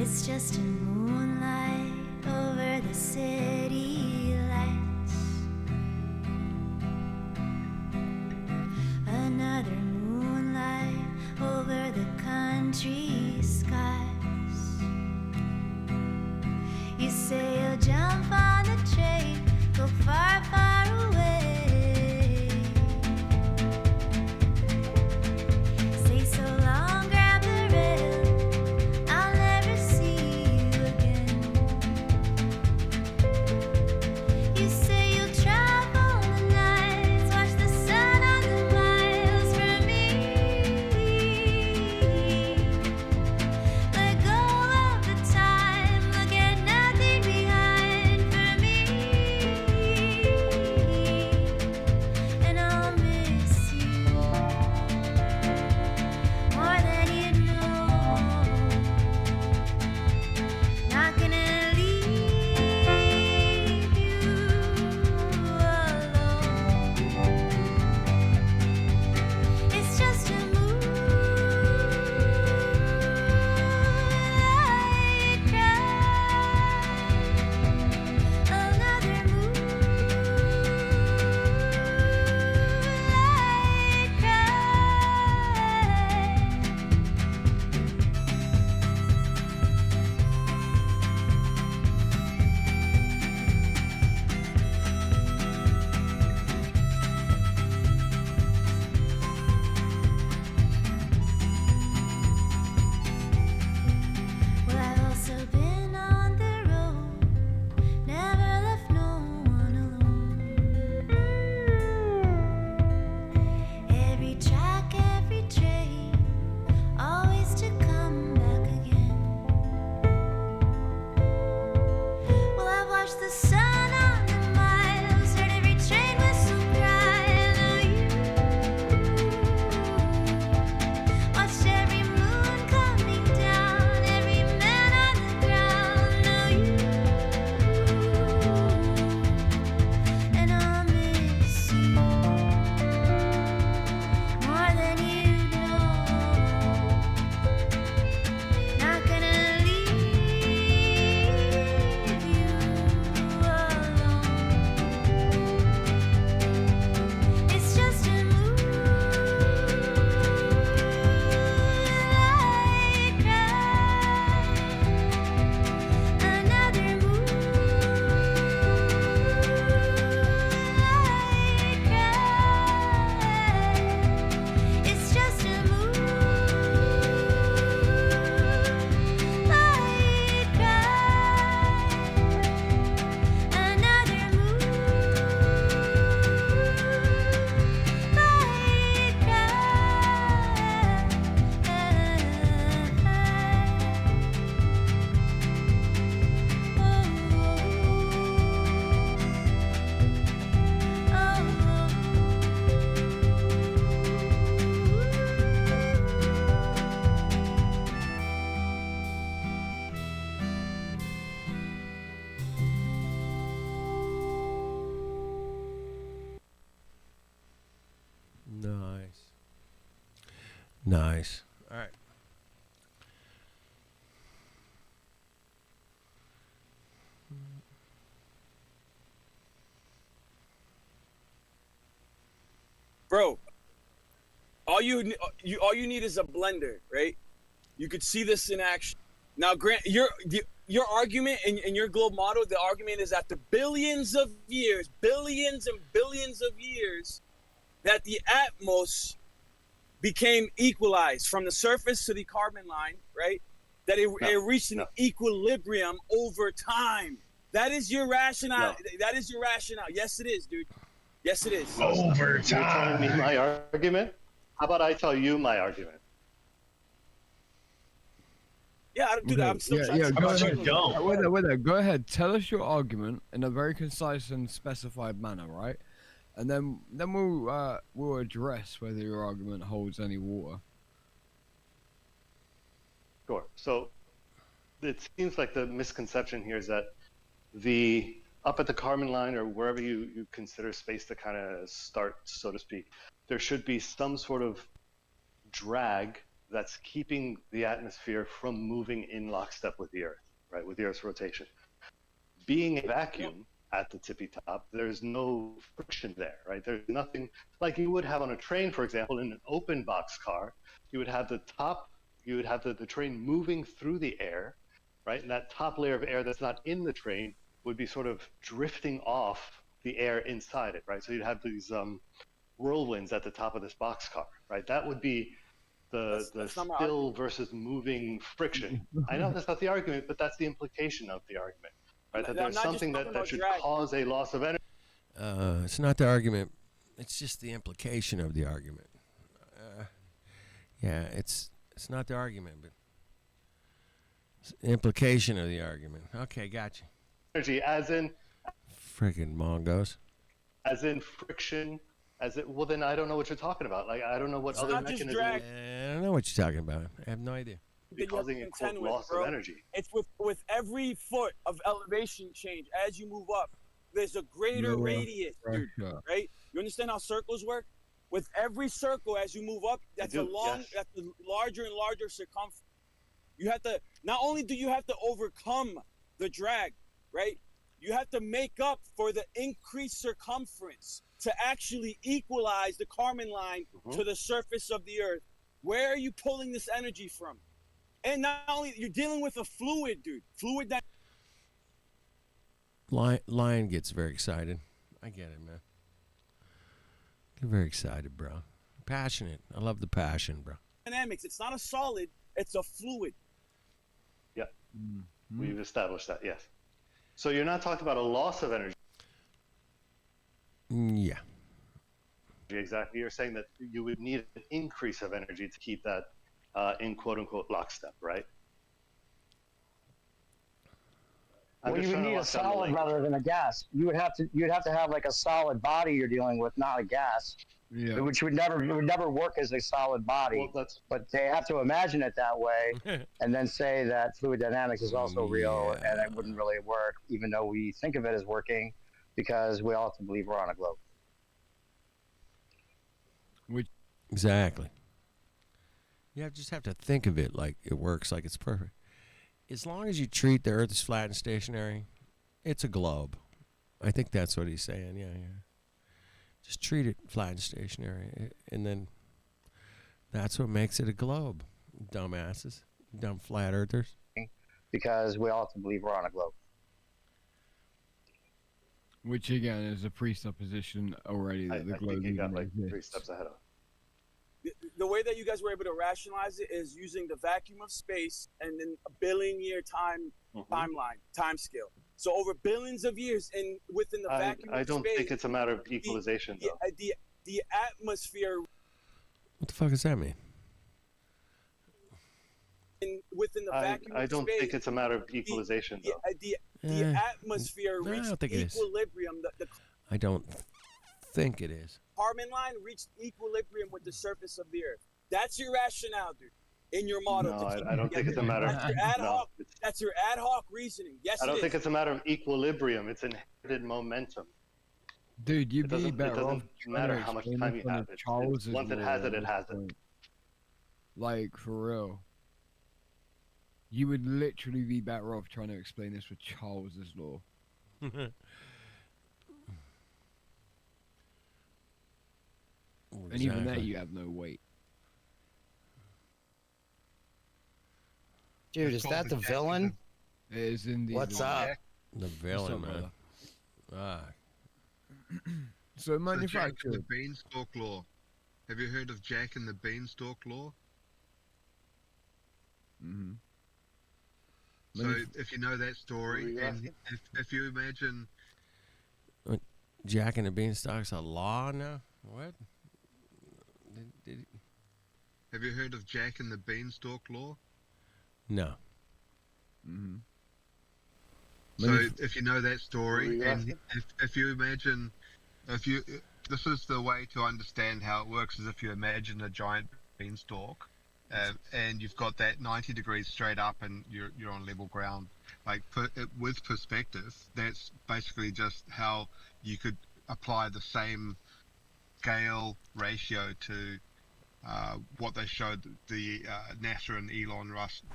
It's just a moonlight over the city lights. Another moonlight over the country skies. You say you'll jump on the train, go far, far away. Say so long, grab the rail, I'll never see you again. You say you'll travel the nights, watch the sun on the miles for me. Let go of the time, look at nothing behind for me. And I'll miss you more than you know. Not gonna leave you alone. It's just a moonlight cry. Another moonlight cry. Well, I've also been on the road, never left no one alone. Every track, every train, always to come back again. Well, I've watched the sun on the miles, heard every train whistle cry. I know you watched every moon coming down, every man on the ground. Know you, and I'll miss you more than you know. Not gonna leave you alone. It's just a moonlight cry. Another moonlight cry. It's just a moonlight cry. Another moonlight Nice. Nice. All right. Bro, all you need is a blender, right? You could see this in action. Now, Grant, your argument in your globe model, the argument is after billions of years, billions and billions of years, that the atmos became equalized from the surface to the carbon line, right? That it reached an equilibrium over time. That is your rationale. No. That is your rationale. Yes, it is, dude. Yes, it is. You're telling me my argument? How about I tell you my argument? Yeah, dude, I'm still trying to. Go ahead. Don't. Wait there. Go ahead. Tell us your argument in a very concise and specified manner, right? And then we'll address whether your argument holds any water. Sure. So it seems like the misconception here is that the up at the carbon line or wherever you consider space to kind of start, so to speak, there should be some sort of drag that's keeping the atmosphere from moving in lockstep with the Earth, right, with the Earth's rotation. Being a vacuum at the tippy top, there's no friction there, right? There's nothing like you would have on a train, for example, in an open box car. You would have the top, you would have the train moving through the air, right? And that top layer of air that's not in the train would be sort of drifting off the air inside it, right? So you'd have these whirlwinds at the top of this boxcar, right? That would be the That's not my still argument. versus moving friction. I know that's not the argument, but that's the implication of the argument, right? That I'm there's not just something talking that about should drag. cause a loss of energy. It's not the argument. It's just the implication of the argument. Yeah, it's not the argument, but it's the implication of the argument. Okay, gotcha. Energy, as in Friggin' Mongos. friction, as it. Well, then I don't know what you're talking about. Like I don't know what It's other not just mechanism drag. I don't know what you're talking about. I have no idea. would be that you have to causing a contend quote with, loss bro. of energy. It's with every foot of elevation change as you move up, there's a greater Lower radius, dude. pressure. Right? You understand how circles work? With every circle as you move up, that's do, a long, yes. that's a larger and larger circumference. You have to not only do you have to overcome the drag, right? You have to make up for the increased circumference to actually equalize the Kármán line to the surface of the Earth. Where are you pulling this energy from? And not only you're dealing with a fluid, dude. Fluid that Lion gets very excited. I get it, man. Get very excited, bro. Passionate. I love the passion, bro. dynamics. It's not a solid. It's a fluid. Yeah, we've established that. Yes. So you're not talking about a loss of energy. Yeah. Exactly. You're saying that you would need an increase of energy to keep that in quote unquote lockstep, right? Well, you would need a solid rather than a gas. You'd have to have like a solid body you're dealing with, not a gas. Yeah. Which would never work as a solid body. Well, that's But they have to imagine it that way, and then say that fluid dynamics is also real, and it wouldn't really work, even though we think of it as working, because we all have to believe we're on a globe. Exactly. Just have to think of it like it works, like it's perfect. As long as you treat the Earth as flat and stationary, it's a globe. I think that's what he's saying. Yeah. Just treat it flat and stationary, and then that's what makes it a globe. Dumbasses, dumb flat earthers. Because we all have to believe we're on a globe. Which again is a presupposition already I that the think globe you got even like 3 exists. steps ahead of. The way that you guys were able to rationalize it is using the vacuum of space and then a billion-year timeline, time scale. So over billions of years, and within the vacuum I of don't space, think it's a matter of equalization, though. the atmosphere What the fuck does that mean? within the vacuum I of don't space, think it's a matter of equalization, though. the atmosphere no, I reached don't think it is. equilibrium. The I don't think it is. Kármán line reached equilibrium with the surface of the Earth. That's your rationale, dude. In your model. No, I don't think it's a matter of. That's your ad No, hoc. That's your ad hoc reasoning. Yes, I don't it think is. it's a matter of equilibrium. It's inherited momentum. Dude, you'd be It better off doesn't matter how much time you have. Once it has it, it has it. Like, for real. You would literally be better off trying to explain this with Charles's law. And even there, you have no weight. Dude, is that the villain? It is indeed. What's the- up? The villain, up, man. brother? Ah, So The Jack and the manufactured. Beanstalk Law. Have you heard of Jack and the Beanstalk Law? Mm-hmm. So if you know that What were story, you and asking? if you imagine, Jack and the Beanstalk's a law now? What? have you heard of Jack and the Beanstalk Law? No. Mm-hmm. So if you know that story, What were you and asking? if you imagine, this is the way to understand how it works: is if you imagine a giant beanstalk, and you've got that 90 degrees straight up, and you're on level ground. Like with perspective, that's basically just how you could apply the same scale ratio to what they showed the NASA and Elon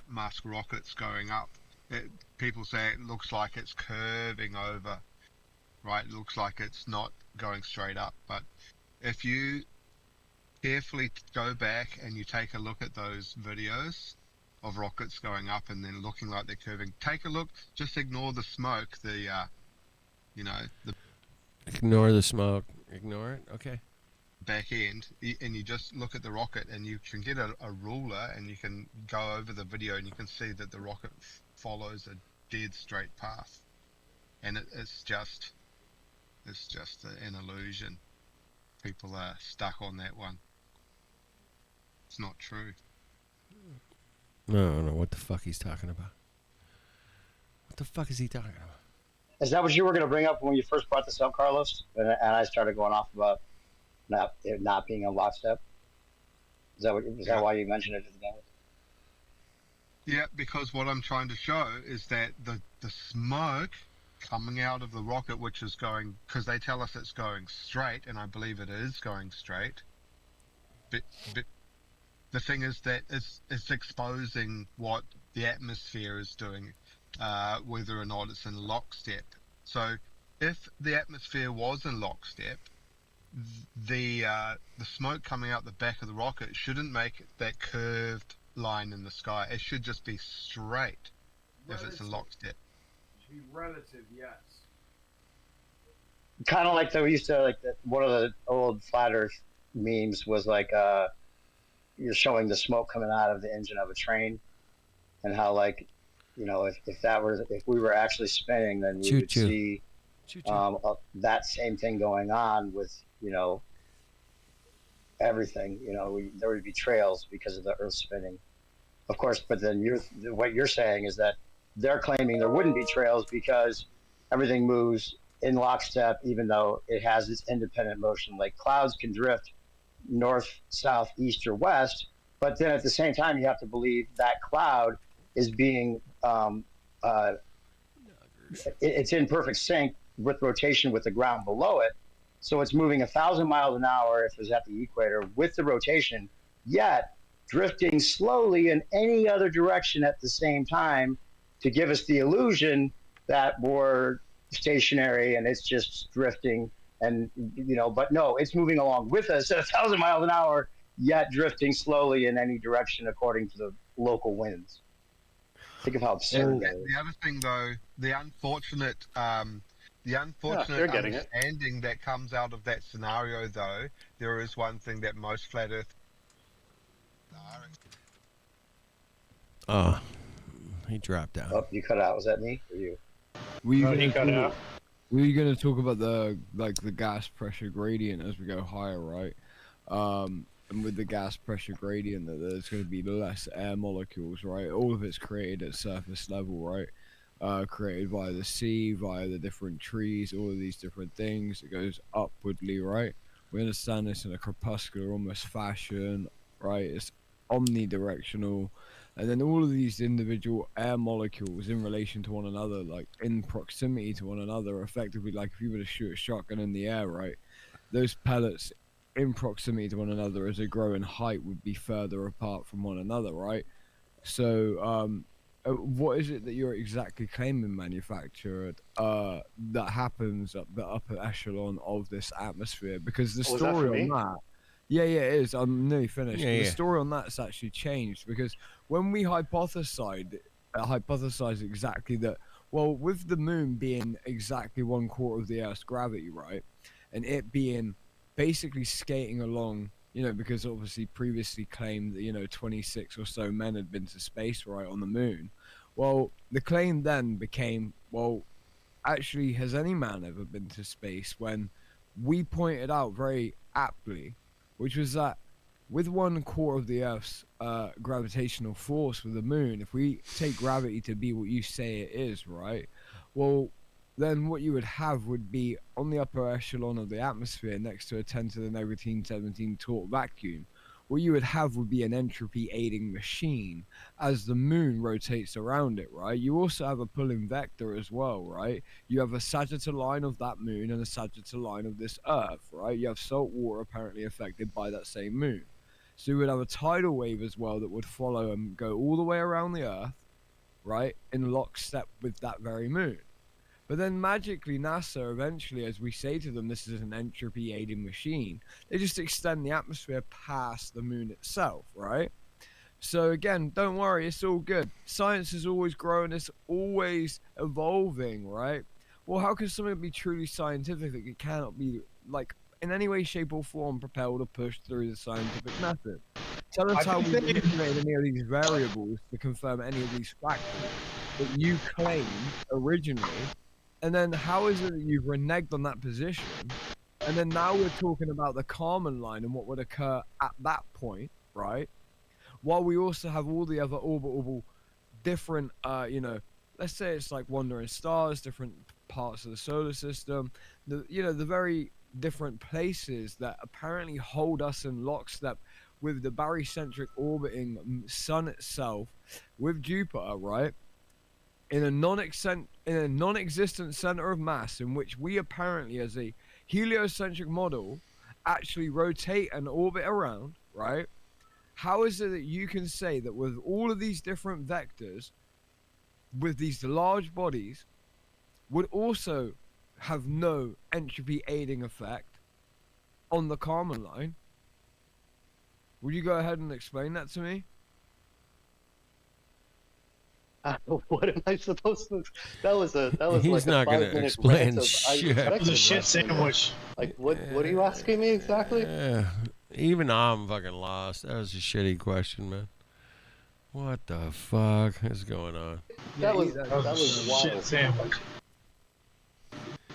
Musk rockets going up. People say it looks like it's curving over, right? It looks like it's not going straight up. But if you carefully go back and you take a look at those videos of rockets going up and then looking like they're curving, take a look. Just ignore the smoke. The Ignore the smoke. Ignore it. Okay. back end, and you just look at the rocket, and you can get a ruler and you can go over the video and you can see that the rocket follows a dead straight path, and it's just an illusion. People are stuck on that one. It's not true. No, I don't know what the fuck he's talking about. What the fuck is he talking about? Is that what you were going to bring up when you first brought this up, Carlos? And I started going off about not being in lockstep. Is that why you mentioned it at the beginning? Yeah, because what I'm trying to show is that the smoke coming out of the rocket, which is going, because they tell us it's going straight, and I believe it is going straight. But the thing is that it's exposing what the atmosphere is doing, whether or not it's in lockstep. So if the atmosphere was in lockstep, the smoke coming out the back of the rocket shouldn't make that curved line in the sky. It should just be straight if it's in lockstep. It should be relative, yes. Kind of like they used to, like one of the old flat Earth memes was like, you're showing the smoke coming out of the engine of a train, and how, like, you know, if we were actually spinning, then we would see that same thing going on with, you know, everything. You know, there would be trails because of the Earth spinning, of course. But then what you're saying is that they're claiming there wouldn't be trails because everything moves in lockstep, even though it has this independent motion. Like clouds can drift north, south, east, or west, but then at the same time, you have to believe that cloud is being it's in perfect sync with rotation with the ground below it. So it's moving 1,000 miles an hour if it's at the equator with the rotation, yet drifting slowly in any other direction at the same time to give us the illusion that we're stationary and it's just drifting. And, you know, but no, it's moving along with us at 1,000 miles an hour, yet drifting slowly in any direction according to the local winds. Think of how absurd that is. The other thing, though, the unfortunate understanding that comes out of that scenario, though, there is one thing that most flat Earth. Oh, he dropped out. Oh, you cut out. Was that me or you? Were you he cut out. Were you going to talk about the gas pressure gradient as we go higher, right? And with the gas pressure gradient, that there's going to be less air molecules, right? All of it's created at surface level, right? Created via the sea, via the different trees, all of these different things. It goes upwardly, right? We understand this in a crepuscular almost fashion, right? It's omnidirectional. And then all of these individual air molecules in relation to one another, like in proximity to one another, effectively, like if you were to shoot a shotgun in the air, right? Those pellets in proximity to one another as they grow in height would be further apart from one another, right? So, what is it that you're exactly claiming manufactured that happens at the upper echelon of this atmosphere? Because the story on that, yeah, it is. I'm nearly finished. The story on that's actually changed because when we hypothesized exactly that, well, with the moon being exactly 1/4 of the Earth's gravity, right, and it being basically skating along, you know, because obviously previously claimed that, you know, 26 or so men had been to space, right, on the moon. Well, the claim then became, well, actually, has any man ever been to space? When we pointed out very aptly, which was that with 1/4 of the Earth's gravitational force with the moon, if we take gravity to be what you say it is, right, well, then what you would have would be on the upper echelon of the atmosphere next to a 10 to the negative 17 taut vacuum. What you would have would be an entropy aiding machine as the moon rotates around it, right? You also have a pulling vector as well, right? You have a sagittal line of that moon and a sagittal line of this Earth, right? You have salt water apparently affected by that same moon. So you would have a tidal wave as well that would follow and go all the way around the Earth, right, in lockstep with that very moon. But then magically, NASA eventually, as we say to them, this is an entropy aiding machine, they just extend the atmosphere past the moon itself, right? So again, don't worry, it's all good. Science is always growing, it's always evolving, right? Well, how can something be truly scientific that it cannot be, like, in any way, shape, or form propelled or pushed through the scientific method? Tell us how we manipulate any of these variables to confirm any of these factors that you claimed originally, and then how is it that you've reneged on that position? And then now we're talking about the Kármán line and what would occur at that point, right? While we also have all the other orbital different, let's say it's like wandering stars, different parts of the solar system, the very different places that apparently hold us in lockstep with the barycentric orbiting sun itself, with Jupiter, right? In a non-existent center of mass in which we apparently, as a heliocentric model, actually rotate and orbit around, right? How is it that you can say that with all of these different vectors, with these large bodies, would also have no entropy aiding effect on the Kármán line? Would you go ahead and explain that to me? What am I supposed to? That was He's like not a gonna 5-minute explain rant of, I shit. expected It was a shit less than that. sandwich. Like what are you asking me exactly? Even I'm fucking lost. That was a shitty question, man. What the fuck is going on? That was That was a shit wild. sandwich.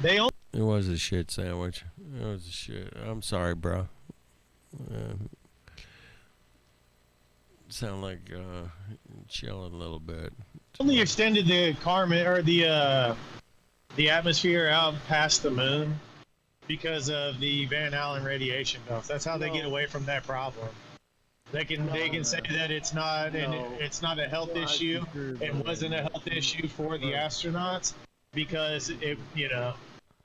They only It was a shit sandwich. It was a shit. I'm sorry, bro. Sound like chilling a little bit. extended the Kármán or the atmosphere out past the moon because of the Van Allen radiation belts. That's how they get away from that problem. They can say that it's not it's not a health issue. It wasn't a health issue for the astronauts because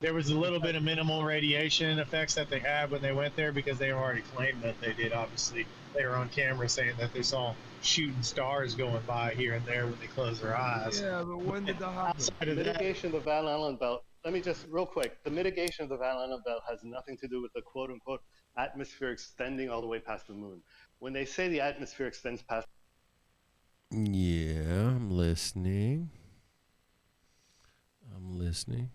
there was a little bit of minimal radiation effects that they had when they went there because they already claimed that they did. Obviously, they were on camera saying that they saw shooting stars going by here and there when they closed their eyes. Yeah, but when did that happen? Outside of that, Mitigation of the Van Allen belt. Let me just real quick. The mitigation of the Van Allen belt has nothing to do with the quote unquote atmosphere extending all the way past the moon. When they say the atmosphere extends past, Yeah, I'm listening.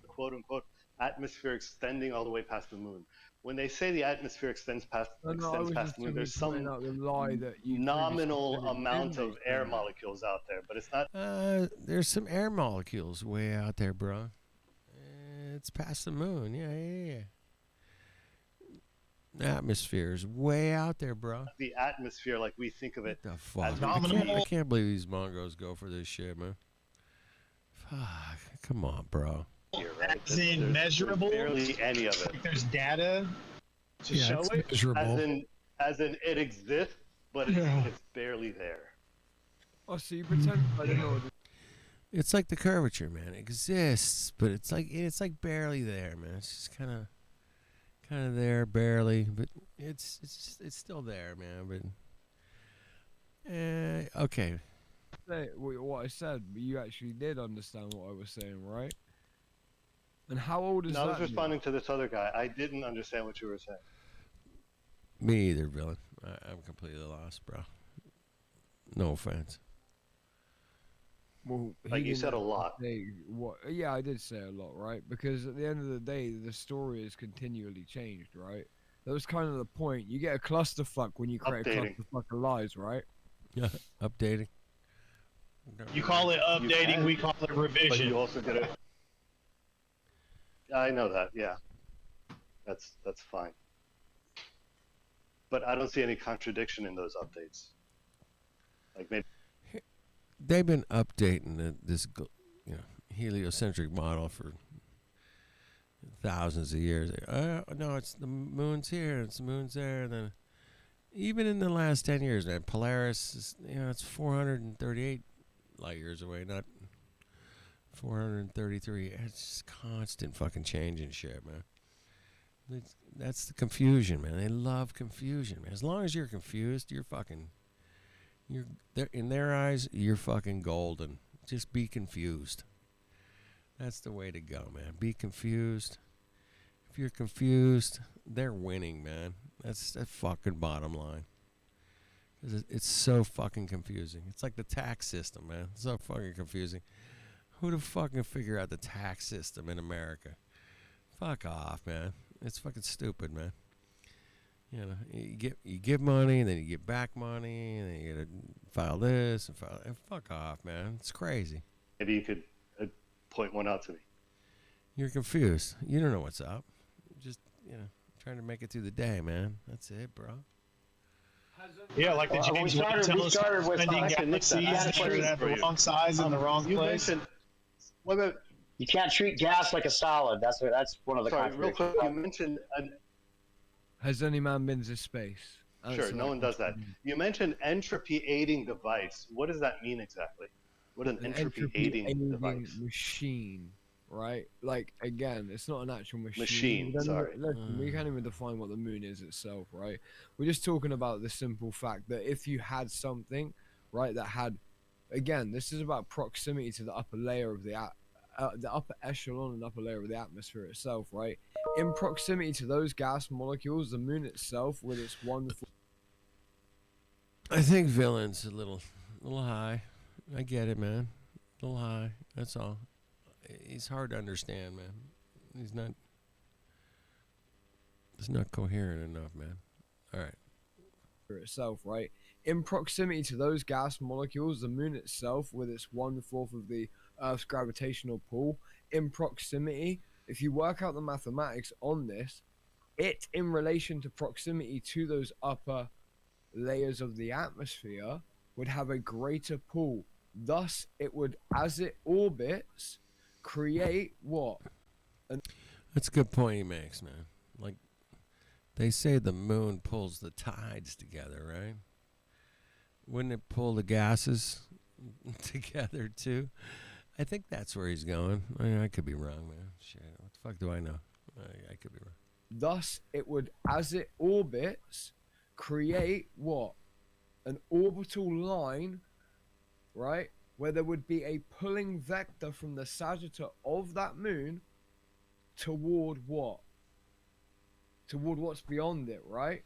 quote unquote atmosphere extending all the way past the moon. When they say the atmosphere extends past I was the just moon, there's pointing some out the lie that you nominal previously amount didn't of air explain. molecules out there, but it's not. There's some air molecules way out there, bro. It's past the moon. Yeah. The atmosphere is way out there, bro. The atmosphere like we think of it. What the fuck? As nominal. I can't believe these Mongos go for this shit, man. Fuck. Come on, bro. Here, right? as in measurable, Barely any of it. like there's data to show it's it. miserable. As in it exists, but it's barely there. Oh, so you pretend I didn't know what It's like the curvature, man. It exists, but it's like barely there, man. It's just kind of there, barely, but it's still there, man. But okay. say what I said, but you actually did understand what I was saying, right? And how old is No, I was that? responding to this other guy. I didn't understand what you were saying. Me either, villain. I'm completely lost, bro. No offense. Well, he Like you didn't said a actually lot. say what? Yeah, I did say a lot, right? Because at the end of the day, the story is continually changed, right? That was kind of the point. You get a clusterfuck when you create Updating. a clusterfuck of lies, right? Yeah, updating. You call it updating, can. we call it But revision. you also get it. I know that. Yeah, that's fine. But I don't see any contradiction in those updates. Like maybe They've been updating this, heliocentric model for thousands of years. No, it's the moon's here, it's the moon's there, and then even in the last 10 years, man, Polaris is, it's 438 light years away, not 433. It's just constant fucking change and shit, man. That's the confusion, man. They love confusion, man. As long as you're confused, in their eyes, you're fucking golden. Just be confused. That's the way to go, man. Be confused. If you're confused, they're winning, man. That's the fucking bottom line. 'Cause it's so fucking confusing. It's like the tax system, man. It's so fucking confusing. Who the fuck can figure out the tax system in America? Fuck off, man. It's fucking stupid, man. You know, you give money, and then you get back money, and then you gotta file this and file. And fuck off, man. It's crazy. Maybe you could point one out to me. You're confused. You don't know what's up. Just trying to make it through the day, man. That's it, bro. Yeah, like the James we Webb started with spending Actually, Nick, galaxies that's put it at the for you. wrong size in the wrong You place. mentioned. What about? You can't treat gas like a solid. That's one of the Sorry, real contradictions. quick. You mentioned. Has any man been to space? Sure, Answer no one does that. You mentioned entropy aiding device. What does that mean exactly? What is an entropy aiding device? machine, right? Like, again, it's not an actual machine. Machine, We don't sorry. even- listen, we can't even define what the moon is itself, right? We're just talking about the simple fact that if you had something, right, that had, again, this is about proximity to the upper layer of the upper echelon and upper layer of the atmosphere itself, right? In proximity to those gas molecules, the moon itself, with its wonderful. I think villain's a little high. I get it, man. A little high. That's all. He's hard to understand, man. He's not coherent enough, man. All right. Itself, right? In proximity to those gas molecules, the moon itself, with its 1/4 of the Earth's gravitational pull, in proximity, if you work out the mathematics on this, it in relation to proximity to those upper layers of the atmosphere would have a greater pull. Thus, it would, as it orbits, create what? That's a good point he makes, man. Like, they say the moon pulls the tides together, right? Wouldn't it pull the gases together, too? I think that's where he's going. I could be wrong, man. Shit, what the fuck do I know? I could be wrong. Thus, it would, as it orbits, create what? An orbital line, right? Where there would be a pulling vector from the sagittal of that moon toward what? Toward what's beyond it, right?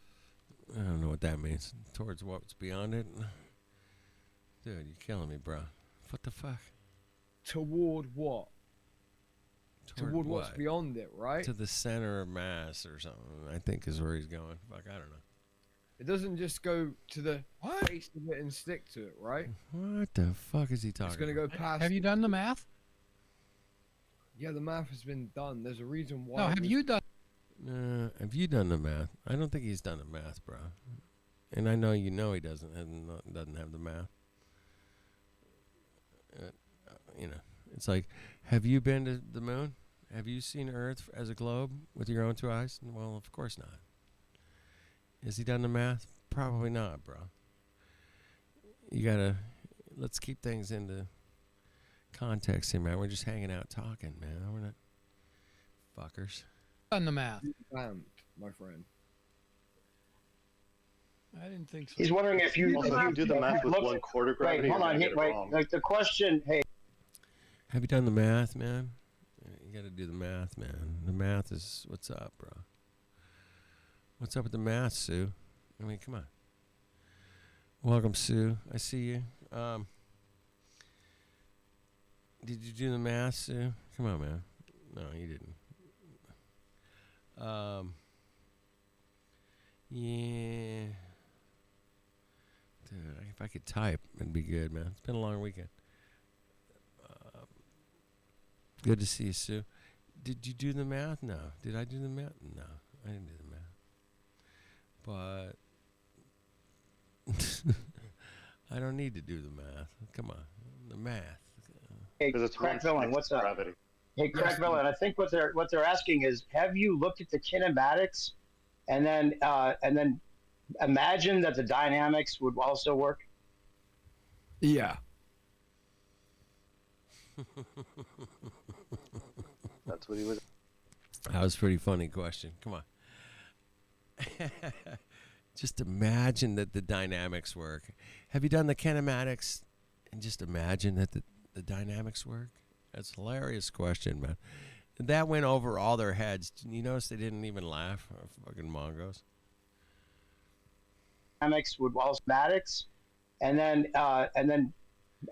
I don't know what that means. Towards what's beyond it? Dude, you're killing me, bro. What the fuck? Toward what? Toward what's what? beyond it, right? To the center of mass or something, I think is where he's going. Fuck, I don't know. It doesn't just go to the face of it and stick to it, right? What the fuck is he talking It's going to about? go past. Have you done the math? Yeah, the math has been done. There's a reason why. No, have you done? Have you done the math? I don't think he's done the math, bro. And I know he doesn't have the math. It's like, have you been to the moon? Have you seen Earth as a globe with your own two eyes? Well, of course not. Has he done the math? Probably not, bro. Let's keep things into context here, man. We're just hanging out talking, man. We're not fuckers. Done the math. Vamped, my friend. I didn't think so. He's wondering if you Also, if you do the math with look- 1/4 gravity, Wait, hold you're on. gonna get it Wait, wrong. like the question. Hey, Have you done the math, man? You got to do the math, man. The math is what's up, bro. What's up with the math, Sue? I mean, come on. Welcome, Sue. I see you. Did you do the math, Sue? Come on, man. No, you didn't. Yeah. Dude, if I could type, it'd be good, man. It's been a long weekend. Good to see you, Sue. Did you do the math? No. Did I do the math? No, I didn't do the math. But I don't need to do the math. Come on, the math. hey, Because it's Crack 1/6 Villain, what's up? gravity. Hey, Crack Villain, I think what they're asking is, have you looked at the kinematics, and then imagine that the dynamics would also work? Yeah. That's what he was. That was a pretty funny question. Come on. Just imagine that the dynamics work. Have you done the kinematics and just imagine that the dynamics work? That's a hilarious question, man. That went over all their heads. You notice they didn't even laugh? Fucking Mongos. Dynamics would also mathematics, and then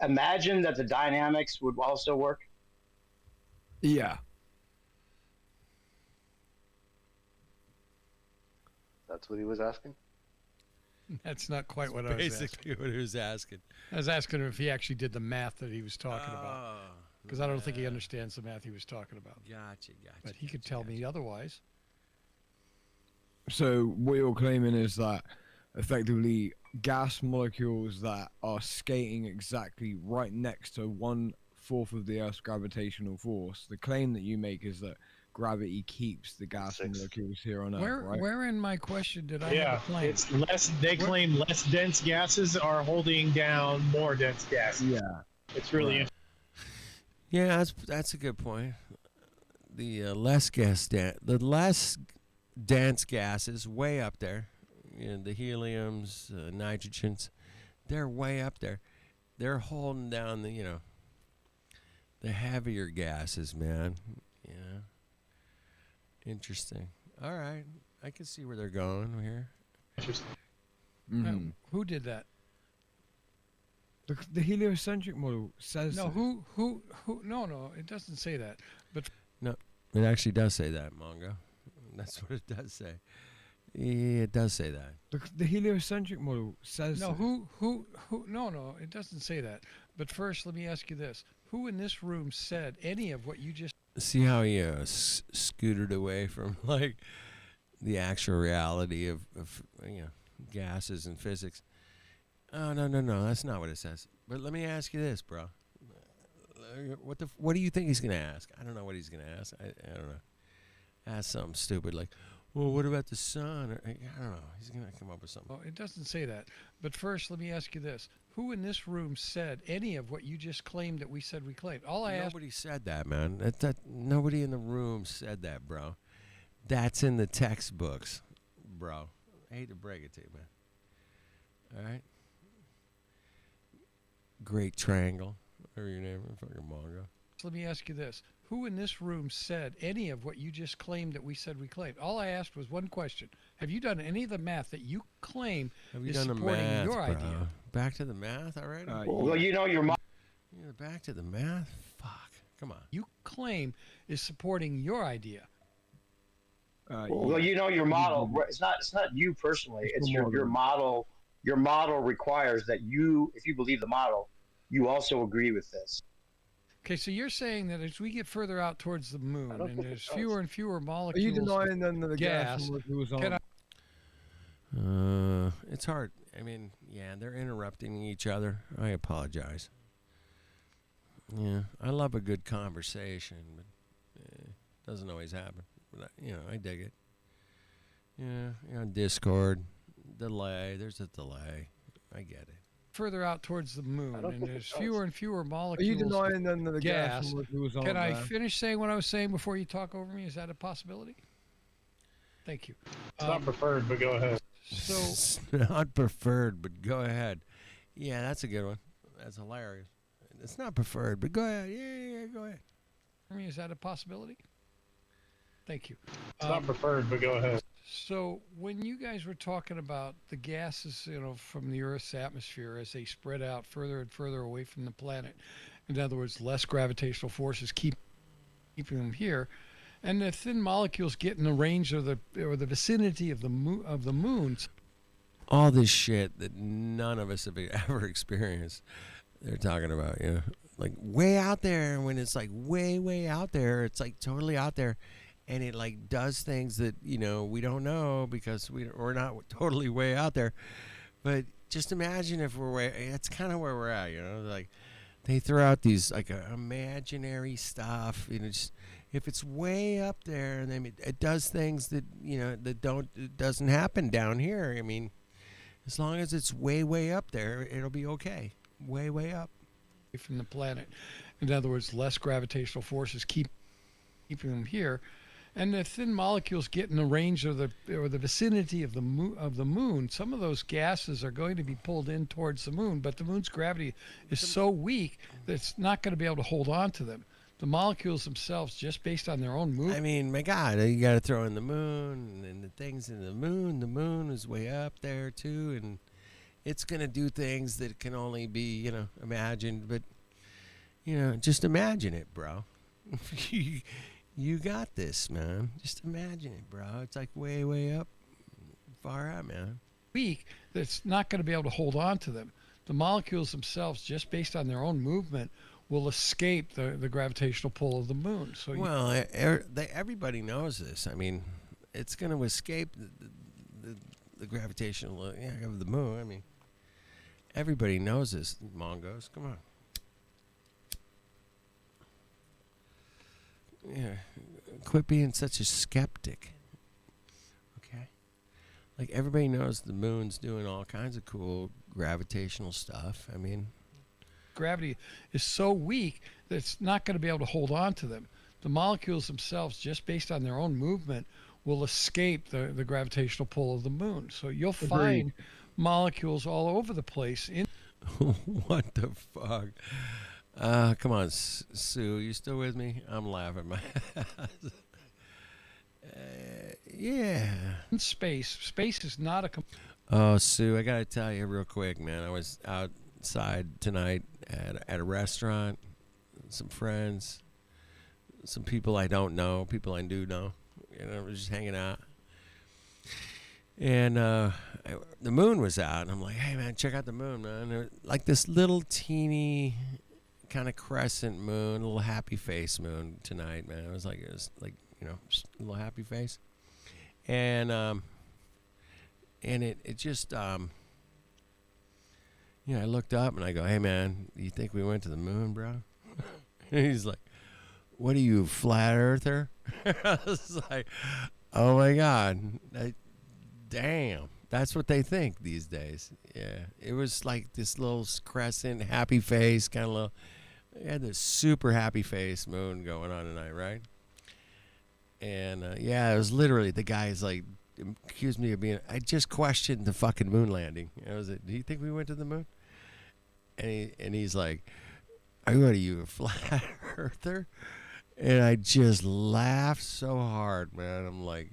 imagine that the dynamics would also work. Yeah. That's what he was asking. That's not quite what I was asking. Basically what he was asking. I was asking him if he actually did the math that he was talking about. Because I don't think he understands the math he was talking about. Gotcha. But he could tell me otherwise. So what you're claiming is that effectively gas molecules that are skating exactly right next to 1/4 of the Earth's gravitational force. The claim that you make is that gravity keeps the gas molecules here on Earth, right? Where in my question did I have Yeah, a claim? it's less. They claim less dense gases are holding down more dense gases. Yeah. It's really Right. Yeah, that's a good point. The less dense gases way up there. You know, the heliums, nitrogens, they're way up there. They're holding down the heavier gases, man. Yeah. Interesting. All right, I can see where they're going here. interesting. Mhm. Who did that? The heliocentric model says No, that. who? No, it doesn't say that. But It actually does say that, Mongo. That's what it does say. Yeah, it does say that. The heliocentric model says no, that. who? No, it doesn't say that. But first, let me ask you this: who in this room said any of what you just? See how he scooted away from like the actual reality of gases and physics. Oh no, that's not what it says. But let me ask you this, bro. What do you think he's gonna ask? I don't know what he's gonna ask. I don't know. Ask something stupid like, well, what about the sun? Or, I don't know. He's gonna come up with something. Oh, it doesn't say that. But first, let me ask you this: who in this room said any of what you just claimed that we said we claimed? All I asked. Nobody said that, man. That nobody in the room said that, bro. That's in the textbooks, bro. I hate to break it to you, man. All right. Great Triangle, whatever your name is, fucking Mongo. Let me ask you this: who in this room said any of what you just claimed that we said we claimed? All I asked was one question: have you done any of the math that you claim Have you is done the supporting math, your bro? idea? Back to the math already? Well, you know your Yeah, back to the math? Fuck. Come on. You claim is supporting your idea. well, you know your model. It's not you personally. It's your model. Your model requires that you, if you believe the model, you also agree with this. Okay, so you're saying that as we get further out towards the moon don't and think there's it does. fewer and fewer Are you molecules, denying then that the gas, gas molecules can aren't? It's hard. I mean, yeah, they're interrupting each other. I apologize. Yeah, I love a good conversation, but it doesn't always happen. But I dig it. Yeah, on Discord, delay. There's a delay. I get it. further out towards the moon don't and think there's it does. fewer and fewer Are you molecules. denying then that the gas. gas molecules aren't Can I there? finish saying what I was saying before you talk over me? Is that a possibility? Thank you. It's not preferred, but go ahead. So It's not preferred, but go ahead. Yeah, that's a good one. That's hilarious. It's not preferred, but go ahead. Yeah, go ahead. is that a possibility? Thank you. It's not preferred, but go ahead. So when you guys were talking about the gases, from the Earth's atmosphere as they spread out further and further away from the planet, in other words, less gravitational forces keeping them here, and the thin molecules get in the range of the vicinity of the moon. All this shit that none of us have ever experienced. They're talking about, like way out there. When it's like way out there, it's like totally out there. And it like does things that, we don't know because we're not totally way out there. But just imagine if we're way, that's kind of where we're at, like they throw out these like imaginary stuff, just, if it's way up there and then it does things that, it doesn't happen down here. I mean, as long as it's way up there, it'll be okay. Way up. From the planet. In other words, less gravitational forces keeping them here. And the thin molecules get in the range of the vicinity of the moon. Some of those gases are going to be pulled in towards the moon, but the moon's gravity is so weak that it's not going to be able to hold on to them. The molecules themselves, just based on their own movement. I mean, my God, you got to throw in the moon and the things in the moon. The moon is way up there too, and it's going to do things that can only be, imagined. But, just imagine it, bro. You got this, man. Just imagine it, bro. It's like way, way up, far out, man. Weak that's not going to be able to hold on to them. The molecules themselves, just based on their own movement, will escape the gravitational pull of the moon. So well, everybody knows this. I mean, it's going to escape the gravitational of the moon. I mean, everybody knows this. Mongos, come on. Yeah, quit being such a skeptic. Okay, like everybody knows the moon's doing all kinds of cool gravitational stuff. I mean, gravity is so weak that it's not going to be able to hold on to them. The molecules themselves, just based on their own movement, will escape the gravitational pull of the moon. So you'll find molecules all over the place. What the fuck? Come on, Sue, you still with me? I'm laughing my ass. Yeah. In space is not a... Oh, Sue, I got to tell you real quick, man. I was outside tonight at a restaurant, some friends, some people I don't know, people I do know. We're just hanging out. And the moon was out, and I'm like, hey, man, check out the moon, man. There, like this little teeny kind of crescent moon, a little happy face moon tonight, man. It was like just a little happy face. And it just I looked up and I go, hey man, you think we went to the moon, bro? And he's like, what are you, flat earther? I was like, oh my God, damn, that's what they think these days. Yeah, it was like this little crescent happy face, kind of little. It had this super happy face moon going on tonight, right? And it was literally, the guy's like, accused me of being, I just questioned the fucking moon landing. I was like, do you think we went to the moon? And he's like, what are you, a flat earther? And I just laughed so hard, man. I'm like,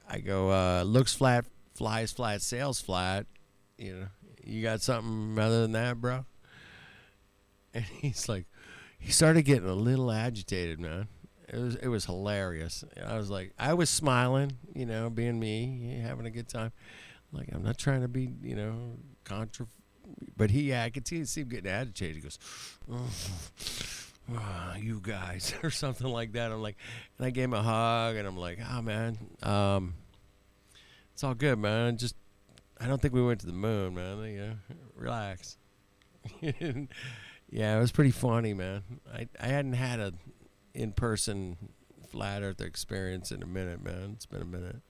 I go, looks flat, flies flat, sails flat. You got something other than that, bro? And he's like, he started getting a little agitated, man. It was hilarious. I was like, I was smiling, being me, having a good time. Like, I'm not trying to be, but I could see him getting agitated. He goes, oh, you guys, or something like that. I'm like, and I gave him a hug, and I'm like, oh man, it's all good, man. Just, I don't think we went to the moon, man. Relax. Yeah, it was pretty funny, man. I hadn't had a in-person flat earth experience in a minute, man. It's been a minute.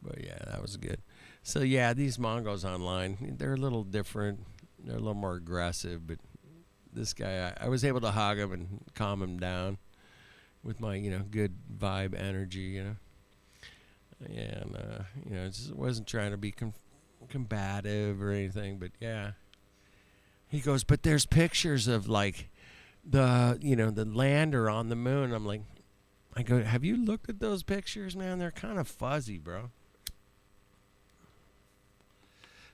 But yeah, that was good. So yeah, these Mongols online, they're a little different. They're a little more aggressive, but this guy, I was able to hug him and calm him down with my, good vibe energy, Yeah, and, just wasn't trying to be combative or anything, but yeah. He goes, but there's pictures of like the lander on the moon. I'm like, I go, have you looked at those pictures, man? They're kind of fuzzy, bro.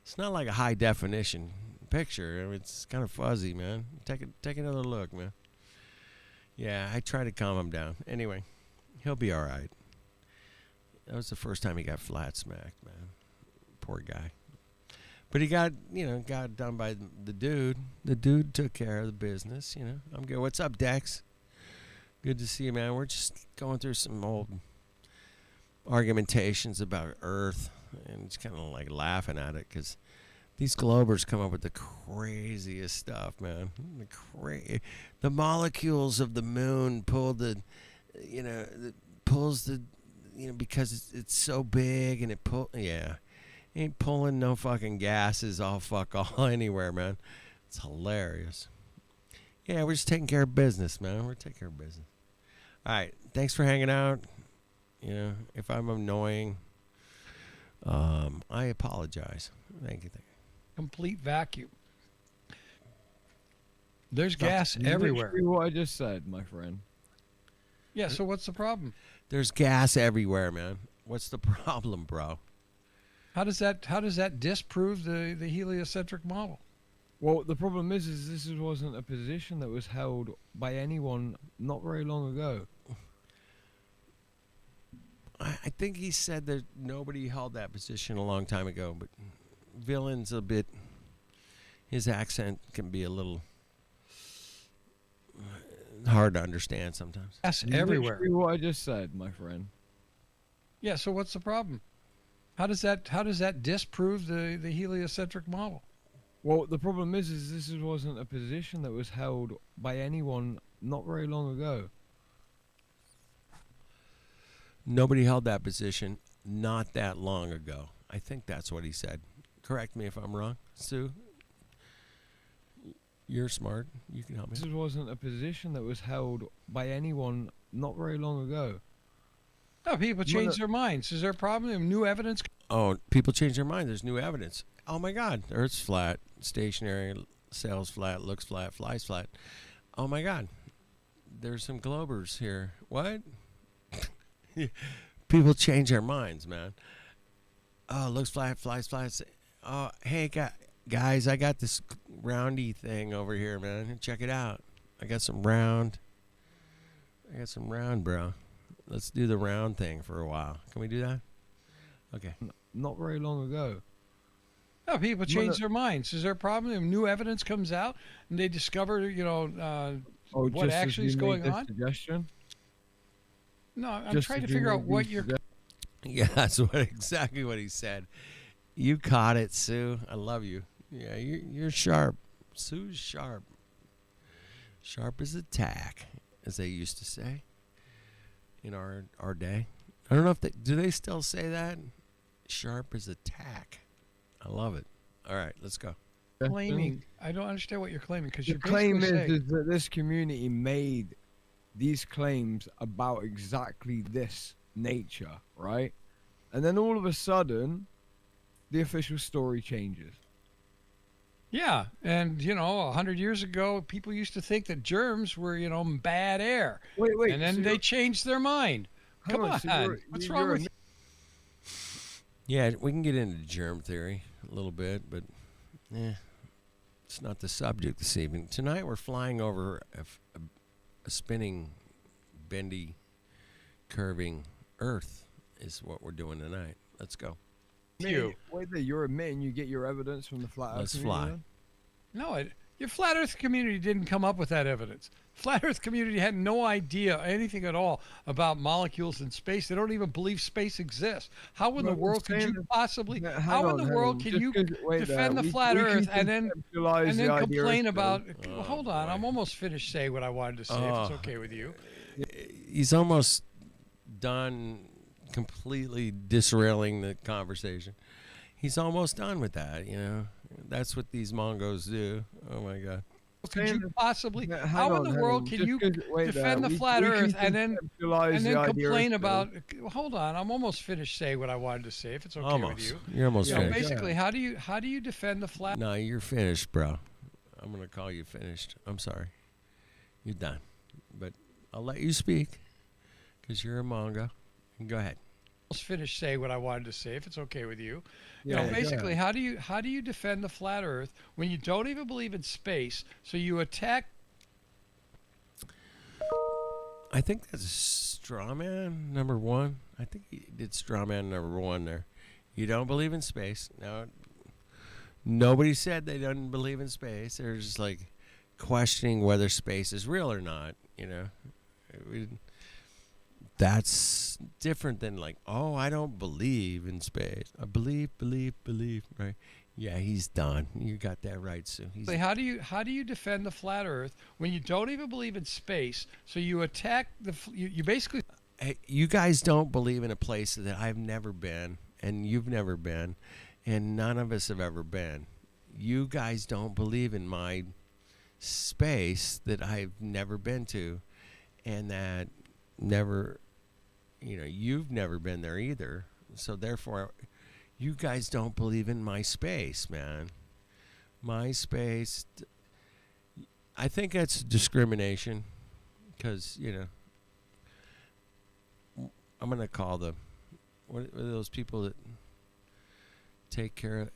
It's not like a high definition picture. I mean, it's kind of fuzzy, man. Take another look, man. Yeah, I try to calm him down. Anyway, he'll be all right. That was the first time he got flat smacked, man. Poor guy. But he got done by the dude. The dude took care of the business, I'm good. What's up, Dex? Good to see you, man. We're just going through some old argumentations about Earth and just kind of like laughing at it because these globers come up with the craziest stuff, man. The molecules of the moon pull because it's so big and ain't pulling no fucking gases all anywhere, man. It's hilarious. Yeah, we're just taking care of business, man. We're taking care of business. All right. Thanks for hanging out. You know, if I'm annoying, I apologize. Thank you. Complete vacuum. There's That's gas everywhere. Literally what I just said, my friend. Yeah, so what's the problem? There's gas everywhere, man. What's the problem, bro? How does that disprove the heliocentric model? Well, the problem is this wasn't a position that was held by anyone not very long ago. I think he said that nobody held that position a long time ago, but Villain's a bit. His accent can be a little hard to understand sometimes. Gas everywhere. Literally what I just said, my friend. Yeah, so what's the problem? How does that disprove the heliocentric model? Well, the problem is this wasn't a position that was held by anyone not very long ago. Nobody held that position not that long ago. I think that's what he said. Correct me if I'm wrong, Sue. You're smart. You can help me. This wasn't a position that was held by anyone not very long ago. No, people change their minds. Is there a problem? New evidence? Oh, people change their mind. There's new evidence. Oh my God, the Earth's flat, stationary, sails flat, looks flat, flies flat. Oh my God, there's some globers here. What? People change their minds, man. Oh, looks flat, flies flat. Oh, hey, guys, I got this roundy thing over here, man. Check it out. I got some round, bro. Let's do the round thing for a while. Can we do that? Okay. Not very long ago. No, people change their minds. Is there a problem? New evidence comes out and they discover, what actually is going on? Suggestion? No, I'm trying to figure out what you're. Yeah, that's exactly what he said. You caught it, Sue. I love you. Yeah, you're sharp. Sue's sharp. Sharp as a tack, as they used to say in our day. I don't know if do they still say that? Sharp as a tack. I love it. All right, let's go. Claiming. I don't understand what you're claiming because The you're claim basically is saying, that this community made these claims about exactly this nature, right? And then all of a sudden, the official story changes. yeah, and 100 years ago, people used to think that germs were, bad air, Wait, and then they changed their mind. Come on, what's wrong with you? Yeah, we can get into germ theory a little bit, but it's not the subject this evening. Tonight we're flying over a spinning, bendy, curving Earth is what we're doing tonight. Let's go. You. Wait there, you're admitting you get your evidence from the flat Earth Let's community fly. then? No, your flat Earth community didn't come up with that evidence. Flat Earth community had no idea anything at all about molecules in space. They don't even believe space exists. How in the world could you possibly? How in the world can you defend the flat Earth and then complain about? Hold on, I'm almost finished saying what I wanted to say. If it's okay with you. He's almost done completely disrailing the conversation. He's almost done with that, That's what these Mongos do. Oh my God. Could you possibly? How in the world can you defend the flat Earth and then complain about? Hold on, I'm almost finished saying what I wanted to say. If it's okay with you, you're almost finished. Basically, how do you defend the flat? No, you're finished, bro. I'm gonna call you finished. I'm sorry, you're done. But I'll let you speak because you're a Mongo. Go ahead. Almost finished saying what I wanted to say. If it's okay with you, basically, how do you defend the flat Earth when you don't even believe in space? So you attack. I think that's straw man number one. I think he did straw man number one there. You don't believe in space. Now, nobody said they don't believe in space. They're just like questioning whether space is real or not. That's different than like, oh, I don't believe in space. I believe, right? Yeah, he's done. You got that right, Sue. How do you defend the flat Earth when you don't even believe in space? So you attack you basically. Hey, you guys don't believe in a place that I've never been, and you've never been, and none of us have ever been. You guys don't believe in my space that I've never been to, and that never you've never been there either. So therefore, you guys don't believe in my space, man. My space. I think that's discrimination, because I'm gonna call what are those people that take care of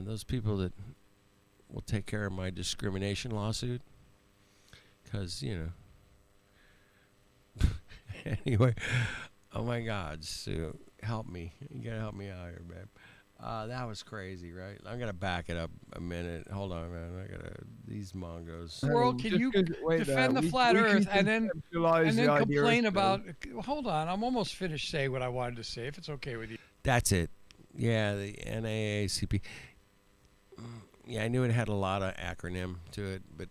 those people that will take care of my discrimination lawsuit, because anyway. Oh my God, Sue, help me! You gotta help me out here, babe. That was crazy, right? I'm gonna back it up a minute. Hold on, man. I gotta these mongos. World, can you defend the flat Earth and then complain about? Hold on, I'm almost finished saying what I wanted to say. If it's okay with you. That's it. Yeah, the NAACP. Yeah, I knew it had a lot of acronym to it, but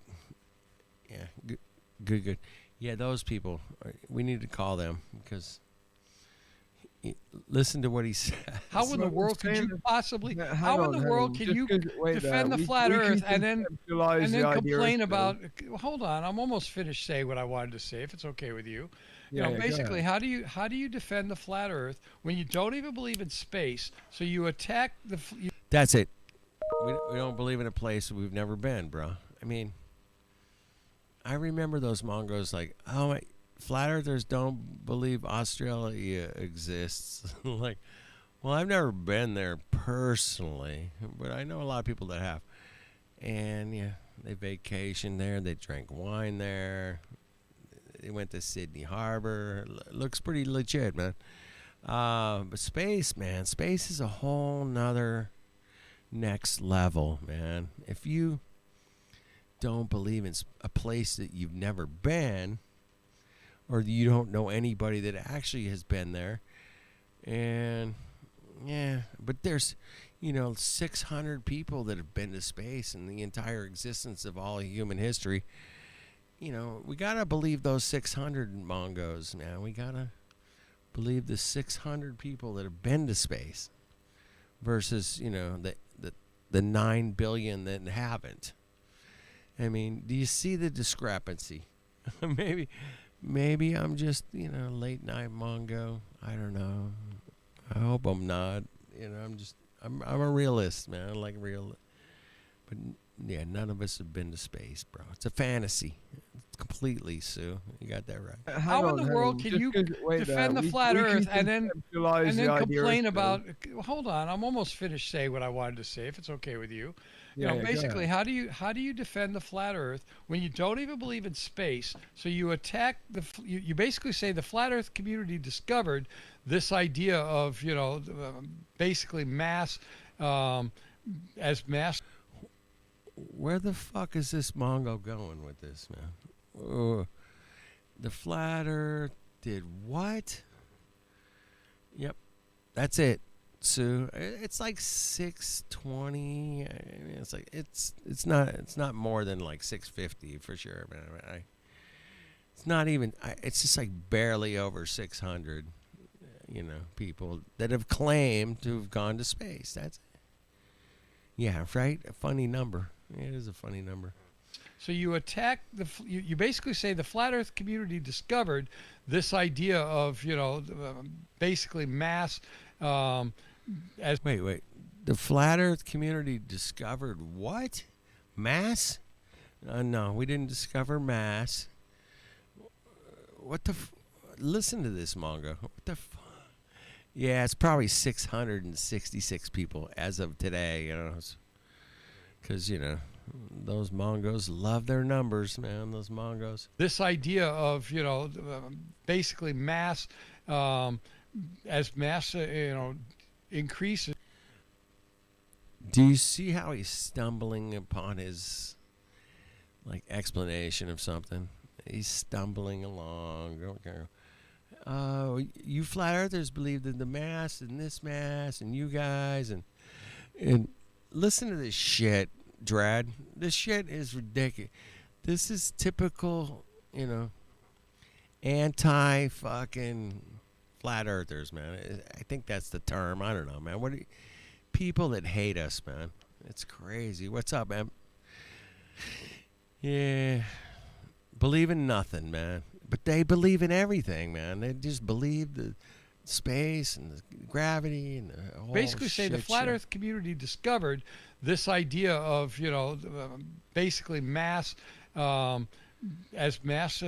yeah, good. Yeah, those people. We need to call them, because. Listen to what he said. How in the world could you possibly? How in the world can you defend the flat Earth and then complain about? Hold on, I'm almost finished saying what I wanted to say. If it's okay with you, basically, how do you defend the flat Earth when you don't even believe in space? So you attack the. That's it. We don't believe in a place we've never been, bro. I mean, I remember those Mongos like, oh my. Flat Earthers don't believe Australia exists. Like, well, I've never been there personally, but I know a lot of people that have. And yeah, they vacationed there. They drank wine there. They went to Sydney Harbor. Looks pretty legit, man. But space, man, space is a whole nother next level, man. If you don't believe in a place that you've never been, or you don't know anybody that actually has been there. And, yeah, but there's, 600 people that have been to space in the entire existence of all human history. We got to believe those 600 Mongos, man. We got to believe the 600 people that have been to space versus, the 9 billion that haven't. I mean, do you see the discrepancy? Maybe I'm just, late night Mongo. I don't know. I hope I'm not. I'm a realist, man. I like real. But yeah, none of us have been to space, bro. It's a fantasy. It's completely, Sue. You got that right. How in the world can you defend the flat Earth and then complain about? Hold on, I'm almost finished saying what I wanted to say. If it's okay with you. Basically, how do you defend the flat Earth when you don't even believe in space? So you attack you basically say the flat Earth community discovered this idea of basically mass as mass. Where the fuck is this Mongo going with this, man? The flat Earth did what? Yep, that's it. Sue, it's like 620. I mean, it's not more than like 650 for sure, man. It's not even. It's just like barely over 600. People that have claimed to have gone to space. That's it. Yeah, right. A funny number. It is a funny number. So you attack you basically say the flat Earth community discovered this idea of basically mass. Wait. The flat Earth community discovered what? Mass? No, we didn't discover mass. What the? Listen to this, Mongo. What the? Yeah, it's probably 666 people as of today. Because those Mongos love their numbers, man. Those Mongos. This idea of basically mass as mass increases. Do you see how he's stumbling upon his explanation of something? He's stumbling along. You flat earthers believe in the mass and this mass and you guys and listen to this shit, Drad. This shit is ridiculous. This is typical, anti fucking flat earthers, man. I think that's the term. I don't know, man. People that hate us, man. It's crazy. What's up, man? Yeah. Believe in nothing, man. But they believe in everything, man. They just believe the space and the gravity and the whole Basically say the shit flat show. Earth community discovered this idea of, basically mass, as mass,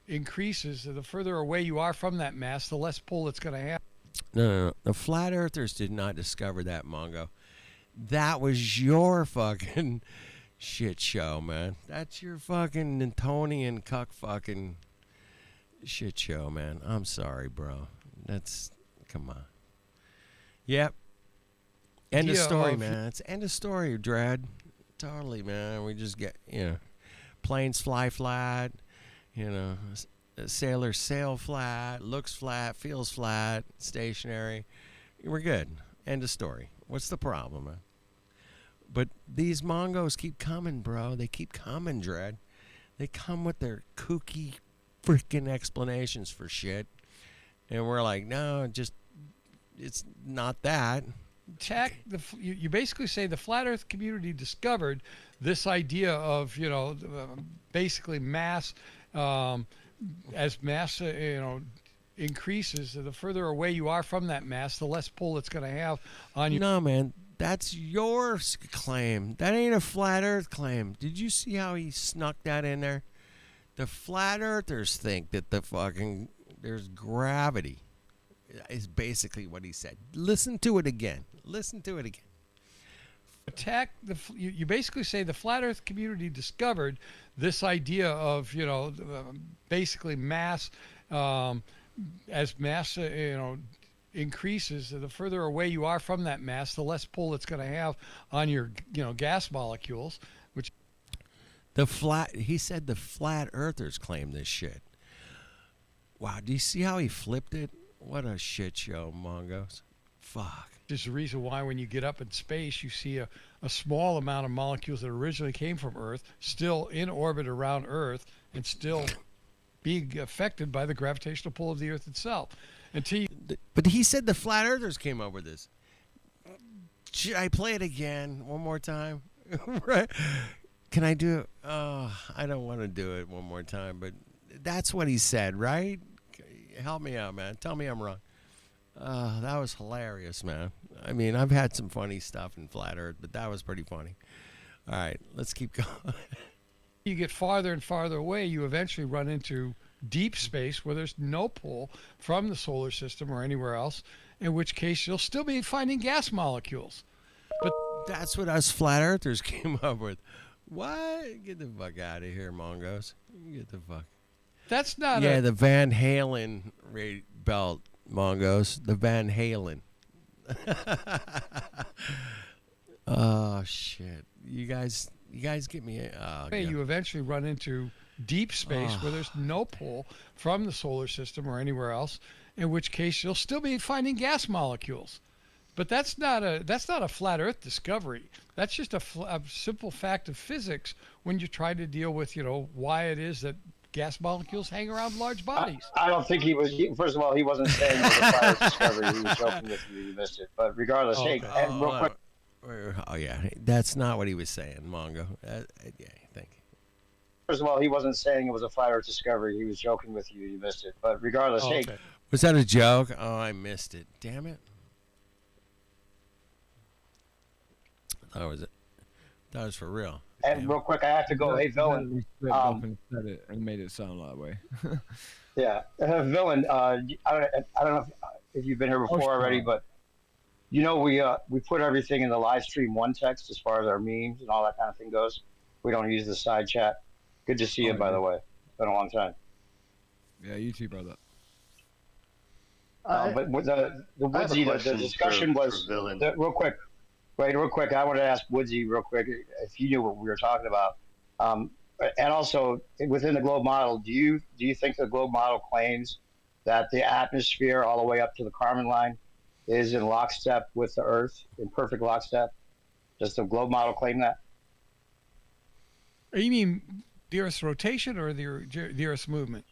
increases, the further away you are from that mass, the less pull it's going to have. No. The flat earthers did not discover that, Mongo. That was your fucking shit show, man. That's your fucking Newtonian cuck fucking shit show, man. I'm sorry, bro. Come on. Yep. End of Idea story, of- man. It's end of story, Dread. Totally, man. We just get, planes fly flat, sailors sail flat, looks flat, feels flat, stationary. We're good. End of story. What's the problem, man? But these Mongos keep coming, bro. They keep coming, Dread. They come with their kooky freaking explanations for shit. And we're like, no, it's not that. You basically say the flat Earth community discovered this idea of, basically mass, as mass, increases, the further away you are from that mass, the less pull it's going to have on you. No, man, that's your claim. That ain't a flat Earth claim. Did you see how he snuck that in there? The flat Earthers think that there's gravity. Is basically what he said. Listen to it again. You basically say the flat Earth community discovered this idea of, basically mass, as mass, increases, the further away you are from that mass, the less pull it's going to have on your, gas molecules, which He said the flat Earthers claim this shit. Wow, do you see how he flipped it? What a shit show, Mongos. Fuck. is the reason why when you get up in space, you see a small amount of molecules that originally came from Earth still in orbit around Earth and still being affected by the gravitational pull of the Earth itself. But he said the flat Earthers came up with this. Should I play it again one more time? Right? Can I do it? Oh, I don't want to do it one more time, but that's what he said, right? Help me out, man. Tell me I'm wrong. That was hilarious, man. I mean, I've had some funny stuff in Flat Earth, but that was pretty funny. All right, let's keep going. You get farther and farther away, you eventually run into deep space where there's no pull from the solar system or anywhere else, in which case you'll still be finding gas molecules. But that's what us Flat Earthers came up with. What? Get the fuck out of here, Mongos. Get the fuck. That's not the Van Halen belt, Mongos. The Van Halen. Oh, shit. You guys get me. You eventually run into deep space where there's no pull from the solar system or anywhere else, in which case you'll still be finding gas molecules. But that's not a flat Earth discovery. That's just a simple fact of physics when you try to deal with why it is that gas molecules hang around large bodies. I don't think he was. First of all, he wasn't saying it was a flat Earth discovery. He was joking with you. You missed it. But regardless, and real quick. Oh yeah, that's not what he was saying, Mongo. Yeah, thank you. First of all, he wasn't saying it was a flat Earth discovery. He was joking with you. You missed it. But regardless, was that a joke? Oh, I missed it. Damn it. That was for real. And real quick, I have to go. Hey, Villain. And said it and made it sound that way. Yeah, Villain. I don't know if you've been here before already, but we put everything in the live stream one text as far as our memes and all that kind of thing goes. We don't use the side chat. Good to see you, by the way. It's been a long time. Yeah, you too, brother. But with the Woodsy, the discussion was real quick. Wait, real quick. I wanted to ask Woodsy real quick if you knew what we were talking about. And also, within the globe model, do you think the globe model claims that the atmosphere all the way up to the Kármán line is in lockstep with the Earth, in perfect lockstep? Does the globe model claim that? You mean the Earth's rotation or the Earth's movement?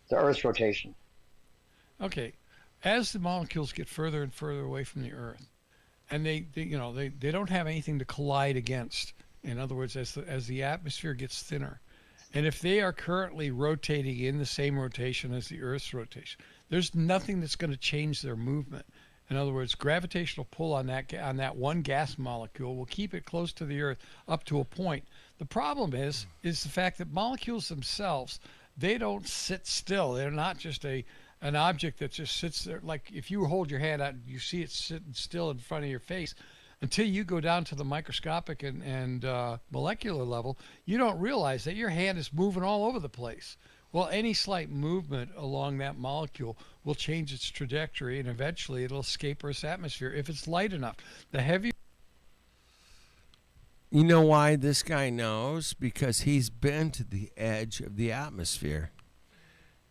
The Earth's rotation. Okay. As the molecules get further and further away from the Earth, and they don't have anything to collide against. In other words, as the atmosphere gets thinner, And if they are currently rotating in the same rotation as the Earth's rotation, there's nothing that's going to change their movement. In other words, gravitational pull on that one gas molecule will keep it close to the Earth up to a point. The problem is the fact that molecules themselves, they don't sit still. They're not just an object that just sits there. Like if you hold your hand out, you see it sitting still in front of your face. Until you go down to the microscopic and molecular level, you don't realize that your hand is moving all over the place. Well, any slight movement along that molecule will change its trajectory, and eventually it'll escape Earth's atmosphere if it's light enough. The heavier. You know why this guy knows? Because he's been to the edge of the atmosphere.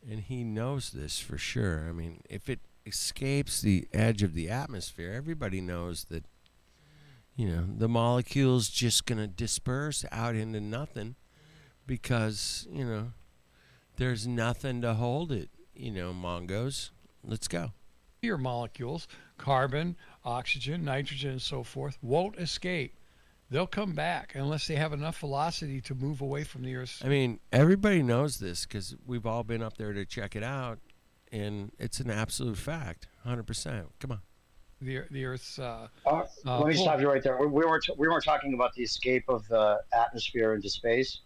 And he knows this for sure. I mean, if it escapes the edge of the atmosphere, everybody knows that, the molecule's just going to disperse out into nothing because, there's nothing to hold it, Mongos. Let's go. Your molecules, carbon, oxygen, nitrogen, and so forth, won't escape. They'll come back unless they have enough velocity to move away from the Earth's. I mean, everybody knows this because we've all been up there to check it out, and it's an absolute fact, 100%. Come on. The Earth's. Let me stop you right there. We weren't talking about the escape of the atmosphere into space.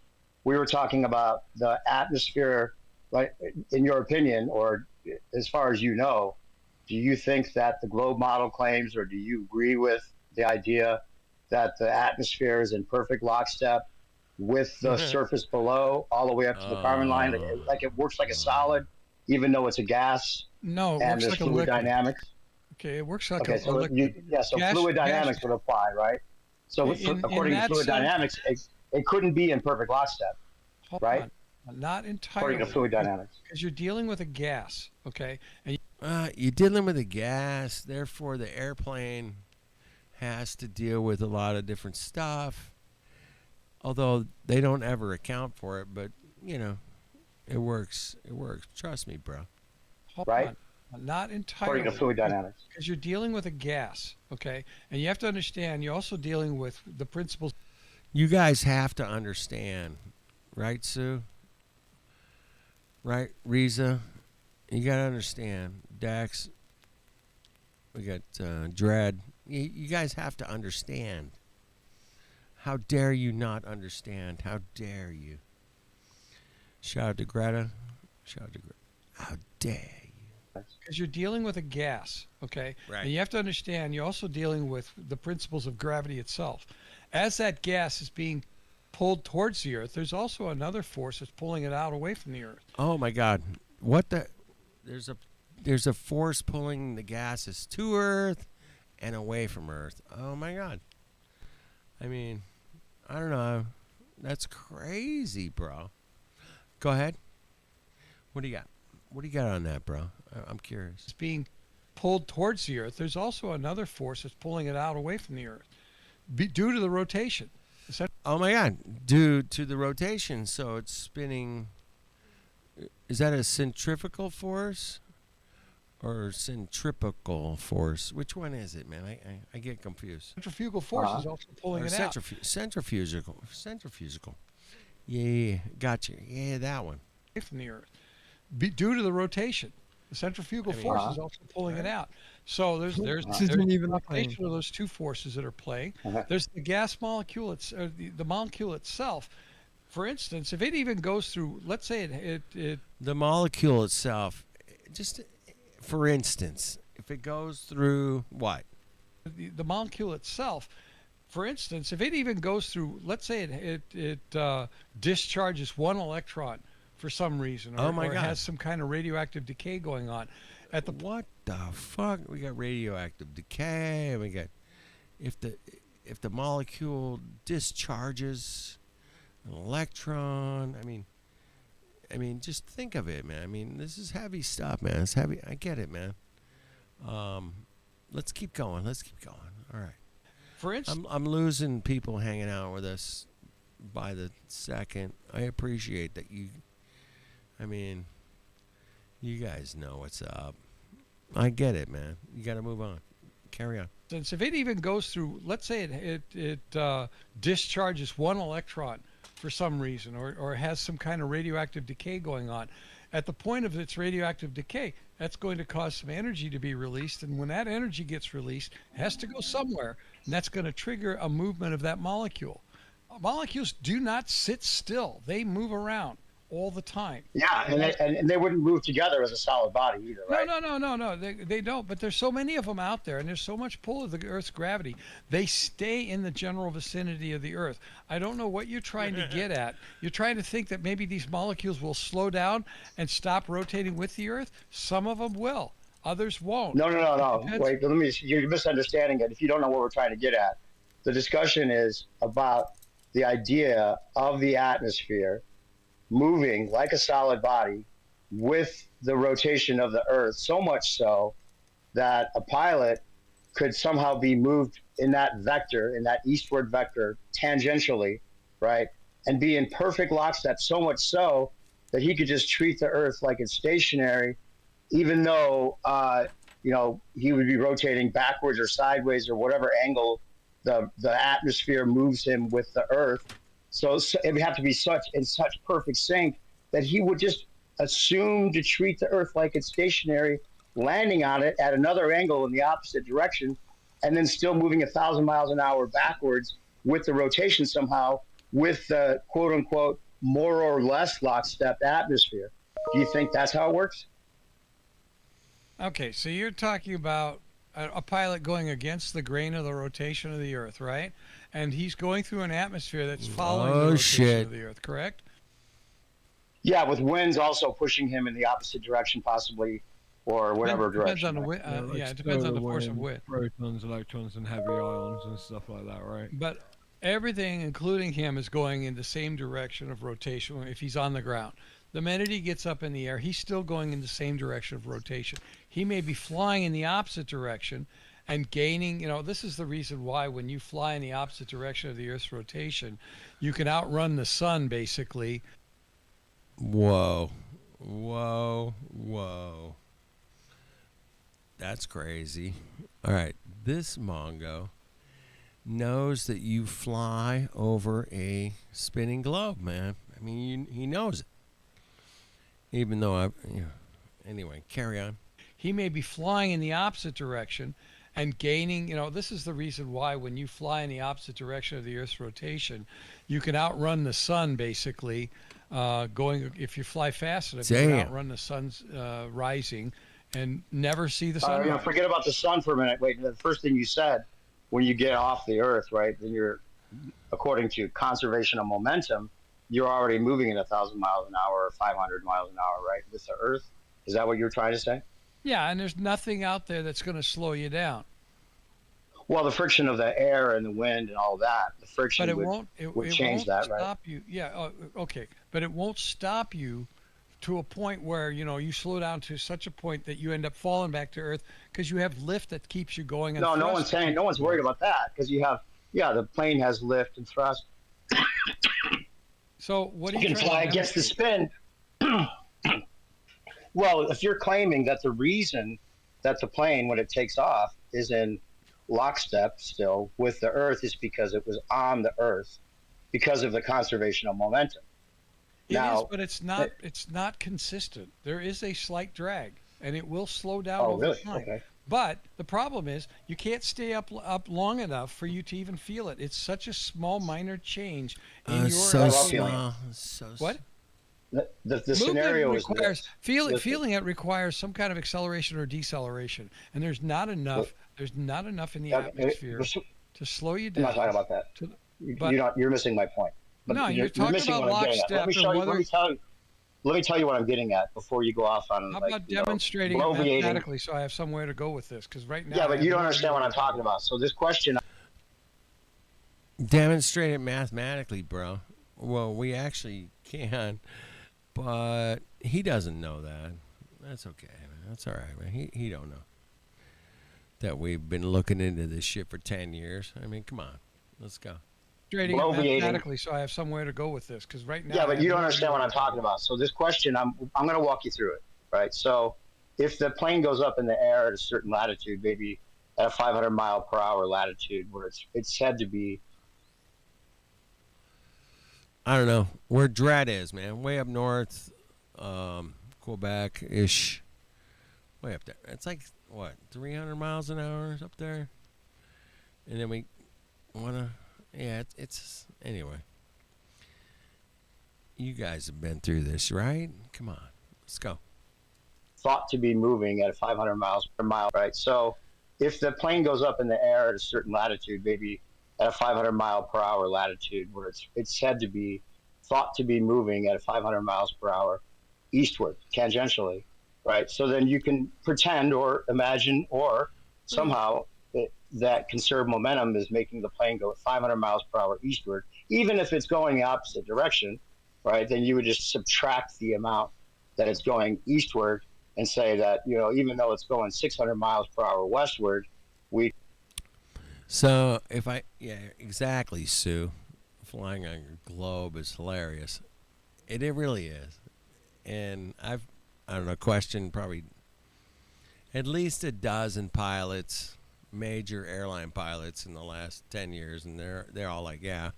We were talking about the atmosphere, like, in your opinion, or as far as you know, do you think that the globe model claims, or do you agree with the idea that the atmosphere is in perfect lockstep with the surface below, all the way up to the carbon line? Like it works like a solid, even though it's a gas? No, it and works there's like a fluid liquid. dynamics. Okay, it works like Okay, a so liquid. so Gas- fluid gas- dynamics would apply, right? So In according to that fluid sense- dynamics, it couldn't be in perfect lockstep, Hold right? on. Not entirely. according to fluid dynamics. Because you're dealing with a gas, okay? And You're dealing with a gas, therefore the airplane has to deal with a lot of different stuff. Although they don't ever account for it, but it works. It works. Trust me, bro. hold Right. on. Not entirely. According to fluid dynamics. Because you're dealing with a gas, okay? And you have to understand, you're also dealing with the principles. You guys have to understand, right, Sue? Right, Riza? You gotta understand, Dax. We got Dread. You guys have to understand. How dare you not understand? How dare you? Shout out to Greta. Shout out to Greta. How dare you? Because you're dealing with a gas, okay? Right. And you have to understand, you're also dealing with the principles of gravity itself. As that gas is being pulled towards the Earth, there's also another force that's pulling it out away from the Earth. Oh my God! What the? There's a force pulling the gases to Earth and away from Earth. Oh my God! I mean, I don't know. That's crazy, bro. Go ahead. What do you got? What do you got on that, bro? I'm curious. It's being pulled towards the Earth. There's also another force that's pulling it out away from the Earth due to the rotation. Oh my God! Due to the rotation, so it's spinning. Is that a centrifugal force or centripetal force? Which one is it, man? I get confused. Centrifugal force is also pulling Or it out. Centrifugal. Yeah, gotcha. Yeah, that one. Away from the Earth due to the rotation. The centrifugal force is also pulling it out. So there's isn't even a a claim. combination of those two forces that are playing. Uh-huh. There's the gas molecule, the molecule itself. For instance, if it even goes through, let's say it The molecule itself, just for instance, if it goes through what? the molecule itself, for instance, if it even goes through, let's say it discharges one electron for some reason, or, Oh my or God. has some kind of radioactive decay going on, at the What the fuck? We got radioactive decay. And we got if the molecule discharges an electron. I mean, just think of it, man. I mean, this is heavy stuff, man. It's heavy. I get it, man. Let's keep going. All right. for instance, I'm losing people hanging out with us by the second. I appreciate that you. I mean, you guys know what's up. I get it, man. You got to move on. Carry on. if it even goes through, let's say it discharges one electron for some reason, or has some kind of radioactive decay going on. At the point of its radioactive decay, that's going to cause some energy to be released. And when that energy gets released, it has to go somewhere. And that's going to trigger a movement of that molecule. Molecules do not sit still, they move around all the time. Yeah, and they wouldn't move together as a solid body either, right? No. They don't. But there's so many of them out there, and there's so much pull of the Earth's gravity. They stay in the general vicinity of the Earth. I don't know what you're trying to get at. You're trying to think that maybe these molecules will slow down and stop rotating with the Earth. Some of them will. Others won't. No. Wait, you're misunderstanding it. If you don't know what we're trying to get at, the discussion is about the idea of the atmosphere moving like a solid body with the rotation of the Earth, so much so that a pilot could somehow be moved in that vector, in that eastward vector, tangentially, right? And be in perfect lockstep, so much so that he could just treat the Earth like it's stationary, even though, he would be rotating backwards or sideways or whatever angle the atmosphere moves him with the Earth. So it would have to be in such perfect sync that he would just assume to treat the Earth like it's stationary, landing on it at another angle in the opposite direction, and then still moving 1,000 miles an hour backwards with the rotation somehow, with the quote unquote more or less lockstep atmosphere. Do you think that's how it works? Okay, so you're talking about a pilot going against the grain of the rotation of the Earth, right? And he's going through an atmosphere that's following the rotation of the Earth, correct? Yeah, with winds also pushing him in the opposite direction, possibly, or whatever direction. It depends on the force of wind. Protons, electrons, and heavy ions and stuff like that, right? But everything, including him, is going in the same direction of rotation if he's on the ground. The minute he gets up in the air, he's still going in the same direction of rotation. He may be flying in the opposite direction and gaining, this is the reason why when you fly in the opposite direction of the Earth's rotation, you can outrun the sun, basically. Whoa. That's crazy. All right, this Mongo knows that you fly over a spinning globe, man. I mean, he knows it. Even though anyway, carry on. He may be flying in the opposite direction and gaining, this is the reason why when you fly in the opposite direction of the Earth's rotation, you can outrun the sun, basically, if you fly fast enough, you can outrun the sun's rising and never see the sun. Forget about the sun for a minute. Wait, the first thing you said, when you get off the Earth, right, then you're, according to conservation of momentum, you're already moving at 1,000 miles an hour or 500 miles an hour, right, with the Earth. Is that what you're trying to say? Yeah, and there's nothing out there that's going to slow you down. Well, the friction of the air and the wind and all that, the friction would change that, right? Stop you. Yeah, okay. But it won't stop you to a point where, you slow down to such a point that you end up falling back to Earth because you have lift that keeps you going. No one's worried about that because you have, the plane has lift and thrust. So what do you can fly against the spin. Well, if you're claiming that the reason that the plane, when it takes off, is in lockstep still with the Earth is because it was on the Earth because of the conservation of momentum. It is, but it's not. It's not consistent. There is a slight drag, and it will slow down over time. Okay. But the problem is you can't stay up long enough for you to even feel it. It's such a small, minor change in your what? The scenario requires feeling it requires some kind of acceleration or deceleration, and there's not enough. There's not enough in the atmosphere to slow you down. I'm not talking about that. You're missing my point. But no, you're talking about lockstep. Let me tell you what I'm getting at before you go off on. How about demonstrating it mathematically so I have somewhere to go with this? Because right now. Yeah, but you don't understand what I'm talking about. So this question. Demonstrate it mathematically, bro. Well, we actually can, but he doesn't know that. That's okay, man. That's all right, man. He don't know that we've been looking into this shit for 10 years. I mean, come on. Let's go. Demonstrating it mathematically so I have somewhere to go with this. Because right now. Yeah, but you don't understand what I'm talking about. So this question, I'm going to walk you through it, right? So if the plane goes up in the air at a certain latitude, maybe at a 500 mile per hour latitude, where it's said to be I don't know where Dread is, man. Way up north, Quebec ish. Way up there. It's like what 300 miles an hour up there, and then we wanna. Yeah, it's anyway. You guys have been through this, right? Come on, let's go. thought to be moving at 500 miles per mile, right? So if the plane goes up in the air at a certain latitude, maybe at a 500 mile per hour latitude, where it's said to be thought to be moving at 500 miles per hour eastward, tangentially, right? So then you can pretend or imagine or somehow that conserved momentum is making the plane go at 500 miles per hour eastward, even if it's going the opposite direction, right? Then you would just subtract the amount that it's going eastward and say that, even though it's going 600 miles per hour westward, we. So if yeah, exactly, Sue. Flying on your globe is hilarious. It really is. And I don't know, questioned probably at least a dozen pilots, major airline pilots in the last 10 years, and they're all like, yeah,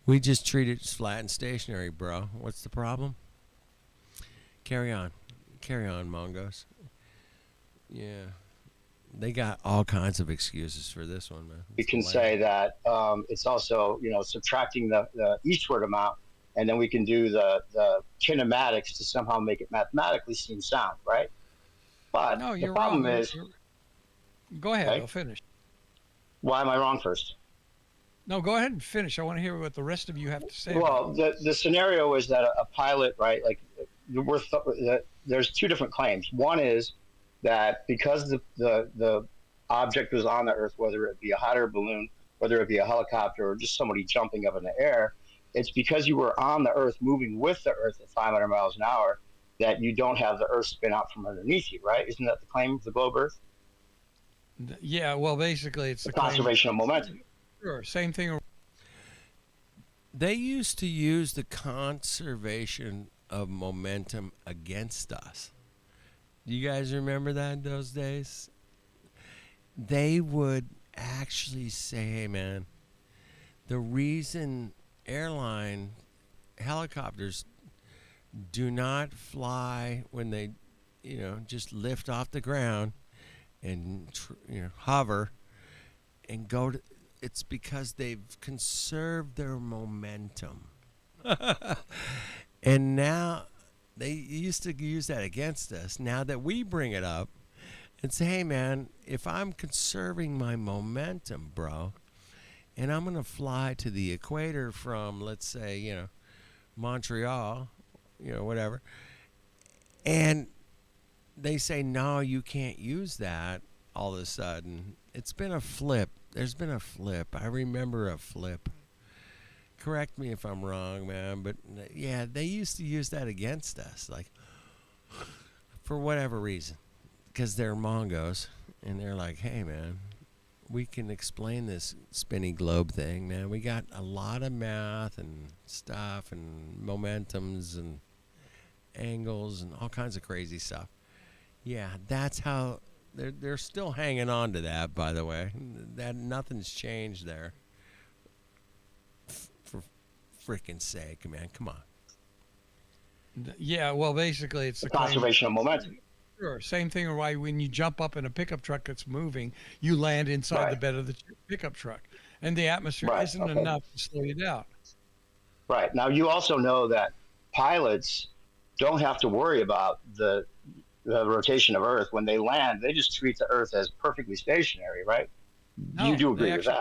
we just treat it as flat and stationary, bro. What's the problem? Carry on, Mongos. Yeah, they got all kinds of excuses for this one, man. We can say that it's also, subtracting the eastward amount, and then we can do the kinematics to somehow make it mathematically seem sound, right? But No, the you're problem wrong. is, Go ahead. Okay. I'll finish. why am I wrong first? No, go ahead and finish. I want to hear what the rest of you have to say. Well, the scenario is that a pilot, right? Like, there's two different claims. One is that because the object was on the Earth, whether it be a hot air balloon, whether it be a helicopter, or just somebody jumping up in the air, it's because you were on the Earth, moving with the Earth at 500 miles an hour, that you don't have the Earth spin out from underneath you, right? Isn't that the claim of the globe Earth? Yeah, well, basically, it's The the claim- conservation of momentum. Sure, same thing. They used to use the conservation of momentum against us. Do you guys remember that in those days? They would actually say, hey, man, the reason airline helicopters do not fly when they, just lift off the ground and, hover and go to, it's because they've conserved their momentum. And now they used to use that against us. Now that we bring it up and say, hey, man, if I'm conserving my momentum, bro, and I'm going to fly to the equator from, let's say, Montreal, whatever, and they say, no, you can't use that all of a sudden. It's been a flip. There's been a flip. I remember a flip. Correct me if I'm wrong, man, but yeah, they used to use that against us, like, for whatever reason, because they're Mongos, and they're like, hey, man, we can explain this spinny globe thing, man. We got a lot of math and stuff and momentums and angles and all kinds of crazy stuff. Yeah, that's how they're still hanging on to that, by the way. That nothing's changed there. For freaking sake, man, come on. Yeah, well, basically, it's The the claim- conservation of momentum. Sure, same thing. Why when you jump up in a pickup truck that's moving, you land inside the Right. bed of the pickup truck, and the atmosphere Right, isn't okay. enough to slow you down. Right. Now, you also know that pilots don't have to worry about the rotation of Earth. When they land, they just treat the Earth as perfectly stationary, right? No, You do they agree with actually-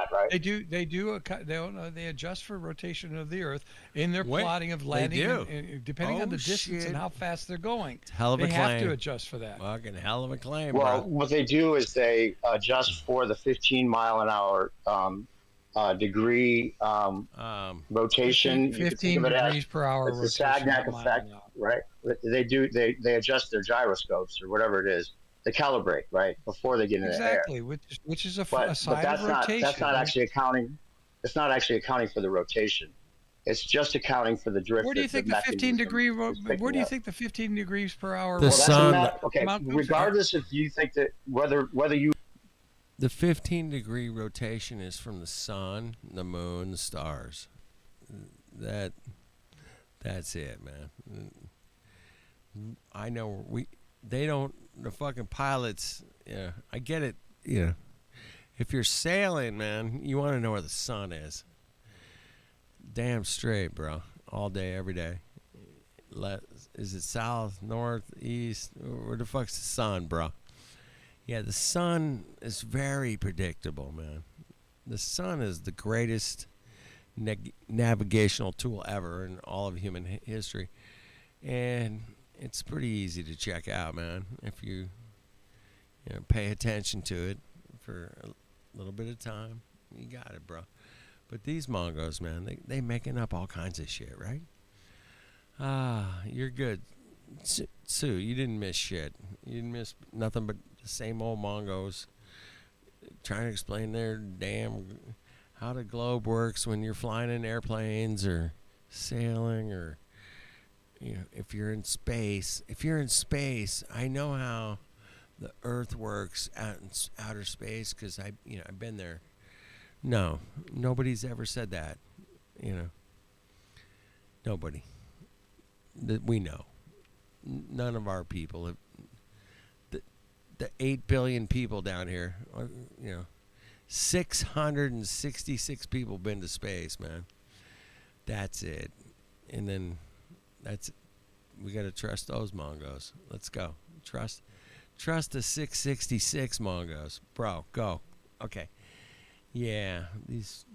that, right? They adjust for rotation of the Earth in their Wait, plotting of they landing, do? and depending on Oh, the distance shit. and how fast they're going. It's a hell of a They claim. have to adjust for that. Fucking hell of a claim, Well, bro. what they do is they adjust for the 15 mile an hour degree rotation. You can think 15 of it as degrees per hour it's the rotation. Sagnac not mile effect, an hour. right? They adjust their gyroscopes or whatever it is. They calibrate, right, before they get into the air. Exactly, which is a But sign that's of not rotation. that's not right? actually accounting. It's not actually accounting for the rotation. It's just accounting for the drift. Where do you that think the 15 mechanism degree? is Where picking do you up. think the 15 degrees per hour? The Well, that's sun- okay. amount comes Regardless if you think that whether you The 15-degree rotation is from the sun, the moon, the stars. That That's it, man. I know they don't, the fucking pilots, yeah, I get it, you know. If you're sailing, man, you want to know where the sun is. Damn straight, bro. All day, every day. Is it south, north, east? Where the fuck's the sun, bro? Yeah, the sun is very predictable, man. The sun is the greatest navigational tool ever in all of human history. And it's pretty easy to check out, man, if you pay attention to it for a little bit of time. You got it, bro. But these Mongos, man, they making up all kinds of shit, right? You're good. Sue, you didn't miss shit. You didn't miss nothing but the same old Mongos trying to explain their damn how the globe works when you're flying in airplanes or sailing, or if you're in space. If you're in space, I know how the Earth works out in outer space because I've been there. No, nobody's ever said that. Nobody that we know. None of our people have. The 8 billion people down here, 666 people been to space, man. That's it. And then we got to trust those Mongos. Let's go. Trust the 666 Mongos. Bro, go. Okay. Yeah,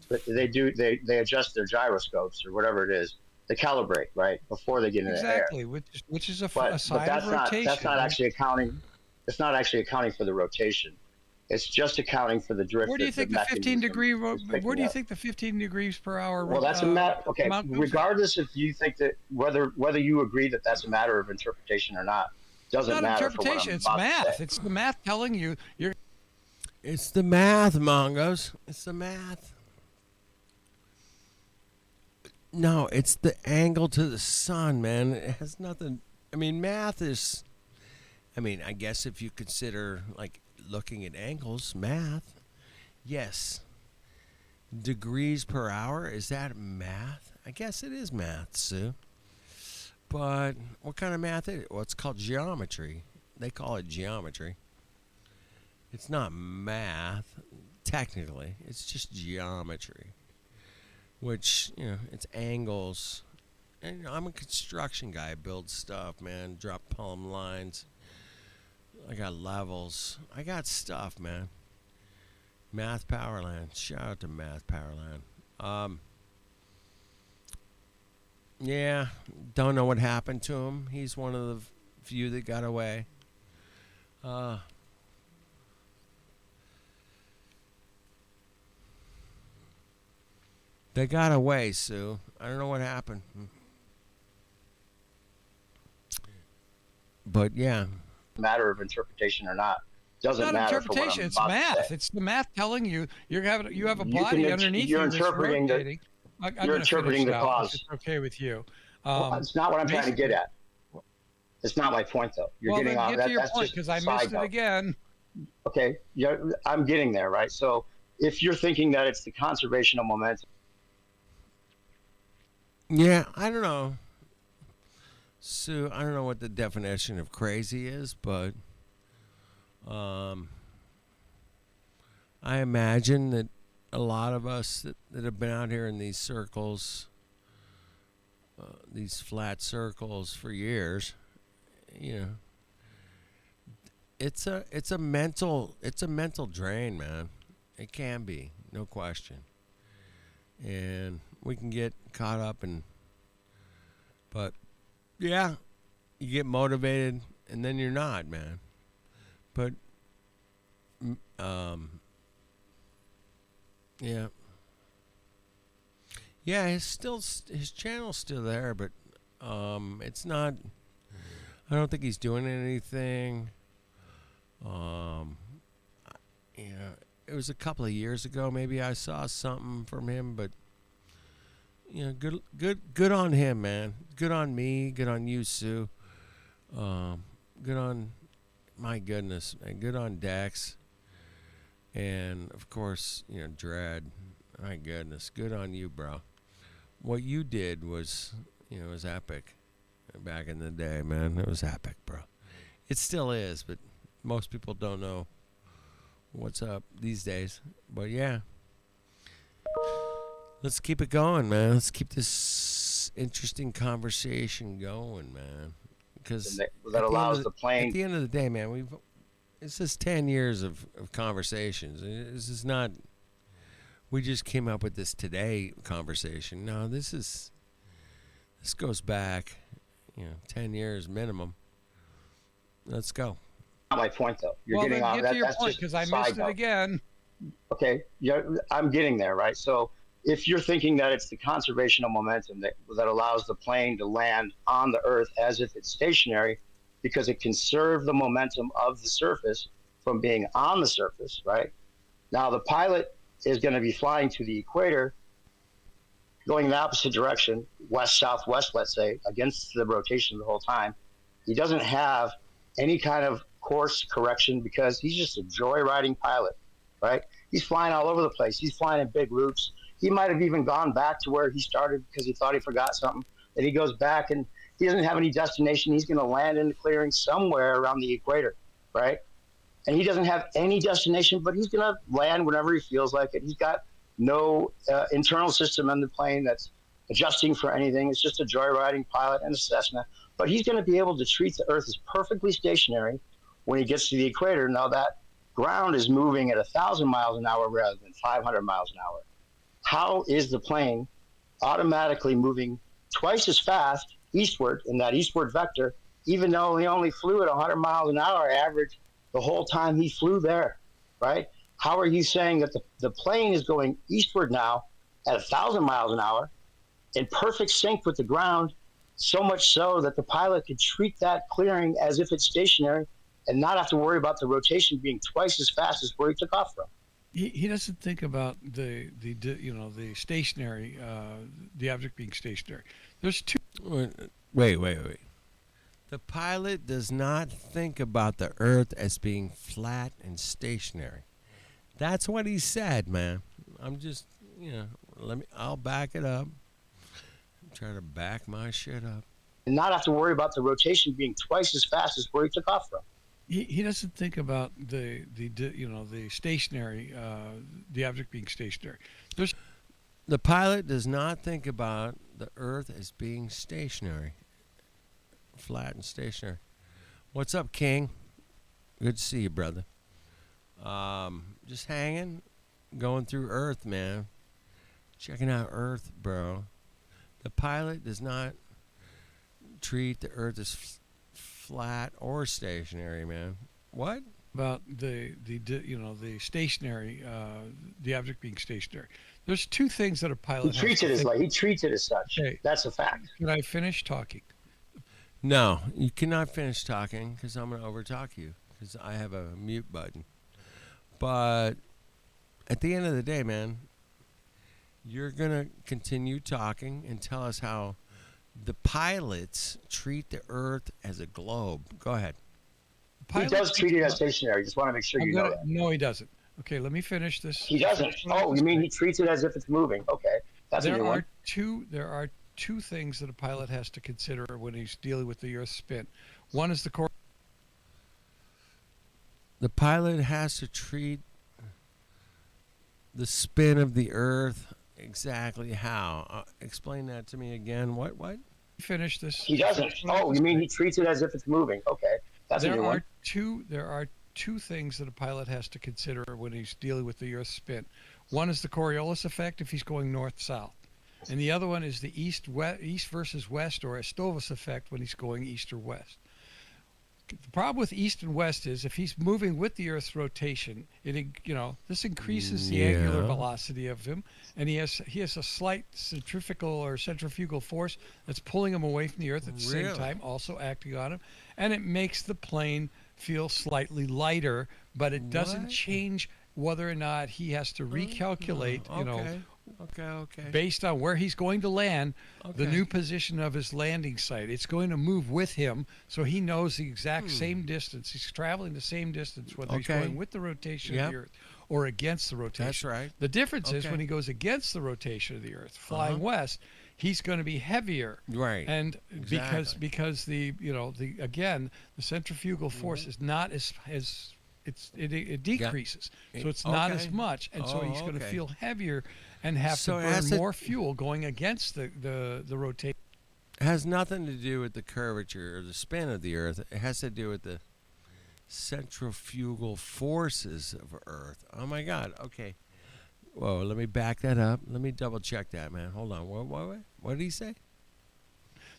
But they adjust their gyroscopes or whatever it is. They calibrate, right, before they get into the air. Exactly, which is a But sign that's of rotation. that's not actually accounting. It's not actually accounting for the rotation. It's just accounting for the drift. Where do you think the 15 degree? Where do you up. think the 15 degrees per hour? Well, that's a matter. Okay, amount comes from? regardless if you think that whether you agree that that's a matter of interpretation or not, doesn't It's not matter. For what interpretation. I'm It's about to math. say. It's the math telling you you're. It's the math, Mongos. It's the math. No, it's the angle to the sun, man. It has nothing. I mean, math is. I guess if you consider like looking at angles, math. Yes. Degrees per hour, is that math? I guess it is math, Sue. But what kind of math is it? Well, it's called geometry. They call it geometry. It's not math, technically. It's just geometry. Which, it's angles. And I'm a construction guy. I build stuff, man. Drop plumb lines. I got levels. I got stuff, man. Math Powerland. Shout out to Math Powerland. Yeah, don't know what happened to him. He's one of the few that got away. They got away, Sue. I don't know what happened. But yeah. Matter of interpretation or not, doesn't It's not matter. For what interpretation. I'm It's about to math. say. It's the math telling you you have a You body can- underneath you're you that's interpreting the- rotating. I'm you're gonna interpreting finish the now, if cause. It's okay with you. Well, it's not what I'm trying to get at. It's not my point, though. You're Well, getting then on get that. to your That's point just because I side missed it note. again. Okay, yeah, I'm getting there, right? So if you're thinking that it's the conservation of momentum, Yeah, I don't know. Sue, I don't know what the definition of crazy is, but I imagine that a lot of us that have been out here in these circles, these flat circles for years, it's a mental drain, man. It can be, no question. And we can get caught up but yeah, you get motivated and then you're not, man. But yeah, his channel's still there, but it's not. I don't think he's doing anything. It was a couple of years ago. Maybe I saw something from him, but good on him, man. Good on me. Good on you, Sue. Good on, my goodness, man. Good on Dex, and of course, Dread. My goodness, good on you, bro. What you did was, It was epic back in the day, man. It was epic, bro. It still is, but most people don't know what's up these days. But yeah, let's keep it going, man. Let's keep this interesting conversation going, man. Because that allows the plane. At the end of the day, man, this is 10 years of conversations. This is not. We just came up with this today conversation. No, this goes back, 10 years minimum. Let's go. Not my point, though. You're Well, getting then on get that. to your That's point just because I side missed it note. again. Okay, yeah, I'm getting there, right? So if you're thinking that it's the conservation of momentum that allows the plane to land on the Earth as if it's stationary, because it can serve the momentum of the surface from being on the surface, right? Now the pilot is going to be flying to the equator, going the opposite direction, west, southwest, let's say, against the rotation the whole time. He doesn't have any kind of course correction because he's just a joyriding pilot, right? He's flying all over the place. He's flying in big loops. He might have even gone back to where he started because he thought he forgot something. Then he goes back and he doesn't have any destination. He's going to land in the clearing somewhere around the equator, right? And he doesn't have any destination, but he's going to land whenever he feels like it. He's got no internal system in the plane that's adjusting for anything. It's just a joyriding pilot and a Cessna. But he's going to be able to treat the Earth as perfectly stationary when he gets to the equator. Now that ground is moving at 1,000 miles an hour rather than 500 miles an hour. How is the plane automatically moving twice as fast eastward in that eastward vector, even though he only flew at 100 miles an hour average the whole time he flew there, right? How are you saying that the plane is going eastward now at 1,000 miles an hour in perfect sync with the ground, so much so that the pilot could treat that clearing as if it's stationary and not have to worry about the rotation being twice as fast as where he took off from? He doesn't think about the stationary, the object being stationary. There's two. Wait. The pilot does not think about the Earth as being flat and stationary. That's what he said, man. I'm just, I'll back it up. I'm trying to back my shit up. And not have to worry about the rotation being twice as fast as where he took off from. He doesn't think about the stationary, the object being stationary. The pilot does not think about the Earth as being stationary, flat and stationary. What's up, King? Good to see you, brother. Just hanging, going through Earth, man. Checking out Earth, bro. The pilot does not treat the Earth as flat or stationary, man. What? About the stationary, the object being stationary. There's two things that a pilot He treats it as such. Okay. That's a fact. Can I finish talking? No, you cannot finish talking because I'm going to overtalk you because I have a mute button. But at the end of the day, man, you're going to continue talking and tell us how the pilots treat the Earth as a globe. Go ahead. He does treat it as stationary. Just want to make sure you know that. No, he doesn't. Okay, let me finish this. He doesn't. Oh, you mean he treats it as if it's moving? Okay, that's a new one. There are two things that a pilot has to consider when he's dealing with the Earth's spin. One is the pilot has to treat the spin of the Earth exactly how. Explain that to me again. What? Finish this. He doesn't. Oh, you mean he treats it as if it's moving? Okay, that's a new one. There are two things that a pilot has to consider when he's dealing with the Earth's spin. One is the Coriolis effect if he's going north-south, and the other one is the east versus west, or Estovas effect when he's going east or west. The problem with east and west is if he's moving with the Earth's rotation, this increases the angular velocity of him, and he has a slight centrifugal force that's pulling him away from the Earth at the same time, also acting on him, and it makes the plane feel slightly lighter, but it doesn't change whether or not he has to recalculate, based on where he's going to land, the new position of his landing site. It's going to move with him, so he knows the exact same distance. He's traveling the same distance, whether he's going with the rotation of the Earth or against the rotation. That's right. The difference is when he goes against the rotation of the Earth, flying west, he's going to be heavier. Right. And Exactly. because the again the centrifugal force is not as it decreases, so it's not as Okay. much, and so he's going to Okay. feel heavier and have So to it burn has to- more fuel going against the rotation. It has nothing to do with the curvature or the spin of the Earth. It has to do with the centrifugal forces of Earth. Oh my God. Okay. Whoa. Let me back that up. Let me double check that, man. Hold on. What did he say?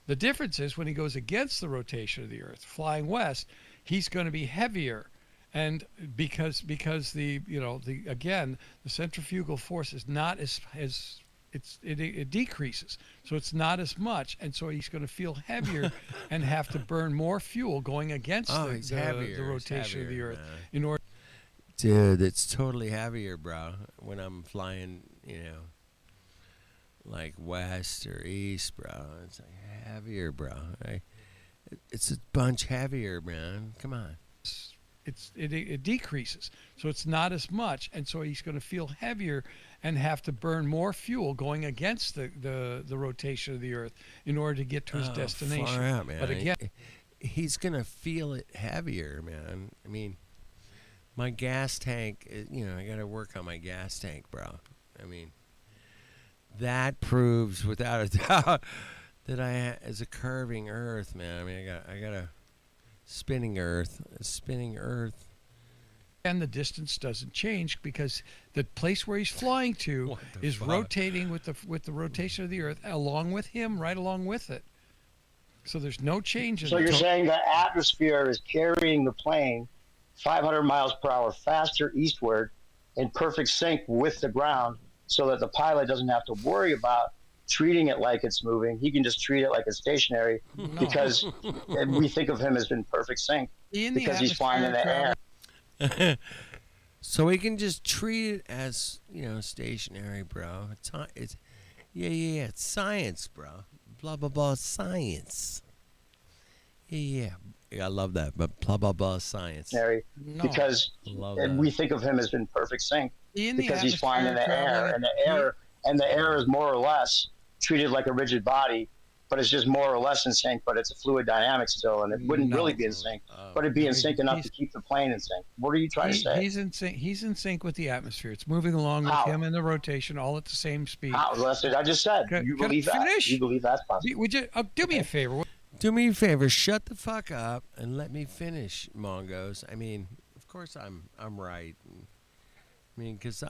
The difference is when he goes against the rotation of the Earth, flying west, he's going to be heavier, and because the again the centrifugal force is not as it decreases, so it's not as much, and so he's going to feel heavier and have to burn more fuel going against He's heavier. the He's rotation of the heavier, Earth man. in order. Dude, it's totally heavier, bro. When I'm flying, like west or east, bro. It's like heavier, bro. It's a bunch heavier, man. Come on. It decreases, so it's not as much, and so he's going to feel heavier and have to burn more fuel going against the rotation of the Earth in order to get to his destination. Far out, man. But again, he's gonna feel it heavier, man. I mean, my gas tank. I got to work on my gas tank, bro. I mean, that proves without a doubt that is a curving Earth, man. I mean, I got a spinning Earth, and the distance doesn't change because the place where he's flying to What the is fuck? rotating with the rotation of the Earth along with him, right along with it. So there's no change in So the you're saying the atmosphere is carrying the plane 500 miles per hour faster eastward in perfect sync with the ground so that the pilot doesn't have to worry about treating it like it's moving. He can just treat it like it's stationary because we think of him as in perfect sync in the because he's flying in the atmosphere, air. So we can just treat it as stationary, bro. It's It's science, bro. Blah blah blah science. Yeah. I love that, but blah blah blah science. Stationary No. because Love we that. think of him as in perfect sync In the because he's flying in the atmosphere, air, traveling- and the air is more or less treated like a rigid body, but it's just more or less in sync. But it's a fluid dynamic still, and it wouldn't No. really be in sync, Oh. but it'd be in No, sync enough he's- to keep the plane in sync. What are you trying to say? He's in sync. He's in sync with the atmosphere. It's moving along with How? him and the rotation, all at the same speed. How? That's what I just said. Can- You can I believe that? finish? You believe that's possible? Would you do me a favor? Do me a favor, shut the fuck up and let me finish, Mongos. I mean, of course I'm right. I mean, because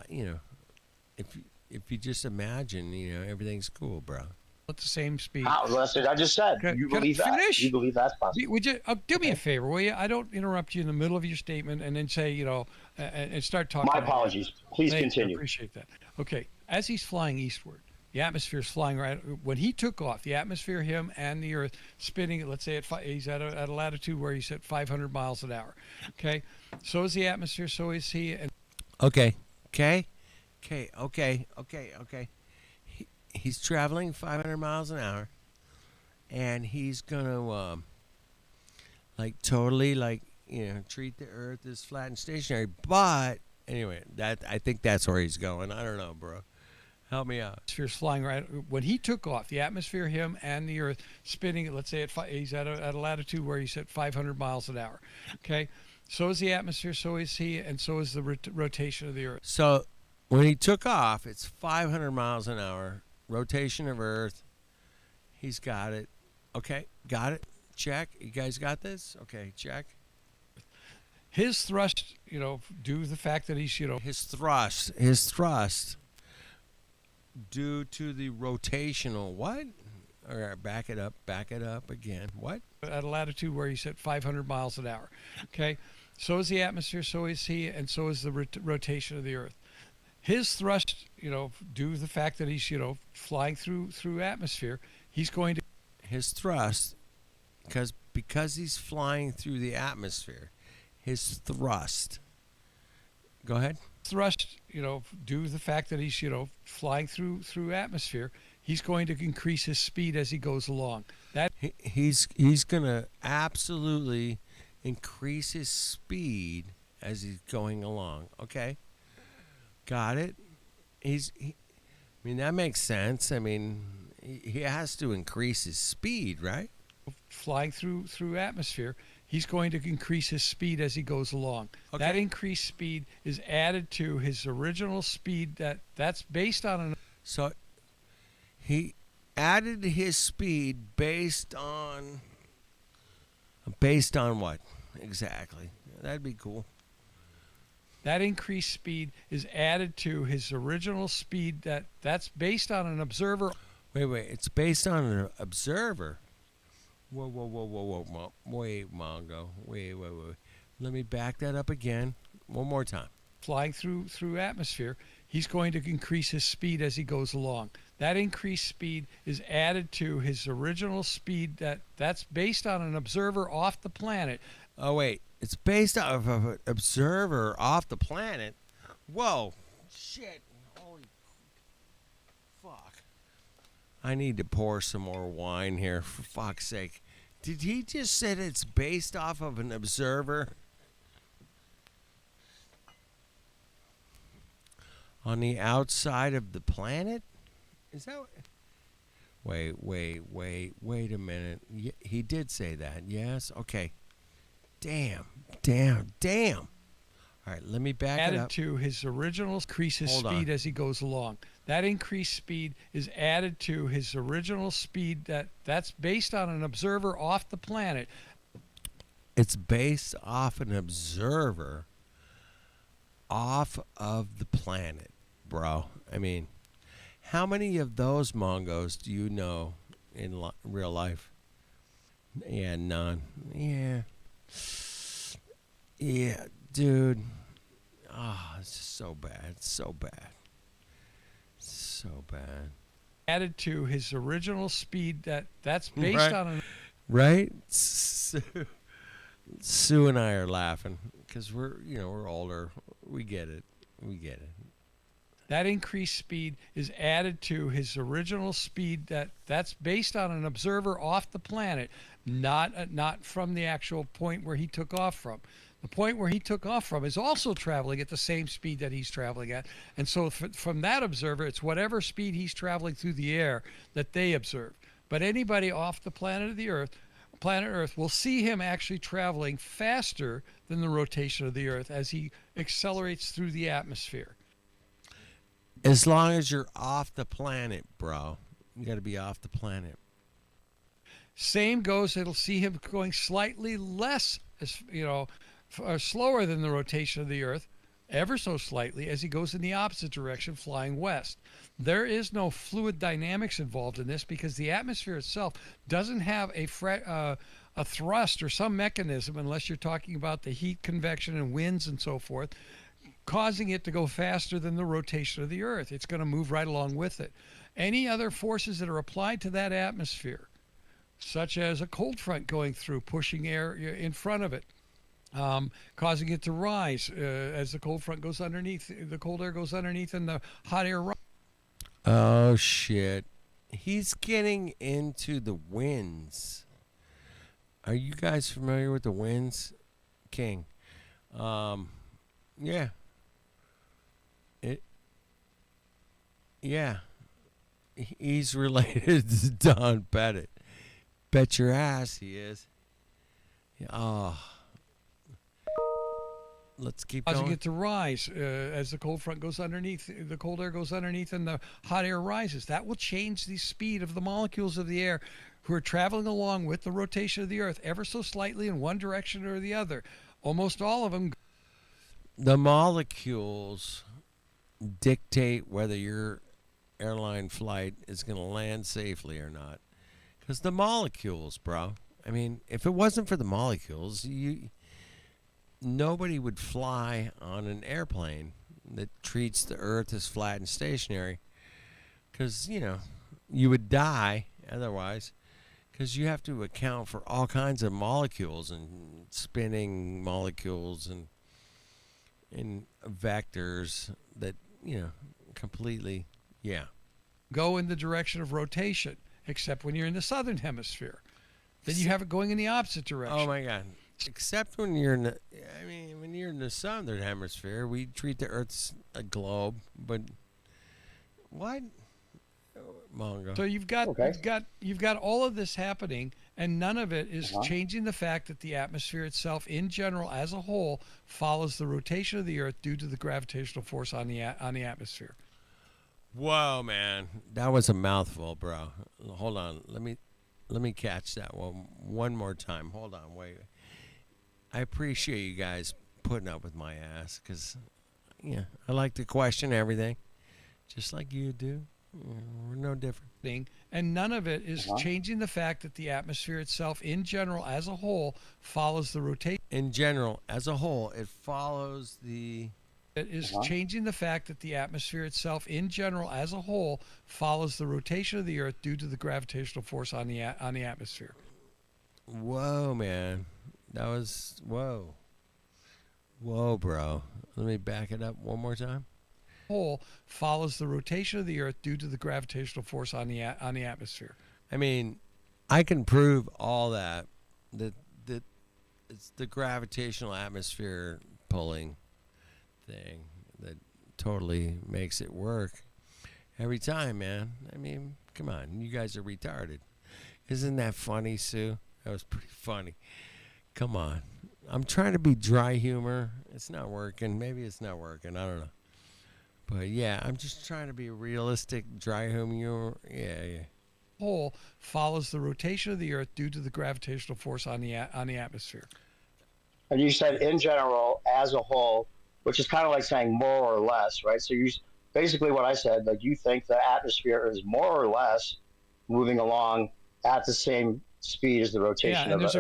if you just imagine, everything's cool, bro. At the same speed. How? That's what I just said. Can- You can I believe that? finish? You believe that's possible? Would you do me a favor, will you? I don't interrupt you in the middle of your statement and then say, and start talking. My at me. apologies. Please Thank you, I continue. appreciate that. Okay, as he's flying eastward, the atmosphere is flying right. When he took off, the atmosphere, him, and the Earth spinning. Let's say he's at a latitude where he's at 500 miles an hour. Okay, so is the atmosphere. So is he. And Okay. He's traveling 500 miles an hour, and he's gonna totally treat the Earth as flat and stationary. But anyway, I think that's where he's going. I don't know, bro. Help me out. atmosphere's flying right. When he took off, the atmosphere, him, and the Earth spinning. Let's say he's at a latitude where he's at 500 miles an hour. Okay, so is the atmosphere. So is he, and so is the rotation of the Earth. So when he took off, it's 500 miles an hour, rotation of Earth. He's got it. Okay, got it. Check. You guys got this? Okay, check. His thrust, due to the fact that he's, His thrust, due to the rotational what? All right, back it up again. What? at a latitude where he's at 500 miles an hour. Okay, so is the atmosphere. So is he, and so is the rotation of the Earth. His thrust, due to the fact that he's, flying through atmosphere, he's going to His thrust, because he's flying through the atmosphere, his thrust. Go ahead. thrust, due to the fact that he's, flying through atmosphere, he's going to increase his speed as he goes along. That He's gonna absolutely increase his speed as he's going along. Okay, got it. I mean, that makes sense. I mean, he has to increase his speed, right? flying through atmosphere, he's going to increase his speed as he goes along. Okay. That increased speed is added to his original speed that's based on an So he added his speed based on what exactly? That'd be cool. that increased speed is added to his original speed that's based on an observer. Wait. It's based on an observer. Whoa. Wait, Mongo. Wait. Let me back that up again. One more time. Flying through atmosphere, he's going to increase his speed as he goes along. That increased speed is added to his original speed that's based on an observer off the planet. Oh, wait. It's based off of an observer off the planet? Whoa. Shit. Holy fuck. I need to pour some more wine here, for fuck's sake. Did he just say it's based off of an observer? On the outside of the planet? Is that... Wait a minute. He did say that, yes? Okay. Damn. All right, let me back it Added up. to his original increase his Hold speed on. as he goes along. That increased speed is added to his original speed that's based on an observer off the planet. It's based off an observer off of the planet, bro. I mean, how many of those Mongos do you know in real life? Yeah, none. Yeah, dude. Ah, it's just so bad. So bad. Added to his original speed that's based Right. on an Right? Sue and I are laughing because we're older. We get it. that increased speed is added to his original speed that's based on an observer off the planet, not from the actual point where he took off from. The point where he took off from is also traveling at the same speed that he's traveling at. And so from that observer, it's whatever speed he's traveling through the air that they observe. But anybody off the planet Earth will see him actually traveling faster than the rotation of the Earth as he accelerates through the atmosphere. As long as you're off the planet, bro. You got to be off the planet. Same goes, it'll see him going slightly less, slower than the rotation of the Earth, ever so slightly, as he goes in the opposite direction, flying west. There is no fluid dynamics involved in this because the atmosphere itself doesn't have a thrust or some mechanism, unless you're talking about the heat, convection, and winds and so forth, causing it to go faster than the rotation of the Earth. It's going to move right along with it. Any other forces that are applied to that atmosphere, such as a cold front going through, pushing air in front of it, causing it to rise as the cold front goes underneath, the cold air goes underneath, and the hot air rises. Oh, shit. He's getting into the winds. Are you guys familiar with the winds, King? Yeah. Yeah. He's related to Don Pettit. Bet your ass he is. Oh. Let's keep Causing going. it to rise as the cold front goes underneath, the cold air goes underneath, and the hot air rises. That will change the speed of the molecules of the air who are traveling along with the rotation of the Earth ever so slightly in one direction or the other. Almost all of them. The molecules dictate whether your airline flight is going to land safely or not. Because the molecules, bro. I mean, if it wasn't for the molecules, nobody would fly on an airplane that treats the Earth as flat and stationary. Because, you would die otherwise. Because you have to account for all kinds of molecules and spinning molecules and vectors that, completely, go in the direction of rotation, except when you're in the southern hemisphere. Then you have it going in the opposite direction. Oh, my God. Except when you're in when you're in the southern hemisphere, we treat the Earth as a globe. But what? manga. So you've got Okay. you've got all of this happening, and none of it is Uh-huh. changing the fact that the atmosphere itself, in general, as a whole, follows the rotation of the Earth due to the gravitational force on on the atmosphere. Whoa, man, that was a mouthful, bro. Hold on, let me catch that one more time. Hold on, wait. I appreciate you guys putting up with my ass, cause yeah, I like to question everything, just like you do. Yeah, we're no different. And none of it is Uh-huh. changing the fact that the atmosphere itself, in general, as a whole, follows the rotation. In general, as a whole, it follows the. It is Uh-huh. changing the fact that the atmosphere itself, in general, as a whole, follows the rotation of the Earth due to the gravitational force on on the atmosphere. Whoa, man, that was whoa, bro. Let me back it up one more time. Whole follows the rotation of the Earth due to the gravitational force on on the atmosphere. I mean, I can prove all that. That it's the gravitational atmosphere pulling thing that totally makes it work every time, man. I mean, come on, you guys are retarded. Isn't that funny, Sue? That was pretty funny. Come on. I'm trying to be dry humor. It's not working. Maybe it's not working. I don't know. But yeah, I'm just trying to be realistic, dry humor. Yeah. Whole follows the rotation of the Earth due to the gravitational force on the atmosphere. And you said in general, as a whole, which is kind of like saying more or less, right? So you basically what I said, like you think the atmosphere is more or less moving along at the same speed as the rotation Yeah, and of the Earth.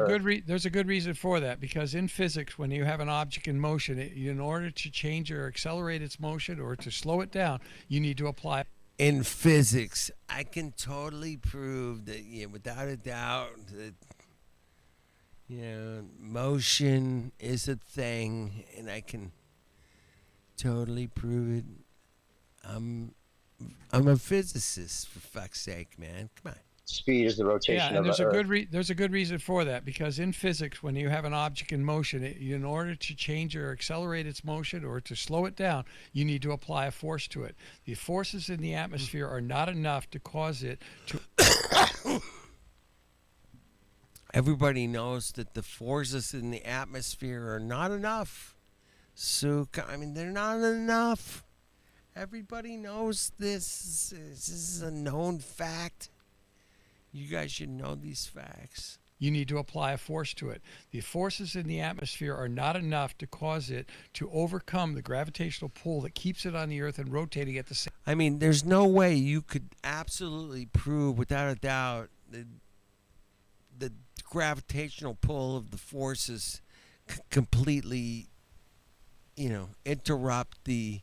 there's a good reason for that, because in physics, when you have an object in motion, in order to change or accelerate its motion or to slow it down, you need to apply. In physics, I can totally prove that, yeah, without a doubt, that motion is a thing, and I can totally prove it. I'm a physicist, for fuck's sake, man. Come on. Speed is the Yeah, rotation and of the Earth. there's a good reason for that, because in physics, when you have an object in motion, in order to change or accelerate its motion or to slow it down, you need to apply a force to it. The forces in the atmosphere are not enough to cause it to. Everybody knows that the forces in the atmosphere are not enough. So, I mean, they're not enough. Everybody knows this. This is a known fact. You guys should know these facts. You need to apply a force to it. The forces in the atmosphere are not enough to cause it to overcome the gravitational pull that keeps it on the Earth and rotating at the same. I mean, there's no way you could absolutely prove without a doubt that the gravitational pull of the forces completely, interrupt the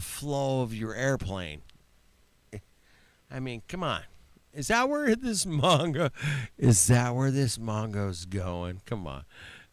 flow of your airplane. I mean, come on. Is that where this manga is going? Come on.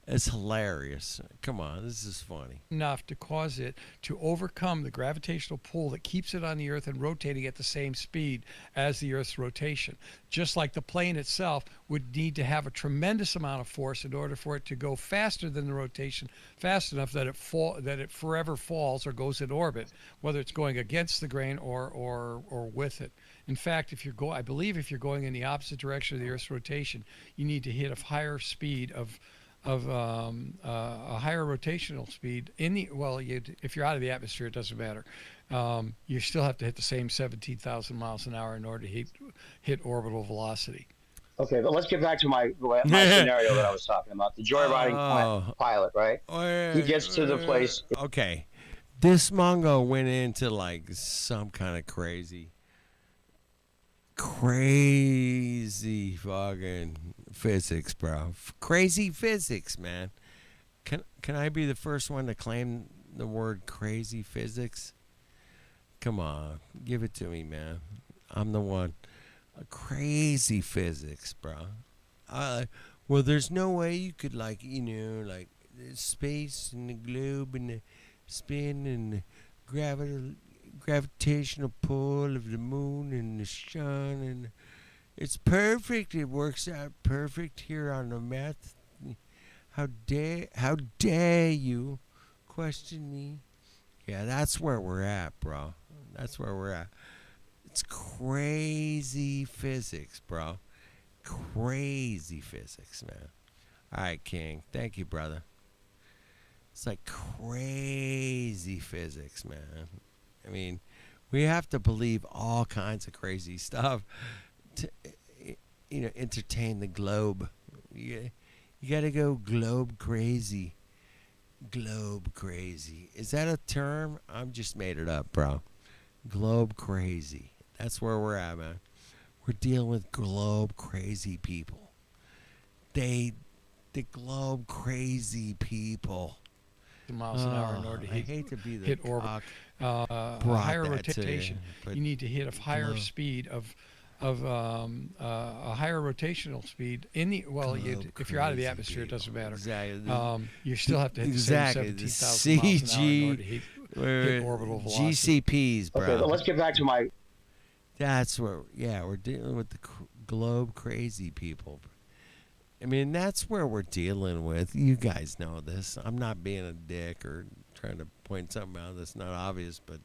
It's hilarious. Come on, this is funny. Enough to cause it to overcome the gravitational pull that keeps it on the Earth and rotating at the same speed as the Earth's rotation. Just like the plane itself would need to have a tremendous amount of force in order for it to go faster than the rotation, fast enough that it forever falls or goes in orbit, whether it's going against the grain or with it. In fact, I believe if you're going in the opposite direction of the Earth's rotation, you need to hit a higher speed of a higher rotational speed if you're out of the atmosphere, it doesn't matter. You still have to hit the same 17,000 miles an hour in order to hit orbital velocity. Okay, but let's get back to my scenario that I was talking about. The joyriding pilot, right? He gets to the place. Okay. This manga went into like some kind of crazy fucking physics, bro. Crazy physics, man. Can I be the first one to claim the word crazy physics? Come on, give it to me, man. I'm the one. Crazy physics, bro. Well, there's no way you could like space and the globe and the spin and the gravitational pull of the moon and the sun, and it's perfect. It works out perfect here on the math. How dare you question me? Yeah, that's where we're at, bro. That's where we're at. It's crazy physics, bro. Crazy physics, man. All right, King. Thank you, brother. It's like crazy physics, man. I mean, we have to believe all kinds of crazy stuff to, entertain the globe. You got to go globe crazy. Globe crazy. Is that a term? I'm just made it up, bro. Globe crazy. That's where we're at, man. We're dealing with globe crazy people. The globe crazy people. Miles an hour in order to I hate to be the hit orbit. cock A brought higher that to you, rotation. but You need to hit a higher globe- speed of a higher rotational speed in the if you're out of the crazy atmosphere, it doesn't people. matter. Exactly. You still have to hit Exactly. the The same 17,000 miles an hour in order to CG hit orbital velocity. GCPs, bro. Okay, but let's get back to my. That's where, we're dealing with the globe crazy people. I mean, that's where we're dealing with. You guys know this. I'm not being a dick or trying to point something out that's not obvious, but